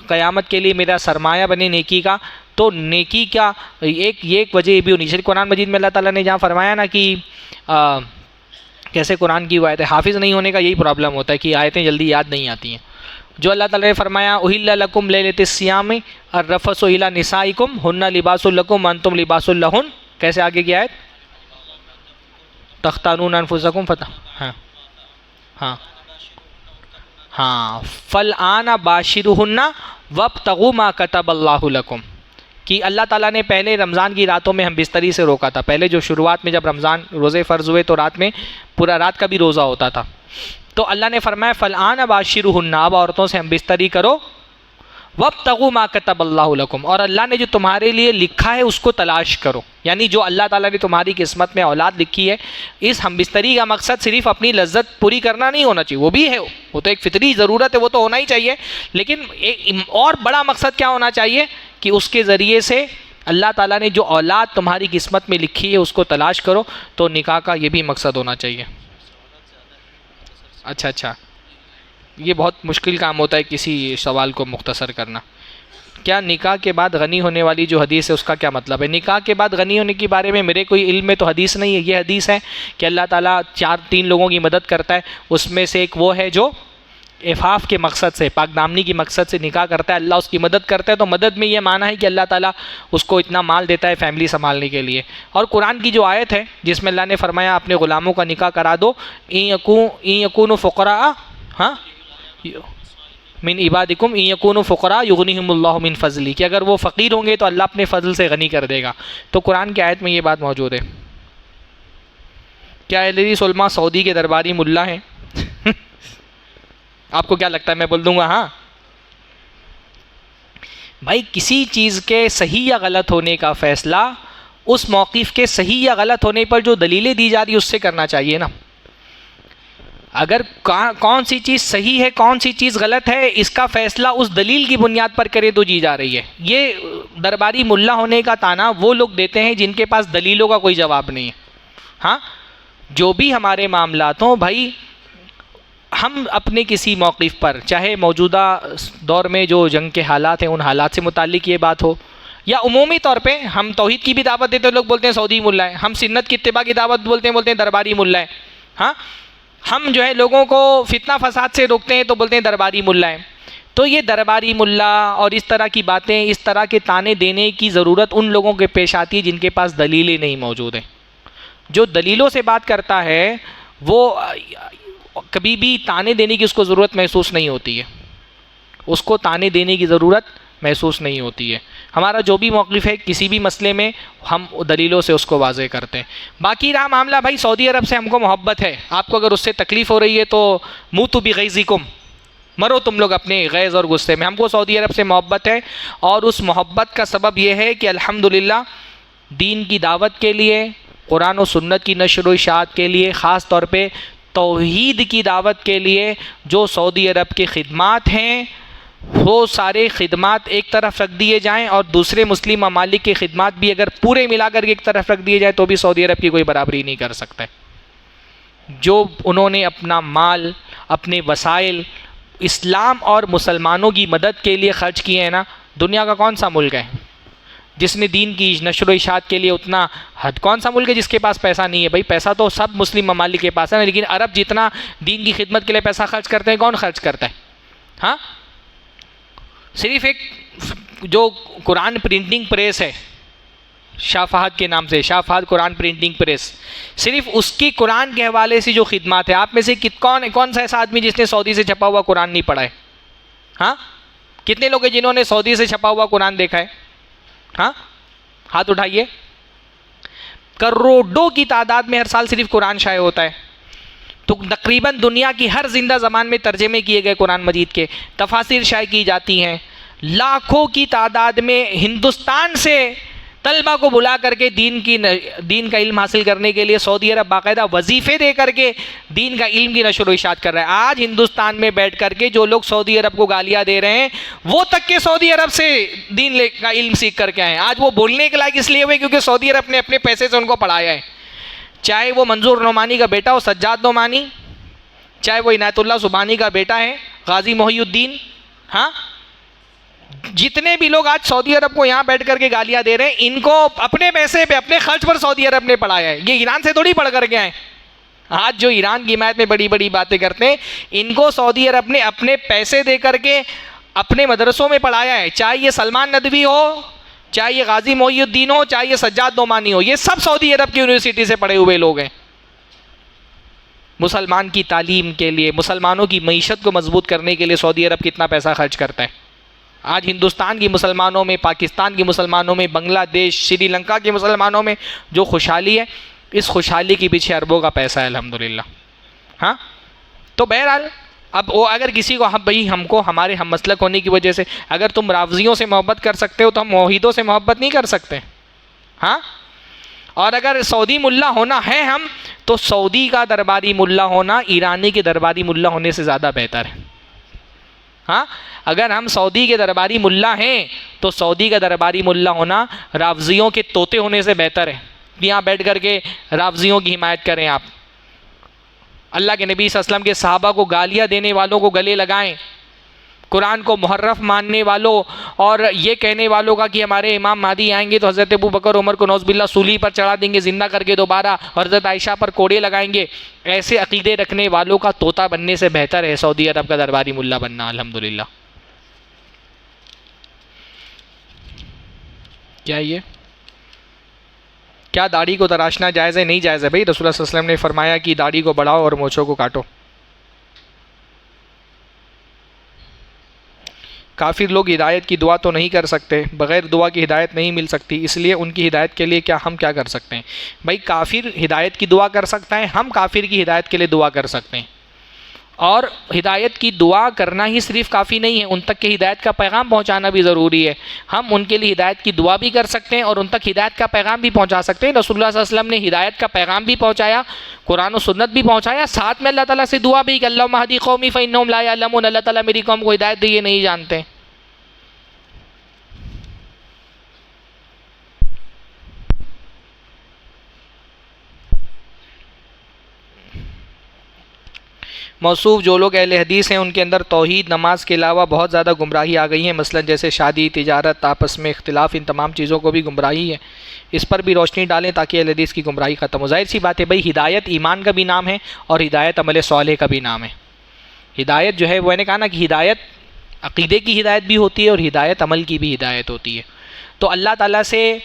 قیامت کے لیے میرا سرمایہ بنے نیکی کا۔ تو نیکی کا ایک وجہ یہ بھی ہونی چاہیے۔ قرآن مجید میں اللہ تعالیٰ نے جہاں فرمایا نا کہ کیسے قرآن کی وہ آیتیں حافظ نہیں ہونے کا یہی پرابلم ہوتا ہے کہ آیتیں جلدی یاد نہیں آتی ہیں۔ جو اللہ تعالیٰ نے فرمایا احل لکم لیلۃ الصیام الرفث الی نسائکم ہن لباس لکم وانتم لباس لہن، کیسے آگے کی آیت؟ تختانون انفسکم فالآن باشرہن وابتغوا ما کتب اللہ لکم، کہ اللہ تعالیٰ نے پہلے رمضان کی راتوں میں ہم بستری سے روکا تھا۔ پہلے جو شروعات میں جب رمضان روزے فرض ہوئے تو رات میں پورا رات کا بھی روزہ ہوتا تھا، تو اللہ نے فرمایا فالآن باشرہن، اب عورتوں سے ہم بستری کرو، وابتغوا ما کتب اللہ لکم، اور اللہ نے جو تمہارے لیے لکھا ہے اس کو تلاش کرو، یعنی جو اللہ تعالیٰ نے تمہاری قسمت میں اولاد لکھی ہے۔ اس ہم بستری کا مقصد صرف اپنی لذت پوری کرنا نہیں ہونا چاہیے، وہ بھی ہے، وہ تو ایک فطری ضرورت ہے، وہ تو ہونا ہی چاہیے، لیکن ایک اور بڑا مقصد کیا ہونا چاہیے کہ اس کے ذریعے سے اللہ تعالیٰ نے جو اولاد تمہاری قسمت میں لکھی ہے اس کو تلاش کرو۔ تو نکاح کا یہ بھی مقصد ہونا چاہیے۔ اچھا، یہ بہت مشکل کام ہوتا ہے کسی سوال کو مختصر کرنا۔ کیا نکاح کے بعد غنی ہونے والی جو حدیث ہے اس کا کیا مطلب ہے؟ نکاح کے بعد غنی ہونے کے بارے میں میرے کوئی علم میں تو حدیث نہیں ہے۔ یہ حدیث ہے کہ اللہ تعالیٰ 3 لوگوں کی مدد کرتا ہے، اس میں سے ایک وہ ہے جو عفاف کے مقصد سے، پاک دامنی کی مقصد سے نکاح کرتا ہے، اللہ اس کی مدد کرتا ہے۔ تو مدد میں یہ معنی ہے کہ اللہ تعالیٰ اس کو اتنا مال دیتا ہے فیملی سنبھالنے کے لیے۔ اور قرآن کی جو آیت ہے جس میں اللہ نے فرمایا اپنے غلاموں کا نکاح کرا دو، ان یکونوا فقراء من عبادکم ان یکونوا فقراء یغنیہم اللہ من فضلہ، کہ اگر وہ فقیر ہوں گے تو اللہ اپنے فضل سے غنی کر دے گا۔ تو قرآن کی آیت میں یہ بات موجود ہے۔ کیا اہل حدیث علماء سعودی کے درباری ملا ہیں؟ آپ کو کیا لگتا ہے؟ میں بول دوں گا ہاں۔ بھائی کسی چیز کے صحیح یا غلط ہونے کا فیصلہ اس موقف کے صحیح یا غلط ہونے پر جو دلیلیں دی جا رہی اس سے کرنا چاہیے نا۔ اگر کون سی چیز صحیح ہے کون سی چیز غلط ہے اس کا فیصلہ اس دلیل کی بنیاد پر کرے تو جی جا رہی ہے۔ یہ درباری ملا ہونے کا تانا وہ لوگ دیتے ہیں جن کے پاس دلیلوں کا کوئی جواب نہیں ہے۔ ہاں جو بھی ہمارے معاملات ہوں بھائی، ہم اپنے کسی موقف پر، چاہے موجودہ دور میں جو جنگ کے حالات ہیں ان حالات سے متعلق یہ بات ہو، یا عمومی طور پہ ہم توحید کی بھی دعوت دیتے ہیں، لوگ بولتے ہیں سعودی ملا ہے، ہم سنت کی اتباع کی دعوت بولتے ہیں درباری ملا ہے۔ ہاں ہم جو ہے لوگوں کو فتنہ فساد سے روکتے ہیں تو بولتے ہیں درباری ملا ہے۔ تو یہ درباری ملا اور اس طرح کی باتیں، اس طرح کے تانے دینے کی ضرورت ان لوگوں کے پیش آتی ہے جن کے پاس دلیلیں نہیں موجود ہیں۔ جو دلیلوں سے بات کرتا ہے وہ کبھی بھی تانے دینے کی اس کو ضرورت محسوس نہیں ہوتی ہے، اس کو تانے دینے کی ضرورت محسوس نہیں ہوتی ہے۔ ہمارا جو بھی موقف ہے کسی بھی مسئلے میں ہم دلیلوں سے اس کو واضح کرتے ہیں۔ باقی رہا معاملہ بھائی سعودی عرب سے ہم کو محبت ہے، آپ کو اگر اس سے تکلیف ہو رہی ہے تو موتوا بغیظکم، مرو تم لوگ اپنے غیظ اور غصے میں۔ ہم کو سعودی عرب سے محبت ہے اور اس محبت کا سبب یہ ہے کہ الحمدللہ دین کی دعوت کے لیے، قرآن و سنت کی نشر و اشاعت کے لیے، خاص طور پہ توحید کی دعوت کے لیے جو سعودی عرب کے خدمات ہیں وہ سارے خدمات ایک طرف رکھ دیے جائیں اور دوسرے مسلم ممالک کے خدمات بھی اگر پورے ملا کر کے ایک طرف رکھ دیے جائیں تو بھی سعودی عرب کی کوئی برابری نہیں کر سکتا ہے. جو انہوں نے اپنا مال، اپنے وسائل اسلام اور مسلمانوں کی مدد کے لیے خرچ کیے ہیں نا، دنیا کا کون سا ملک ہے جس نے دین کی نشر و اشاعت کے لیے اتنا کون سا ملک ہے جس کے پاس پیسہ نہیں ہے؟ بھائی پیسہ تو سب مسلم ممالک کے پاس ہے نا، لیکن عرب جتنا دین کی خدمت کے لیے پیسہ خرچ کرتے ہیں کون خرچ کرتا ہے؟ ہاں، صرف ایک جو قرآن پرنٹنگ پریس ہے شاہ فہد کے نام سے، شاہ فہد قرآن پرنٹنگ پریس، صرف اس کی قرآن کے حوالے سے جو خدمات ہے، آپ میں سے کون سا ایسا آدمی جس نے سعودی سے چھپا ہوا قرآن نہیں پڑھا ہے؟ ہاں، کتنے لوگ ہیں جنہوں نے سعودی سے چھپا ہوا قرآن دیکھا ہے؟ ہاں، ہاتھ اٹھائیے. کروڑوں کی تعداد میں ہر سال صرف قرآن شائع ہوتا ہے. تو تقریباً دنیا کی ہر زندہ زبان میں ترجمے کیے گئے قرآن مجید کے، تفاسیر شائع کی جاتی ہیں. لاکھوں کی تعداد میں ہندوستان سے طلبہ کو بلا کر کے دین کا علم حاصل کرنے کے لیے سعودی عرب باقاعدہ وظیفے دے کر کے دین کا علم کی نشر و اشاعت کر رہا ہے. آج ہندوستان میں بیٹھ کر کے جو لوگ سعودی عرب کو گالیاں دے رہے ہیں وہ تک کہ سعودی عرب سے دین کا علم سیکھ کر کے آئے ہیں. آج وہ بولنے کے لائق اس لیے ہوئے کیونکہ سعودی عرب نے اپنے پیسے سے ان کو پڑھایا ہے. چاہے وہ منظور نعمانی کا بیٹا ہو سجاد نعمانی، چاہے وہ عنایت اللہ سبحانی کا بیٹا ہے غازی محی الدین، ہاں، جتنے بھی لوگ آج سعودی عرب کو یہاں بیٹھ کر کے گالیاں دے رہے ہیں ان کو اپنے پیسے پہ اپنے خرچ پر سعودی عرب نے پڑھایا ہے. یہ ایران سے تھوڑی پڑھ کر کے آئے. آج جو ایران کی حمایت میں بڑی بڑی باتیں کرتے ہیں ان کو سعودی عرب نے اپنے پیسے دے کر کے اپنے مدرسوں میں پڑھایا ہے. چاہے یہ سلمان ندوی ہو، چاہے یہ غازی محی الدین ہو، چاہے یہ سجاد نعمانی ہو، یہ سب سعودی عرب کی یونیورسٹی سے پڑھے ہوئے لوگ ہیں. مسلمان کی تعلیم کے لیے، مسلمانوں کی معیشت کو مضبوط کرنے کے لیے سعودی عرب کتنا پیسہ خرچ کرتا ہے. آج ہندوستان کی مسلمانوں میں، پاکستان کی مسلمانوں میں، بنگلہ دیش، سری لنکا کے مسلمانوں میں جو خوشحالی ہے، اس خوشحالی کے پیچھے اربوں کا پیسہ ہے الحمدللہ. ہاں، تو بہرحال اب وہ اگر کسی کو ہم کو ہمارے ہم مسلک ہونے کی وجہ سے اگر تم رافضیوں سے محبت کر سکتے ہو تو ہم موحدوں سے محبت نہیں کر سکتے. ہاں، اور اگر سعودی ملا ہونا ہے ہم تو سعودی کا درباری ملا ہونا ایرانی کے درباری ملا ہونے سے زیادہ بہتر ہے. ہاں، اگر ہم سعودی کے درباری ملا ہیں تو سعودی کا درباری ملا ہونا رافضیوں کے طوطے ہونے سے بہتر ہے. یہاں بیٹھ کر کے رافضیوں کی حمایت کریں آپ، اللہ کے نبی صلی اللہ علیہ وسلم کے صحابہ کو گالیاں دینے والوں کو گلے لگائیں، قرآن کو محرف ماننے والوں اور یہ کہنے والوں کا کہ ہمارے امام مہدی آئیں گے تو حضرت ابو بکر عمر کو نعوذ باللہ سولی پر چڑھا دیں گے زندہ کر کے دوبارہ، اور حضرت عائشہ پر کوڑے لگائیں گے، ایسے عقیدے رکھنے والوں کا طوطا بننے سے بہتر ہے سعودی عرب کا درباری ملا بننا الحمدللہ. کیا یہ کیا داڑھی کو تراشنا جائز ہے؟ نہیں جائز ہے بھائی. رسول اللہ صلی اللہ علیہ وسلم نے فرمایا کہ داڑھی کو بڑھاؤ اور مونچھوں کو کاٹو. کافر لوگ ہدایت کی دعا تو نہیں کر سکتے، بغیر دعا کی ہدایت نہیں مل سکتی، اس لیے ان کی ہدایت کے لیے ہم کیا کر سکتے ہیں؟ بھائی کافر ہدایت کی دعا کر سکتا ہے، ہم کافر کی ہدایت کے لیے دعا کر سکتے ہیں. اور ہدایت کی دعا کرنا ہی صرف کافی نہیں ہے، ان تک کہ ہدایت کا پیغام پہنچانا بھی ضروری ہے. ہم ان کے لیے ہدایت کی دعا بھی کر سکتے ہیں اور ان تک ہدایت کا پیغام بھی پہنچا سکتے ہیں. رسول اللہ صلی اللہ علیہ وسلم نے ہدایت کا پیغام بھی پہنچایا، قرآن و سنت بھی پہنچایا، ساتھ میں اللہ تعالیٰ سے دعا بھی کہ اللہم اہدی قومی فانہم لا یعلمون، اللہ تعالیٰ میری قوم کو ہدایت دے، یہ نہیں جانتے. موصوف جو لوگ اہل حدیث ہیں ان کے اندر توحید، نماز کے علاوہ بہت زیادہ گمراہی آ گئی ہیں، مثلا جیسے شادی، تجارت، آپس میں اختلاف، ان تمام چیزوں کو بھی گمراہی ہے. اس پر بھی روشنی ڈالیں تاکہ اہل حدیث کی گمراہی ختم ہو. ظاہر سی بات ہے بھائی، ہدایت ایمان کا بھی نام ہے اور ہدایت عمل صالح کا بھی نام ہے. ہدایت جو ہے وہ نے کہا نا کہ ہدایت عقیدے کی ہدایت بھی ہوتی ہے اور ہدایت عمل کی بھی ہدایت ہوتی ہے. تو اللہ تعالیٰ سے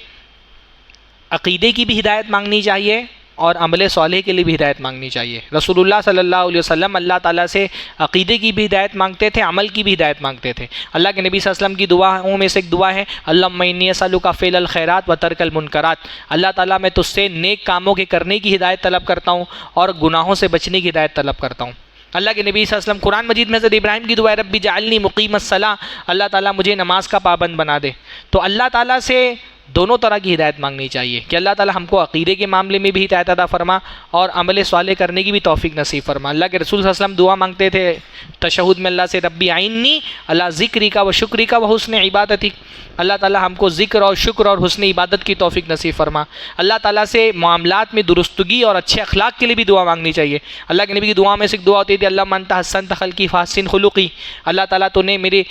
عقیدے کی بھی ہدایت مانگنی چاہیے اور عمل صالح کے لیے بھی ہدایت مانگنی چاہیے. رسول اللہ صلی اللہ علیہ وسلم اللہ تعالیٰ سے عقیدے کی بھی ہدایت مانگتے تھے، عمل کی بھی ہدایت مانگتے تھے. اللہ کے نبی صلی اللہ علیہ وسلم کی دعاؤں میں سے ایک دعا ہے اللہم انی اسألک فعل الخیرات و ترک المنکرات. اللہ تعالیٰ میں تجھ سے نیک کاموں کے کرنے کی ہدایت طلب کرتا ہوں اور گناہوں سے بچنے کی ہدایت طلب کرتا ہوں. اللہ کے نبی صلی اللہ علیہ وسلم قرآن مجید میں حضرت ابراہیم کی دعا ہے ربی جعلنی مقیم الصلاۃ، اللہ تعالیٰ مجھے نماز کا پابند بنا دے. تو اللہ تعالیٰ سے دونوں طرح کی ہدایت مانگنی چاہیے کہ اللہ تعالی ہم کو عقیدے کے معاملے میں بھی ہدایت عطا فرما اور عمل صالح کرنے کی بھی توفیق نصیب فرما۔ اللہ کے رسول صلی اللہ علیہ وسلم دعا مانگتے تھے تشہد میں اللہ سے، ربی اعنی اللہ ذکری کا و شکری کا و حسن عبادتی، اللہ تعالی ہم کو ذکر اور شکر اور حسن عبادت کی توفیق نصیب فرما۔ اللہ تعالیٰ سے معاملات میں درستگی اور اچھے اخلاق کے لیے بھی دعا مانگنی چاہیے۔ اللہ کے نبی کی دعا میں سے ایک دعا ہوتی تھی اللہ انت حسنت خلقی فاحسن خلقی، اللہ تعالیٰ تو نے میری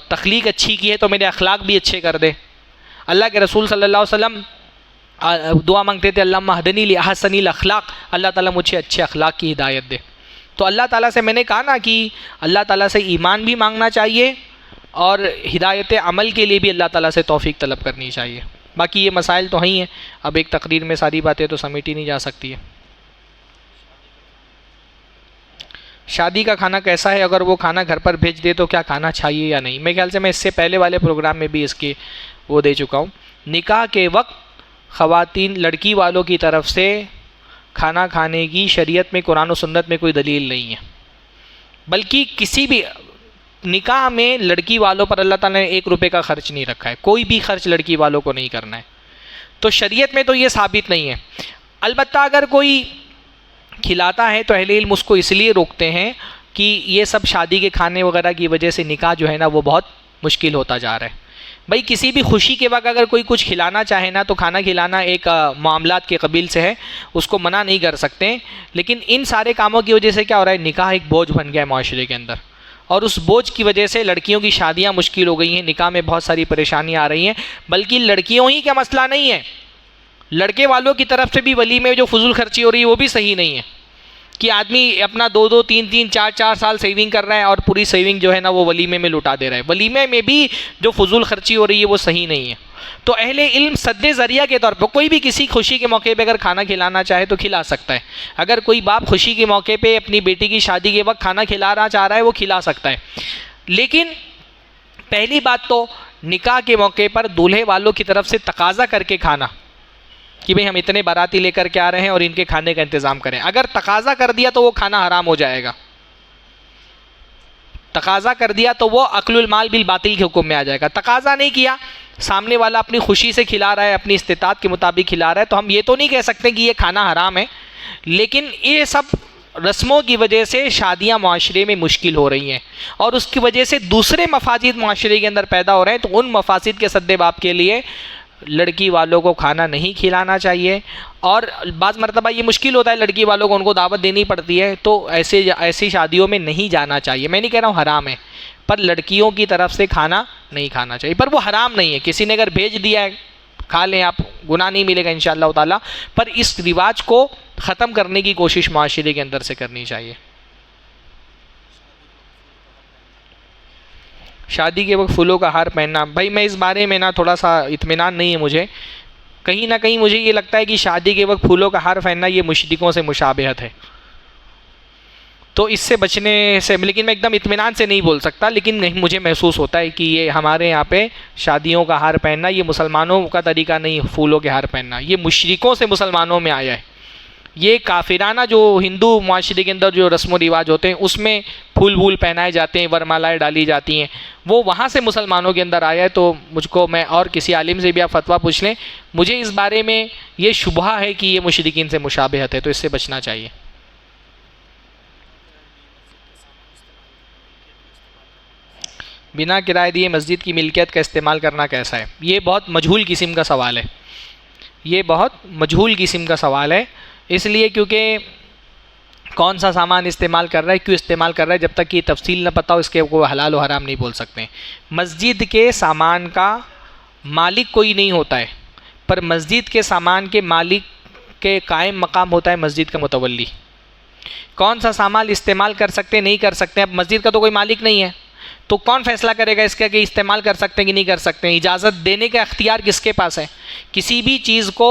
تخلیق اچھی کی ہے تو میرے اخلاق بھی اچھے کر دے۔ اللہ کے رسول صلی اللہ علیہ وسلم دعا مانگتے تھے اللہم اہدنی لاحسن الاخلاق، اللہ تعالیٰ مجھے اچھے اخلاق کی ہدایت دے۔ تو اللہ تعالیٰ سے میں نے کہا نا کہ اللہ تعالیٰ سے ایمان بھی مانگنا چاہیے اور ہدایت عمل کے لیے بھی اللہ تعالیٰ سے توفیق طلب کرنی چاہیے۔ باقی یہ مسائل تو ہیں، اب ایک تقریر میں ساری باتیں تو سمیٹی نہیں جا سکتی ہے۔ شادی کا کھانا کیسا ہے؟ اگر وہ کھانا گھر پر بھیج دے تو کیا کھانا چاہیے یا نہیں؟ میرے خیال سے میں اس سے پہلے والے پروگرام میں بھی اس کی وہ دے چکا ہوں۔ نکاح کے وقت خواتین لڑکی والوں کی طرف سے کھانا کھانے کی شریعت میں قرآن و سنت میں کوئی دلیل نہیں ہے، بلکہ کسی بھی نکاح میں لڑکی والوں پر اللہ تعالیٰ نے 1 روپے کا خرچ نہیں رکھا ہے، کوئی بھی خرچ لڑکی والوں کو نہیں کرنا ہے، تو شریعت میں تو یہ ثابت نہیں ہے۔ البتہ اگر کوئی کھلاتا ہے تو اہل علم اس کو اس لیے روکتے ہیں کہ یہ سب شادی کے کھانے وغیرہ کی وجہ سے نکاح جو ہے نا وہ بہت مشکل ہوتا جا رہا ہے۔ بھائی کسی بھی خوشی کے وقت اگر کوئی کچھ کھلانا چاہے نا تو کھانا کھلانا ایک معاملات کے قبیل سے ہے، اس کو منع نہیں کر سکتے، لیکن ان سارے کاموں کی وجہ سے کیا ہو رہا ہے، نکاح ایک بوجھ بن گیا ہے معاشرے کے اندر، اور اس بوجھ کی وجہ سے لڑکیوں کی شادیاں مشکل ہو گئی ہیں، نکاح میں بہت ساری پریشانیاں آ رہی ہیں۔ بلکہ لڑکیوں ہی کا مسئلہ نہیں ہے، لڑکے والوں کی طرف سے بھی ولی میں جو فضول خرچی ہو رہی ہے وہ بھی صحیح نہیں ہے کہ آدمی اپنا 2-2 3-3 4-4 سال سیونگ کر رہا ہے اور پوری سیونگ جو ہے نا وہ ولیمے میں لٹا دے رہا ہے۔ ولیمے میں بھی جو فضول خرچی ہو رہی ہے وہ صحیح نہیں ہے۔ تو اہل علم سد ذریعہ کے طور پر کوئی بھی کسی خوشی کے موقع پہ اگر کھانا کھلانا چاہے تو کھلا سکتا ہے۔ اگر کوئی باپ خوشی کے موقع پہ اپنی بیٹی کی شادی کے وقت کھانا کھلانا چاہ رہا ہے وہ کھلا سکتا ہے، لیکن پہلی بات تو نکاح کے موقع پر دولہے والوں کی طرف سے تقاضا کر کے کھانا کہ بھئی ہم اتنے باراتی لے کر کے آ رہے ہیں اور ان کے کھانے کا انتظام کریں، اگر تقاضا کر دیا تو وہ کھانا حرام ہو جائے گا، تقاضا کر دیا تو وہ اکل المال بالباطل کے حکم میں آ جائے گا۔ تقاضا نہیں کیا، سامنے والا اپنی خوشی سے کھلا رہا ہے، اپنی استطاعت کے مطابق کھلا رہا ہے، تو ہم یہ تو نہیں کہہ سکتے کہ یہ کھانا حرام ہے، لیکن یہ سب رسموں کی وجہ سے شادیاں معاشرے میں مشکل ہو رہی ہیں اور اس کی وجہ سے دوسرے مفاسد معاشرے کے اندر پیدا ہو رہے ہیں، تو ان مفاسد کے سد باب کے لیے لڑکی والوں کو کھانا نہیں کھلانا چاہیے۔ اور بعض مرتبہ یہ مشکل ہوتا ہے لڑکی والوں کو، ان کو دعوت دینی پڑتی ہے، تو ایسی شادیوں میں نہیں جانا چاہیے۔ میں نہیں کہہ رہا ہوں حرام ہے، پر لڑکیوں کی طرف سے کھانا نہیں کھانا چاہیے، پر وہ حرام نہیں ہے، کسی نے اگر بھیج دیا ہے کھا لیں آپ، گناہ نہیں ملے گا انشاءاللہ تعالیٰ، پر اس رواج کو ختم کرنے کی کوشش معاشرے کے اندر سے کرنی چاہیے۔ شادی کے وقت پھولوں کا ہار پہننا، بھائی میں اس بارے میں نا تھوڑا سا اطمینان نہیں ہے مجھے، کہیں نہ کہیں مجھے یہ لگتا ہے کہ شادی کے وقت پھولوں کا ہار پہننا یہ مشرکوں سے مشابہت ہے، تو اس سے بچنے سے، لیکن میں ایک دم اطمینان سے نہیں بول سکتا، لیکن مجھے محسوس ہوتا ہے کہ یہ ہمارے یہاں پہ شادیوں کا ہار پہننا یہ مسلمانوں کا طریقہ نہیں، پھولوں کے ہار پہننا یہ مشرکوں سے مسلمانوں میں آیا ہے۔ یہ کافرانہ جو ہندو معاشرے کے اندر جو رسم و رواج ہوتے ہیں اس میں پھول پہنائے جاتے ہیں، ورمالائیں ڈالی جاتی ہیں، وہ وہاں سے مسلمانوں کے اندر آیا ہے۔ تو مجھ کو، میں اور کسی عالم سے بھی آپ فتویٰ پوچھ لیں، مجھے اس بارے میں یہ شبہہ ہے کہ یہ مشرکین سے مشابہت ہے، تو اس سے بچنا چاہیے۔ بنا کرائے دیے مسجد کی ملکیت کا استعمال کرنا کیسا ہے؟ یہ بہت مجہول قسم کا سوال ہے، یہ بہت مجہول قسم کا سوال ہے، اس لیے کیونکہ کون سا سامان استعمال کر رہا ہے، کیوں استعمال کر رہا ہے، جب تک یہ تفصیل نہ پتہ ہو اس کے وہ حلال و حرام نہیں بول سکتے۔ مسجد کے سامان کا مالک کوئی نہیں ہوتا ہے، پر مسجد کے سامان کے مالک کے قائم مقام ہوتا ہے مسجد کا متولی۔ کون سا سامان استعمال کر سکتے نہیں کر سکتے، اب مسجد کا تو کوئی مالک نہیں ہے، تو کون فیصلہ کرے گا اس کا کہ استعمال کر سکتے ہیں کہ نہیں کر سکتے ہیں؟ اجازت دینے کا اختیار کس کے پاس ہے؟ کسی بھی چیز کو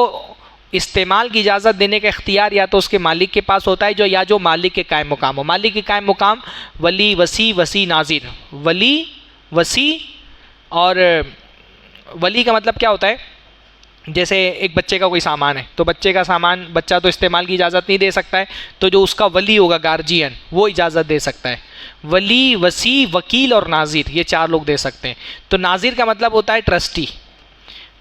استعمال کی اجازت دینے کا اختیار یا تو اس کے مالک کے پاس ہوتا ہے، جو مالک کے قائم مقام ہو۔ مالک کے قائم مقام ولی، وسی ناظر، ولی، وسی، اور ولی کا مطلب کیا ہوتا ہے؟ جیسے ایک بچے کا کوئی سامان ہے تو بچے کا سامان بچہ تو استعمال کی اجازت نہیں دے سکتا ہے، تو جو اس کا ولی ہوگا، گارجین، وہ اجازت دے سکتا ہے۔ ولی، وسی، وکیل اور ناظر، یہ 4 لوگ دے سکتے ہیں۔ تو ناظر کا مطلب ہوتا ہے ٹرسٹی،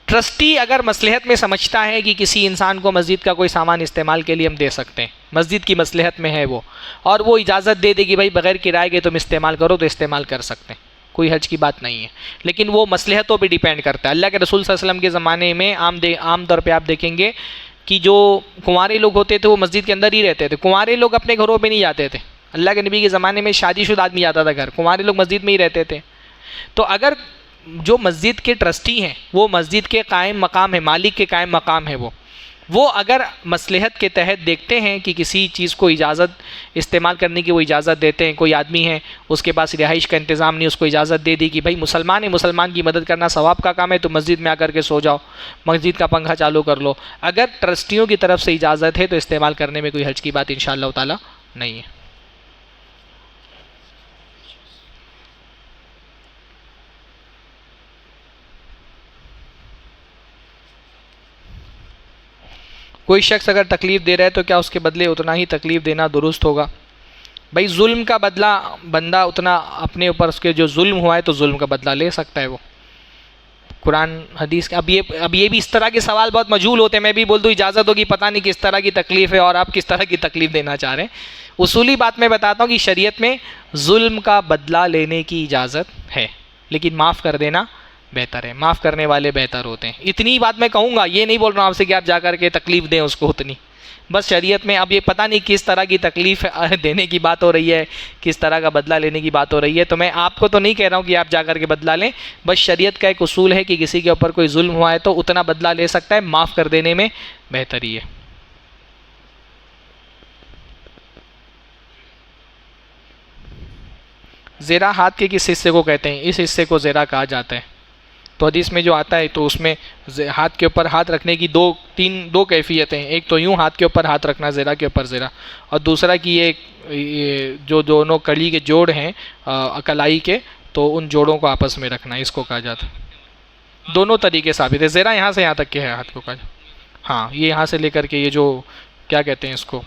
ٹرسٹی اگر مصلحت میں سمجھتا ہے کہ کسی انسان کو مسجد کا کوئی سامان استعمال کے لیے ہم دے سکتے ہیں، مسجد کی مصلحت میں ہے وہ، اور وہ اجازت دے دے کہ بھائی بغیر کرائے کے تم استعمال کرو، تو استعمال کر سکتے ہیں، کوئی حرج کی بات نہیں ہے، لیکن وہ مصلحتوں پہ ڈیپینڈ کرتا ہے۔ اللہ کے رسول صلی اللہ علیہ وسلم کے زمانے میں عام طور پہ آپ دیکھیں گے کہ جو کنوارے لوگ ہوتے تھے وہ مسجد کے اندر ہی رہتے تھے، کنوارے لوگ اپنے گھروں پہ نہیں جاتے تھے۔ اللہ کے نبی کے زمانے میں شادی شدہ آدمی جاتا تھا گھر، کنوارے لوگ مسجد میں ہی رہتے تھے۔ تو اگر جو مسجد کے ٹرسٹی ہیں، وہ مسجد کے قائم مقام ہے، مالک کے قائم مقام ہے، وہ اگر مصلحت کے تحت دیکھتے ہیں کہ کسی چیز کو اجازت استعمال کرنے کی وہ اجازت دیتے ہیں، کوئی آدمی ہے اس کے پاس رہائش کا انتظام نہیں، اس کو اجازت دے دی کہ بھائی مسلمان ہے، مسلمان کی مدد کرنا ثواب کا کام ہے، تو مسجد میں آ کر کے سو جاؤ، مسجد کا پنکھا چالو کر لو، اگر ٹرسٹیوں کی طرف سے اجازت ہے تو استعمال کرنے میں کوئی حرج کی بات انشاءاللہ تعالی نہیں ہے۔ کوئی شخص اگر تکلیف دے رہا ہے تو کیا اس کے بدلے اتنا ہی تکلیف دینا درست ہوگا؟ بھائی ظلم کا بدلہ بندہ اتنا اپنے اوپر اس کے جو ظلم ہوا ہے تو ظلم کا بدلہ لے سکتا ہے وہ، قرآن حدیث کا۔ اب یہ بھی اس طرح کے سوال بہت مجہول ہوتے ہیں، میں بھی بول دوں اجازت ہوگی، پتہ نہیں کس طرح کی تکلیف ہے اور آپ کس طرح کی تکلیف دینا چاہ رہے ہیں۔ اصولی بات میں بتاتا ہوں کہ شریعت میں ظلم کا بدلہ لینے کی اجازت ہے، لیکن معاف کر دینا بہتر ہے، معاف کرنے والے بہتر ہوتے ہیں۔ اتنی بات میں کہوں گا، یہ نہیں بول رہا ہوں آپ سے کہ آپ جا کر کے تکلیف دیں اس کو اتنی، بس شریعت میں اب یہ پتہ نہیں کس طرح کی تکلیف دینے کی بات ہو رہی ہے، کس طرح کا بدلہ لینے کی بات ہو رہی ہے، تو میں آپ کو تو نہیں کہہ رہا ہوں کہ آپ جا کر کے بدلہ لیں، بس شریعت کا ایک اصول ہے کہ کسی کے اوپر کوئی ظلم ہوا ہے تو اتنا بدلہ لے سکتا ہے، معاف کر دینے میں بہتری ہے۔ زیرہ ہاتھ کے کس حصے کو کہتے ہیں؟ اس حصے کو زیرہ کہا جاتا ہے۔ تو حدیث میں جو آتا ہے تو اس میں ہاتھ کے اوپر ہاتھ رکھنے کی دو کیفیتیں ہیں، ایک تو یوں ہاتھ کے اوپر ہاتھ رکھنا زیرہ کے اوپر زیرہ، اور دوسرا کہ یہ جو دونوں کڑی کے جوڑ ہیں کلائی کے، تو ان جوڑوں کو آپس میں رکھنا، اس کو کہا جاتا ہے۔ دونوں طریقے ثابت ہے، زیرہ یہاں سے یہاں تک کے ہے ہاتھ کو کہا جاتا ہے، ہاں یہ یہاں سے لے کر کے یہ جو کیا کہتے ہیں اس کو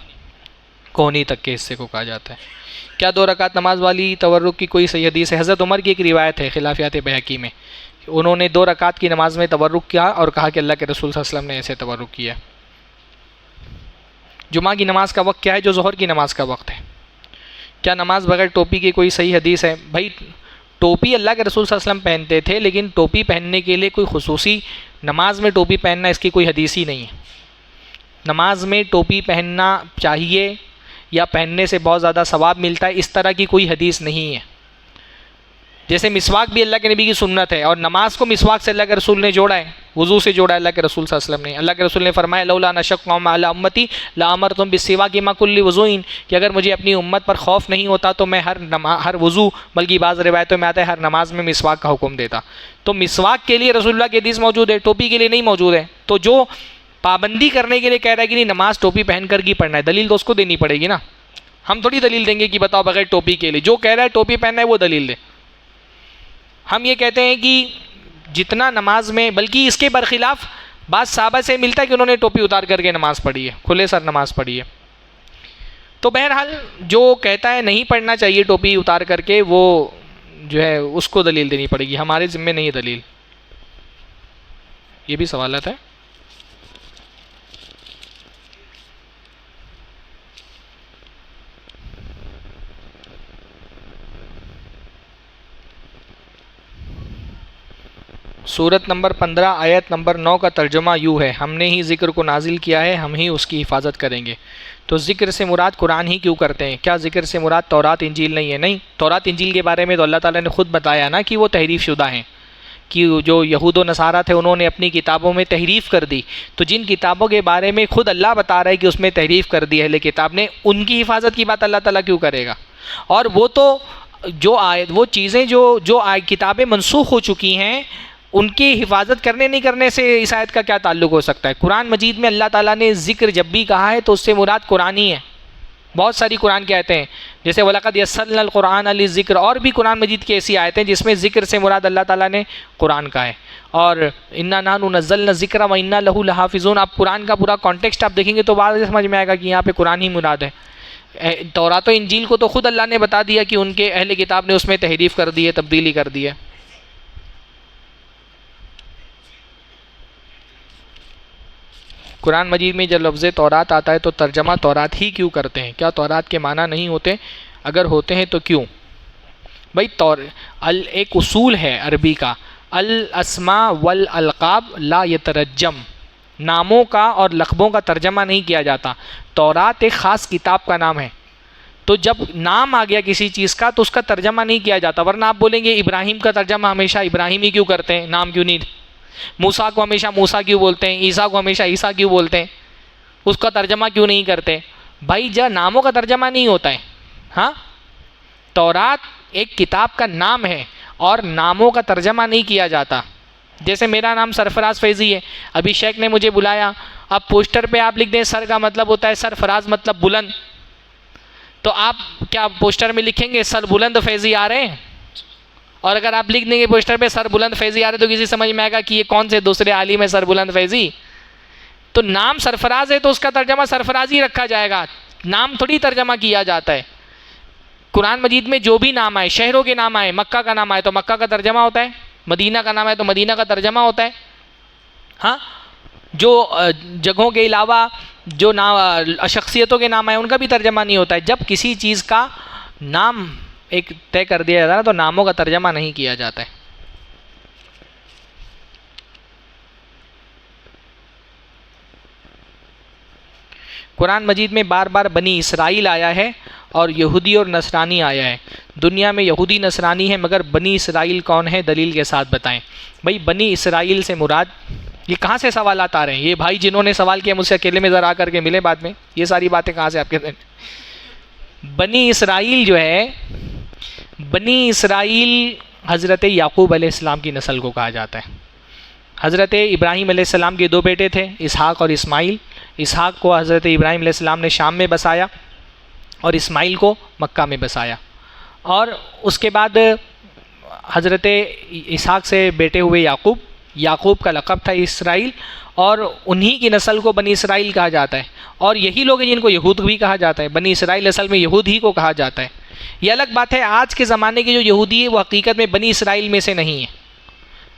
کونی تک کے حصے کو کہا جاتا ہے۔ کیا 2 رکعت نماز والی تورک کی کوئی صحیح حدیث ہے؟ حضرت عمر کی ایک روایت ہے خلافیات بہقی میں، انہوں نے 2 رکعت کی نماز میں تورک کیا اور کہا کہ اللہ کے رسول صلی اللہ علیہ وسلم نے ایسے تورک کیا۔ جمعہ کی نماز کا وقت کیا ہے جو ظہر کی نماز کا وقت ہے؟ کیا نماز بغیر ٹوپی کی کوئی صحیح حدیث ہے؟ بھائی ٹوپی اللہ کے رسول صلی اللہ علیہ وسلم پہنتے تھے، لیکن ٹوپی پہننے کے لیے کوئی خصوصی نماز میں ٹوپی پہننا اس کی کوئی حدیث ہی نہیں ہے۔ نماز میں ٹوپی پہننا چاہیے یا پہننے سے بہت زیادہ ثواب ملتا ہے، اس طرح کی کوئی حدیث نہیں ہے۔ جیسے مسواک بھی اللہ کے نبی کی سنت ہے، اور نماز کو مسواک سے اللہ کے رسول نے جوڑا ہے، وضو سے جوڑا ہے اللہ کے رسول صلی اللہ علیہ وسلم نے۔ اللہ کے رسول نے فرمایا لولا نشق علی امتی لامرتم بالسواک مع کل وضوء، کہ اگر مجھے اپنی امت پر خوف نہیں ہوتا تو میں ہر وضو، بلکہ بعض روایتوں میں آتا ہے ہر نماز میں مسواک کا حکم دیتا۔ تو مسواک کے لیے رسول اللہ کی حدیث موجود ہے، ٹوپی کے لیے نہیں موجود ہے۔ تو جو پابندی کرنے کے لیے کہہ رہا ہے کہ نہیں نماز ٹوپی پہن کر کی پڑھنا ہے، دلیل تو اس کو دینی پڑے گی نا، ہم تھوڑی دلیل دیں گے کہ بتاؤ بغیر ٹوپی کے لیے، جو کہہ رہا ہے ٹوپی پہننا ہے وہ دلیل دے۔ ہم یہ کہتے ہیں کہ جتنا نماز میں، بلکہ اس کے برخلاف بعض صحابہ سے ملتا ہے کہ انہوں نے ٹوپی اتار کر کے نماز پڑھی ہے، کھلے سر نماز پڑھی ہے۔ تو بہرحال جو کہتا ہے نہیں پڑھنا چاہیے ٹوپی اتار کر کے، وہ جو ہے اس کو دلیل دینی پڑے گی، ہمارے ذمے نہیں ہے دلیل۔ یہ بھی سوالات ہے۔ سورت نمبر 15 آیت نمبر 9 کا ترجمہ یوں ہے، ہم نے ہی ذکر کو نازل کیا ہے، ہم ہی اس کی حفاظت کریں گے۔ تو ذکر سے مراد قرآن ہی کیوں کرتے ہیں؟ کیا ذکر سے مراد تورات انجیل نہیں ہے؟ نہیں، تورات انجیل کے بارے میں تو اللہ تعالیٰ نے خود بتایا نا کہ وہ تحریف شدہ ہیں، کہ جو یہود و نصارہ تھے انہوں نے اپنی کتابوں میں تحریف کر دی۔ تو جن کتابوں کے بارے میں خود اللہ بتا رہا ہے کہ اس میں تحریف کر دی اہل کتاب نے، ان کی حفاظت کی بات اللہ تعالیٰ کیوں کرے گا؟ اور وہ تو وہ چیزیں جو کتابیں منسوخ ہو چکی ہیں، ان کی حفاظت کرنے نہیں کرنے سے اس آیت کا کیا تعلق ہو سکتا ہے؟ قرآن مجید میں اللہ تعالیٰ نے ذکر جب بھی کہا ہے تو اس سے مراد قرآن ہی ہے۔ بہت ساری قرآن کی آیتیں ہیں، جیسے وَلَقَدْ يَسَّرْنَا الْقُرْآنَ لِلذِّكْرِ، اور بھی قرآن مجید کی ایسی آیتیں جس میں ذکر سے مراد اللہ تعالیٰ نے قرآن کا ہے۔ اور اِنَّا نَحْنُ نَزَّلْنَا الذِّكْرَ وَإِنَّا لَهُ لَحَافِظُونَ، آپ قرآن کا پورا کانٹیکسٹ آپ دیکھیں گے تو بعد سمجھ میں آئے گا کہ یہاں پہ قرآن ہی مراد ہے۔ تورات و انجیل کو تو خود اللہ نے بتا دیا کہ ان کے اہل کتاب نے اس میں تحریف کر دی ہے، تبدیلی کر دی ہے۔ قرآن مجید میں جب لفظ تورات آتا ہے تو ترجمہ تورات ہی کیوں کرتے ہیں؟ کیا تورات کے معنی نہیں ہوتے؟ اگر ہوتے ہیں تو کیوں؟ بھائی ایک اصول ہے عربی کا، الاسماء والالقاب لا یترجم، ناموں کا اور لقبوں کا ترجمہ نہیں کیا جاتا۔ تورات ایک خاص کتاب کا نام ہے، تو جب نام آ گیا کسی چیز کا تو اس کا ترجمہ نہیں کیا جاتا، ورنہ آپ بولیں گے ابراہیم کا ترجمہ ہمیشہ ابراہیم ہی کیوں کرتے ہیں، نام کیوں نہیں؟ موسیٰ کو ہمیشہ موسیٰ کیوں بولتے ہیں، عیسیٰ کو ہمیشہ عیسیٰ کیوں بولتے ہیں، اس کا ترجمہ کیوں نہیں کرتے؟ بھائی جب ناموں کا ترجمہ نہیں ہوتا ہے، ہاں، تورات ایک کتاب کا نام ہے اور ناموں کا ترجمہ نہیں کیا جاتا۔ جیسے میرا نام سرفراز فیضی ہے، ابھی شیخ نے مجھے بلایا، اب پوسٹر پہ آپ لکھ دیں سر کا مطلب ہوتا ہے سرفراز مطلب بلند، تو آپ کیا پوسٹر میں لکھیں گے سر بلند فیضی آ رہے ہیں؟ اور اگر آپ لکھ دیں گے پوسٹر پہ سر بلند فیضی آ رہے تو کسی سمجھ میں آئے گا کہ یہ کون سے دوسرے عالم ہے سر بلند فیضی؟ تو نام سرفراز ہے تو اس کا ترجمہ سرفراز ہی رکھا جائے گا، نام تھوڑی ترجمہ کیا جاتا ہے۔ قرآن مجید میں جو بھی نام آئے، شہروں کے نام آئے، مکہ کا نام آئے تو مکہ کا ترجمہ ہوتا ہے، مدینہ کا نام آئے تو مدینہ کا ترجمہ ہوتا ہے، ہاں، جو جگہوں کے علاوہ جو شخصیتوں کے نام آئے ان کا بھی ترجمہ نہیں ہوتا ہے۔ جب کسی چیز کا نام ایک طے کر دیا جاتا ہے تو ناموں کا ترجمہ نہیں کیا جاتا ہے۔ قرآن مجید میں بار بار بنی اسرائیل آیا ہے اور یہودی اور نصرانی آیا ہے۔ دنیا میں یہودی نصرانی ہے مگر بنی اسرائیل کون ہے؟ دلیل کے ساتھ بتائیں۔ بھائی بنی اسرائیل سے مراد، یہ کہاں سے سوالات آ رہے ہیں؟ یہ بھائی جنہوں نے سوال کیا مجھ سے اکیلے میں ذرا آ کر کے ملے بعد میں، یہ ساری باتیں کہاں سے آپ کے ذہن؟ بنی اسرائیل جو ہے، بنی اسرائیل حضرت یعقوب علیہ السلام کی نسل کو کہا جاتا ہے۔ حضرت ابراہیم علیہ السلام کے دو بیٹے تھے، اسحاق اور اسماعیل۔ اسحاق کو حضرت ابراہیم علیہ السلام نے شام میں بسایا اور اسماعیل کو مکہ میں بسایا، اور اس کے بعد حضرت اسحاق سے بیٹے ہوئے یعقوب، یعقوب کا لقب تھا اسرائیل، اور انہی کی نسل کو بنی اسرائیل کہا جاتا ہے، اور یہی لوگ ہیں جن کو یہود بھی کہا جاتا ہے۔ بنی اسرائیل اصل میں یہود ہی کو کہا جاتا ہے۔ یہ الگ بات ہے آج کے زمانے کے جو یہودی ہے وہ حقیقت میں بنی اسرائیل میں سے نہیں ہیں،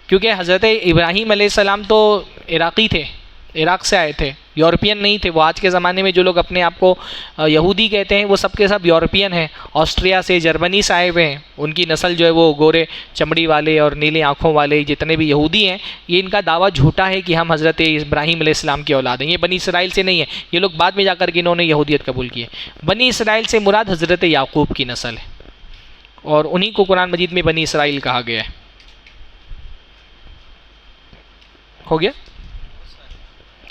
کیونکہ حضرت ابراہیم علیہ السلام تو عراقی تھے، عراق سے آئے تھے، یورپین نہیں تھے وہ۔ آج کے زمانے میں جو لوگ اپنے آپ کو یہودی کہتے ہیں وہ سب کے سب یورپین ہیں، آسٹریا سے، جرمنی سے آئے ہوئے ہیں۔ ان کی نسل جو ہے وہ گورے چمڑی والے اور نیلے آنکھوں والے جتنے بھی یہودی ہیں، یہ ان کا دعویٰ جھوٹا ہے کہ ہم حضرت ابراہیم علیہ السلام کی اولاد ہیں۔ یہ بنی اسرائیل سے نہیں ہے، یہ لوگ بعد میں جا کر کے انہوں نے یہودیت قبول کی ہے۔ بنی اسرائیل سے مراد حضرت یعقوب کی نسل ہے، اور انہی کو قرآن مجید میں بنی اسرائیل کہا گیا ہے۔ ہو گیا؟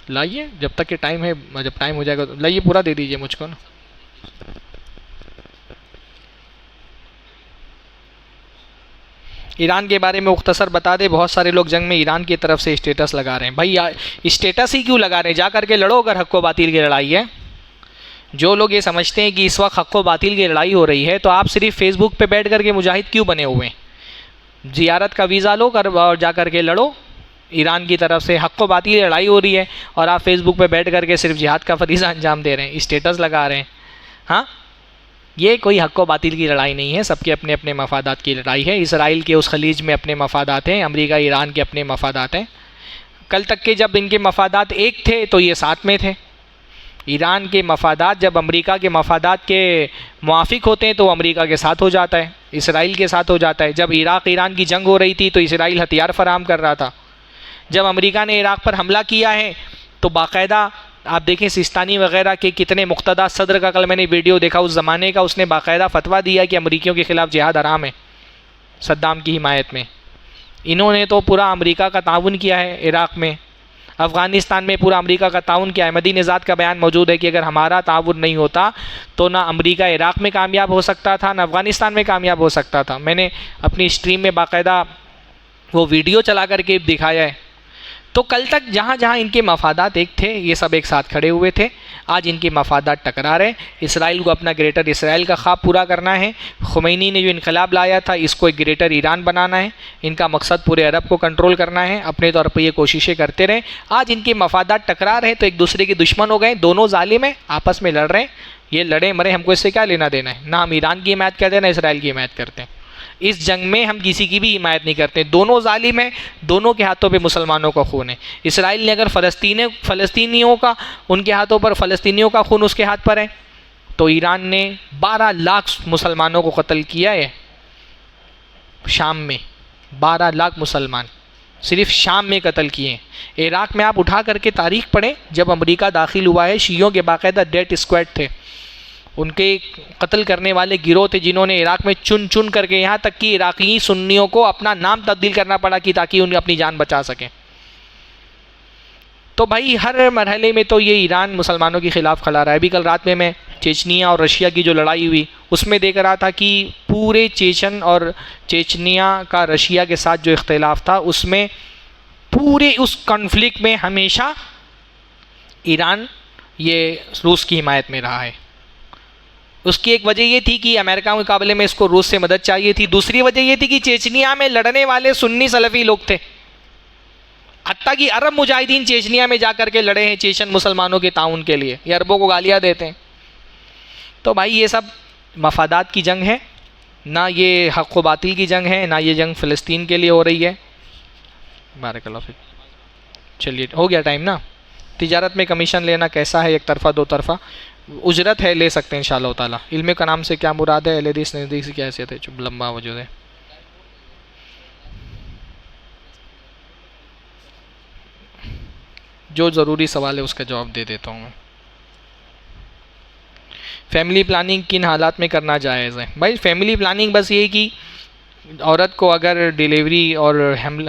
لائیے جب تک کہ ٹائم ہے، جب ٹائم ہو جائے گا لائیے پورا دے دیجئے مجھ کو نا۔ ایران کے بارے میں مختصر بتا دے، بہت سارے لوگ جنگ میں ایران کی طرف سے اسٹیٹس لگا رہے ہیں۔ بھائی اسٹیٹس ہی کیوں لگا رہے ہیں؟ جا کر کے لڑو اگر حق و باطل کی لڑائی ہے۔ جو لوگ یہ سمجھتے ہیں کہ اس وقت حق و باطل کی لڑائی ہو رہی ہے تو آپ صرف فیس بک پہ بیٹھ کر کے مجاہد کیوں بنے ہوئے ہیں؟ زیارت کا ویزا لو اور جا کر کے لڑو۔ ایران کی طرف سے حق و باطل کی لڑائی ہو رہی ہے اور آپ فیس بک پہ بیٹھ کر کے صرف جہاد کا فریضہ انجام دے رہے ہیں، اسٹیٹس لگا رہے ہیں۔ ہاں، یہ کوئی حق و باطل کی لڑائی نہیں ہے، سب کے اپنے اپنے مفادات کی لڑائی ہے۔ اسرائیل کے اس خلیج میں اپنے مفادات ہیں، امریکہ ایران کے اپنے مفادات ہیں۔ کل تک کے جب ان کے مفادات ایک تھے تو یہ ساتھ میں تھے۔ ایران کے مفادات جب امریکہ کے مفادات کے موافق ہوتے ہیں تو وہ امریکہ کے ساتھ ہو جاتا ہے، اسرائیل کے ساتھ ہو جاتا ہے۔ جب عراق ایران کی جنگ ہو رہی تھی تو اسرائیل ہتھیار فراہم کر رہا تھا۔ جب امریکہ نے عراق پر حملہ کیا ہے تو باقاعدہ آپ دیکھیں سیستانی وغیرہ کے کتنے مقتدیٰ صدر کا کل میں نے ویڈیو دیکھا اس زمانے کا، اس نے باقاعدہ فتویٰ دیا کہ امریکیوں کے خلاف جہاد حرام ہے صدام کی حمایت میں۔ انہوں نے تو پورا امریکہ کا تعاون کیا ہے عراق میں، افغانستان میں پورا امریکہ کا تعاون کیا ہے۔ مہدی نژاد کا بیان موجود ہے کہ اگر ہمارا تعاون نہیں ہوتا تو نہ امریکہ عراق میں کامیاب ہو سکتا تھا نہ افغانستان میں کامیاب ہو سکتا تھا۔ میں نے اپنی اسٹریم میں باقاعدہ وہ ویڈیو چلا کر کے دکھایا ہے۔ تو کل تک جہاں جہاں ان کے مفادات ایک تھے یہ سب ایک ساتھ کھڑے ہوئے تھے، آج ان کے مفادات ٹکرا رہے۔ اسرائیل کو اپنا گریٹر اسرائیل کا خواب پورا کرنا ہے، خمینی نے جو انقلاب لایا تھا اس کو ایک گریٹر ایران بنانا ہے، ان کا مقصد پورے عرب کو کنٹرول کرنا ہے، اپنے طور پر یہ کوششیں کرتے رہیں۔ آج ان کے مفادات ٹکرا رہے تو ایک دوسرے کے دشمن ہو گئے، دونوں ظالم ہیں، آپس میں لڑ رہے ہیں۔ یہ لڑیں مرے، ہم کو اس سے کیا لینا دینا ہے؟ نہ ہم ایران کی حمایت کرتے ہیں نہ اسرائیل کی حمایت کرتے ہیں۔ اس جنگ میں ہم کسی کی بھی حمایت نہیں کرتے. دونوں ظالم ہیں, دونوں کے ہاتھوں پہ مسلمانوں کا خون ہے. اسرائیل نے اگر فلسطینیوں کا, ان کے ہاتھوں پر فلسطینیوں کا خون اس کے ہاتھ پر ہے, تو ایران نے 12 لاکھ مسلمانوں کو قتل کیا ہے شام میں. 12 لاکھ مسلمان صرف شام میں قتل کیے ہیں. عراق میں آپ اٹھا کر کے تاریخ پڑھیں, جب امریکہ داخل ہوا ہے, شیعوں کے باقاعدہ ڈیتھ اسکواڈ تھے, ان کے قتل کرنے والے گروہ تھے جنہوں نے عراق میں چن چن کر کے, یہاں تک کہ عراقی سنیوں کو اپنا نام تبدیل کرنا پڑا کہ تاکہ ان اپنی جان بچا سکیں. تو بھائی ہر مرحلے میں تو یہ ایران مسلمانوں کے خلاف کھڑا رہا ہے. ابھی کل رات میں چیچنیا اور رشیا کی جو لڑائی ہوئی, اس میں دیکھ رہا تھا کہ پورے چیچن اور چیچنیا کا رشیا کے ساتھ جو اختلاف تھا, اس میں پورے اس کانفلکٹ میں ہمیشہ ایران یہ روس کی حمایت میں رہا ہے. اس کی ایک وجہ یہ تھی کہ امریکہ کے مقابلے میں اس کو روس سے مدد چاہیے تھی. دوسری وجہ یہ تھی کہ چیچنیا میں لڑنے والے سنی سلفی لوگ تھے, حتیٰ کہ عرب مجاہدین چیچنیا میں جا کر کے لڑے ہیں چیچن مسلمانوں کے تعاون کے لیے. یہ عربوں کو گالیاں دیتے ہیں. تو بھائی یہ سب مفادات کی جنگ ہے, نہ یہ حق و باطل کی جنگ ہے, نہ یہ جنگ فلسطین کے لیے ہو رہی ہے. بارک اللہ فیک. چلیے ہو گیا ٹائم نا. تجارت میں کمیشن لینا کیسا ہے, ایک طرفہ دو طرفہ؟ اجرت ہے, لے سکتے ہیں انشاءاللہ تعالیٰ. علم کا نام سے کیا مراد ہے؟ حدیث نزدیک سے کیا حیثیت ہے؟ چپ لمبا وجود ہے. جو ضروری سوال ہے اس کا جواب دے دیتا ہوں میں. فیملی پلاننگ کن حالات میں کرنا جائز ہے؟ بھائی فیملی پلاننگ بس یہ کہ عورت کو اگر ڈیلیوری اور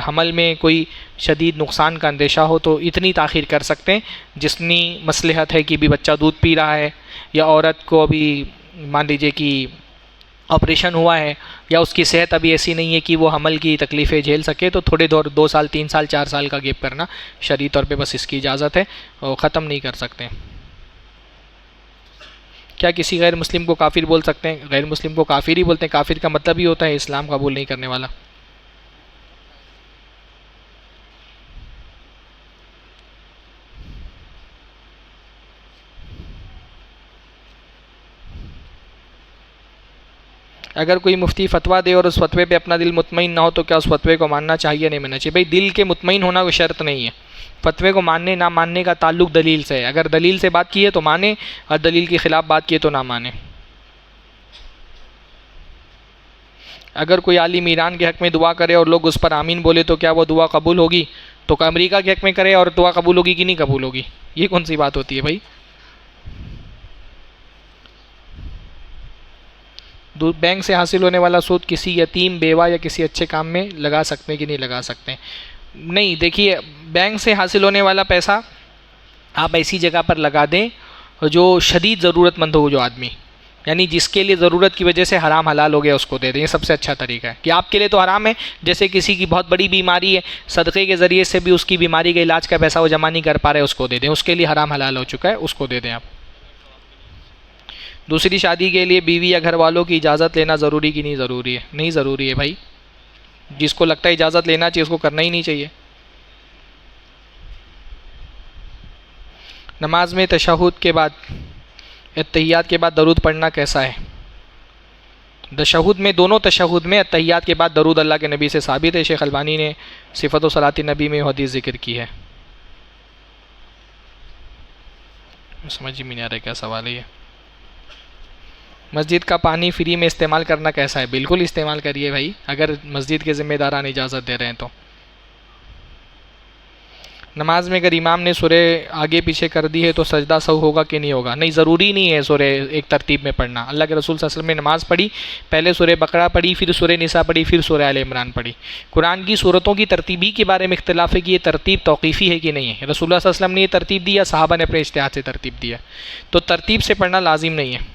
حمل میں کوئی شدید نقصان کا اندیشہ ہو تو اتنی تاخیر کر سکتے ہیں جتنی مصلحت ہے کہ بھی بچہ دودھ پی رہا ہے, یا عورت کو ابھی مان لیجئے کہ آپریشن ہوا ہے, یا اس کی صحت ابھی ایسی نہیں ہے کہ وہ حمل کی تکلیفیں جھیل سکے, تو تھوڑے 2 سال 3 سال 4 سال کا گیپ کرنا شرعی طور پہ بس اس کی اجازت ہے, اور ختم نہیں کر سکتے. کیا کسی غیر مسلم کو کافر بول سکتے ہیں؟ غیر مسلم کو کافر ہی بولتے ہیں. کافر کا مطلب ہی ہوتا ہے اسلام قبول نہیں کرنے والا. اگر کوئی مفتی فتویٰ دے اور اس فتوے پہ اپنا دل مطمئن نہ ہو تو کیا اس فتوے کو ماننا چاہیے نہیں ماننا چاہیے؟ بھائی دل کے مطمئن ہونا کوئی شرط نہیں ہے. فتوے کو ماننے نہ ماننے کا تعلق دلیل سے ہے. اگر دلیل سے بات کی ہے تو مانے, اور دلیل کے خلاف بات کی ہے تو نہ مانے. اگر کوئی عالم ایران کے حق میں دعا کرے اور لوگ اس پر آمین بولے تو کیا وہ دعا قبول ہوگی؟ تو امریکہ کے حق میں کرے اور دعا قبول ہوگی کہ نہیں قبول ہوگی؟ یہ کون سی بات ہوتی ہے بھائی؟ بینک سے حاصل ہونے والا سود کسی یتیم, بیوہ یا کسی اچھے کام میں لگا سکتے ہیں کہ نہیں لگا سکتے؟ نہیں, دیکھیے بینک سے حاصل ہونے والا پیسہ آپ ایسی جگہ پر لگا دیں جو شدید ضرورت مند ہو, جو آدمی یعنی جس کے لیے ضرورت کی وجہ سے حرام حلال ہو گیا اس کو دے دیں. یہ سب سے اچھا طریقہ ہے کہ آپ کے لیے تو حرام ہے, جیسے کسی کی بہت بڑی بیماری ہے, صدقے کے ذریعے سے بھی اس کی بیماری کے علاج کا پیسہ وہ جمع نہیں کر پا رہے, اس کو دے دیں. اس کے لیے حرام حلال ہو چکا ہے, اس کو دے دیں آپ. دوسری شادی کے لیے بیوی یا گھر والوں کی اجازت لینا ضروری کی نہیں ضروری ہے؟ نہیں ضروری ہے بھائی. جس کو لگتا ہے اجازت لینا چاہیے اس کو کرنا ہی نہیں چاہیے. نماز میں تشہد کے بعد, اتحیات کے بعد درود پڑھنا کیسا ہے؟ تشہد میں, دونوں تشہد میں اتحیات کے بعد درود اللہ کے نبی سے ثابت ہے. شیخ البانی نے صفت و صلاۃ النبی میں حدیث ذکر کی ہے. سمجھ میں نہیں آ رہا کیا سوال ہے یہ. مسجد کا پانی فری میں استعمال کرنا کیسا ہے؟ بالکل استعمال کریے بھائی, اگر مسجد کے ذمہ داران اجازت دے رہے ہیں تو. نماز میں اگر امام نے سورہ آگے پیچھے کر دی ہے تو سجدہ سہو ہوگا کہ نہیں ہوگا؟ نہیں, ضروری نہیں ہے سورہ ایک ترتیب میں پڑھنا. اللہ کے رسول صلی اللہ علیہ وسلم نے نماز پڑھی, پہلے سورہ بقرہ پڑھی, پھر سورہ نساء پڑھی, پھر سورہ آل عمران پڑھی. قرآن کی سورتوں کی ترتیبی کے بارے میں اختلاف ہے کہ یہ ترتیب توقیفی ہے کہ نہیں ہے. رسول اللہ صلی اللہ علیہ وسلم نے یہ ترتیب دی یا صحابہ نے اپنے اجتہاد سے ترتیب دیا؟ تو ترتیب سے پڑھنا لازم نہیں ہے.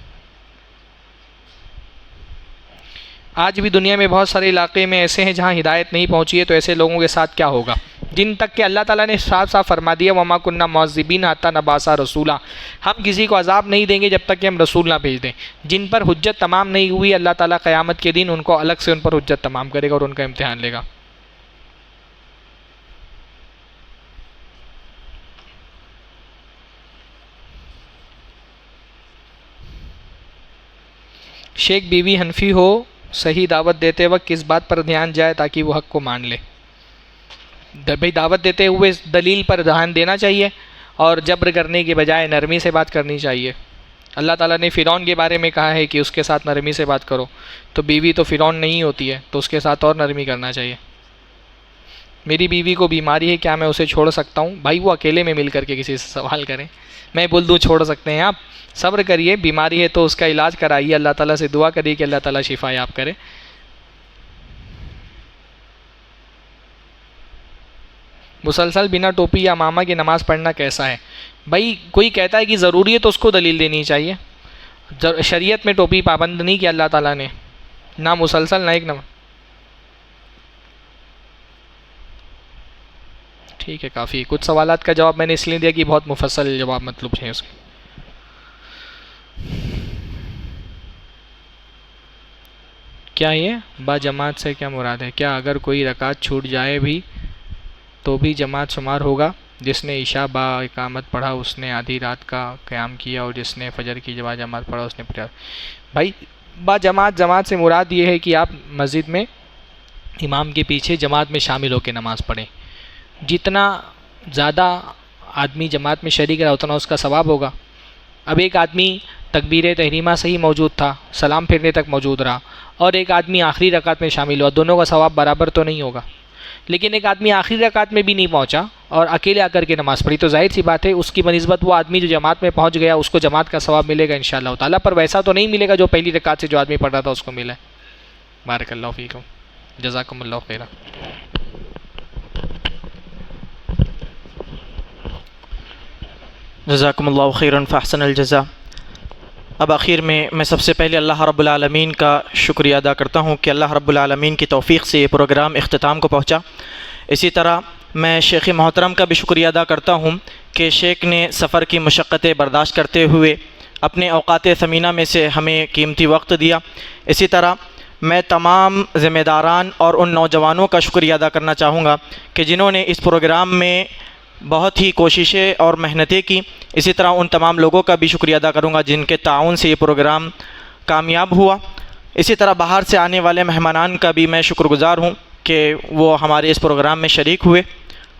آج بھی دنیا میں بہت سارے علاقے میں ایسے ہیں جہاں ہدایت نہیں پہنچی ہے, تو ایسے لوگوں کے ساتھ کیا ہوگا؟ جن تک کہ اللہ تعالیٰ نے صاف صاف فرما دیا وَمَا كُنَّا مُعَذِّبِينَ حَتَّىٰ نَبْعَثَ رَسُولًا, ہم کسی کو عذاب نہیں دیں گے جب تک کہ ہم رسول نہ بھیج دیں. جن پر حجت تمام نہیں ہوئی, اللہ تعالیٰ قیامت کے دن ان کو الگ سے ان پر حجت تمام کرے گا اور ان کا امتحان لے گا. شیخ بیوی حنفی ہو صحیح دعوت دیتے وقت کس بات پر دھیان جائے تاکہ وہ حق کو مان لے؟ بھائی دعوت دیتے ہوئے دلیل پر دھیان دینا چاہیے اور جبر کرنے کے بجائے نرمی سے بات کرنی چاہیے۔ اللہ تعالیٰ نے فرعون کے بارے میں کہا ہے کہ اس کے ساتھ نرمی سے بات کرو، تو بیوی تو فرعون نہیں ہوتی ہے تو اس کے ساتھ اور نرمی کرنا چاہیے۔ میری بیوی کو بیماری ہے، کیا میں اسے چھوڑ سکتا ہوں؟ بھائی وہ اکیلے میں مل کر کے کسی سے سوال کریں، میں بول دوں چھوڑ سکتے ہیں آپ؟ صبر کریے، بیماری ہے تو اس کا علاج کرائیے، اللہ تعالیٰ سے دعا کریے کہ اللہ تعالیٰ شفا یاب کرے۔ مسلسل بنا ٹوپی یا امامہ کی نماز پڑھنا کیسا ہے؟ بھائی کوئی کہتا ہے کہ ضروری ہے تو اس کو دلیل دینی چاہیے۔ شریعت میں ٹوپی پابند نہیں کیا اللہ تعالیٰ نے، نہ مسلسل نہ ایک نماز۔ ٹھیک ہے، کافی کچھ سوالات کا جواب میں نے اس لیے دیا کہ بہت مفصل جواب مطلوب ہے اس کے۔ کیا یہ با جماعت سے کیا مراد ہے؟ کیا اگر کوئی رکعت چھوٹ جائے بھی تو بھی جماعت شمار ہوگا؟ جس نے عشاء با اقامت پڑھا اس نے آدھی رات کا قیام کیا، اور جس نے فجر کی با جماعت پڑھا اس نے پڑھا۔ بھائی با جماعت سے مراد یہ ہے کہ آپ مسجد میں امام کے پیچھے جماعت میں شامل ہو کے نماز پڑھیں۔ جتنا زیادہ آدمی جماعت میں شریک رہا اتنا اس کا ثواب ہوگا۔ اب ایک آدمی تکبیر تحریمہ سے ہی موجود تھا، سلام پھیرنے تک موجود رہا، اور ایک آدمی آخری رکعت میں شامل ہوا، دونوں کا ثواب برابر تو نہیں ہوگا۔ لیکن ایک آدمی آخری رکعت میں بھی نہیں پہنچا اور اکیلے آ کر کے نماز پڑھی، تو ظاہر سی بات ہے اس کی بنسبت وہ آدمی جو جماعت میں پہنچ گیا اس کو جماعت کا ثواب ملے گا انشاءاللہ تعالیٰ، پر ویسا تو نہیں ملے گا جو پہلی رکعت سے جو آدمی پڑھ رہا تھا اس کو ملا ہے۔ بارک اللہ فیکم، جزاکم اللہ خیرا۔ جزاکم اللہ خیراً فاحسن الجزا۔ اب آخر میں سب سے پہلے اللہ رب العالمین کا شکریہ ادا کرتا ہوں کہ اللہ رب العالمین کی توفیق سے یہ پروگرام اختتام کو پہنچا۔ اسی طرح میں شیخ محترم کا بھی شکریہ ادا کرتا ہوں کہ شیخ نے سفر کی مشقتیں برداشت کرتے ہوئے اپنے اوقات ثمینہ میں سے ہمیں قیمتی وقت دیا۔ اسی طرح میں تمام ذمہ داران اور ان نوجوانوں کا شکریہ ادا کرنا چاہوں گا کہ جنہوں نے اس پروگرام میں بہت ہی کوششیں اور محنتیں کی۔ اسی طرح ان تمام لوگوں کا بھی شکریہ ادا کروں گا جن کے تعاون سے یہ پروگرام کامیاب ہوا۔ اسی طرح باہر سے آنے والے مہمانان کا بھی میں شکر گزار ہوں کہ وہ ہمارے اس پروگرام میں شریک ہوئے۔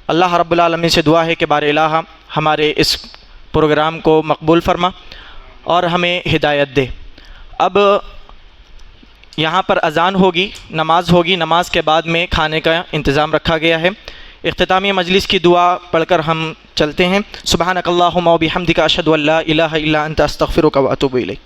اللہ رب العالمین سے دعا ہے کہ بار الہ ہمارے اس پروگرام کو مقبول فرما اور ہمیں ہدایت دے۔ اب یہاں پر اذان ہوگی، نماز ہوگی، نماز کے بعد میں کھانے کا انتظام رکھا گیا ہے۔ اختتامی مجلس کی دعا پڑھ کر ہم چلتے ہیں۔ سبحانک اللہم و بحمدک، اشہد ان لا الہ الا انت، استغفرک و اتوب الیک۔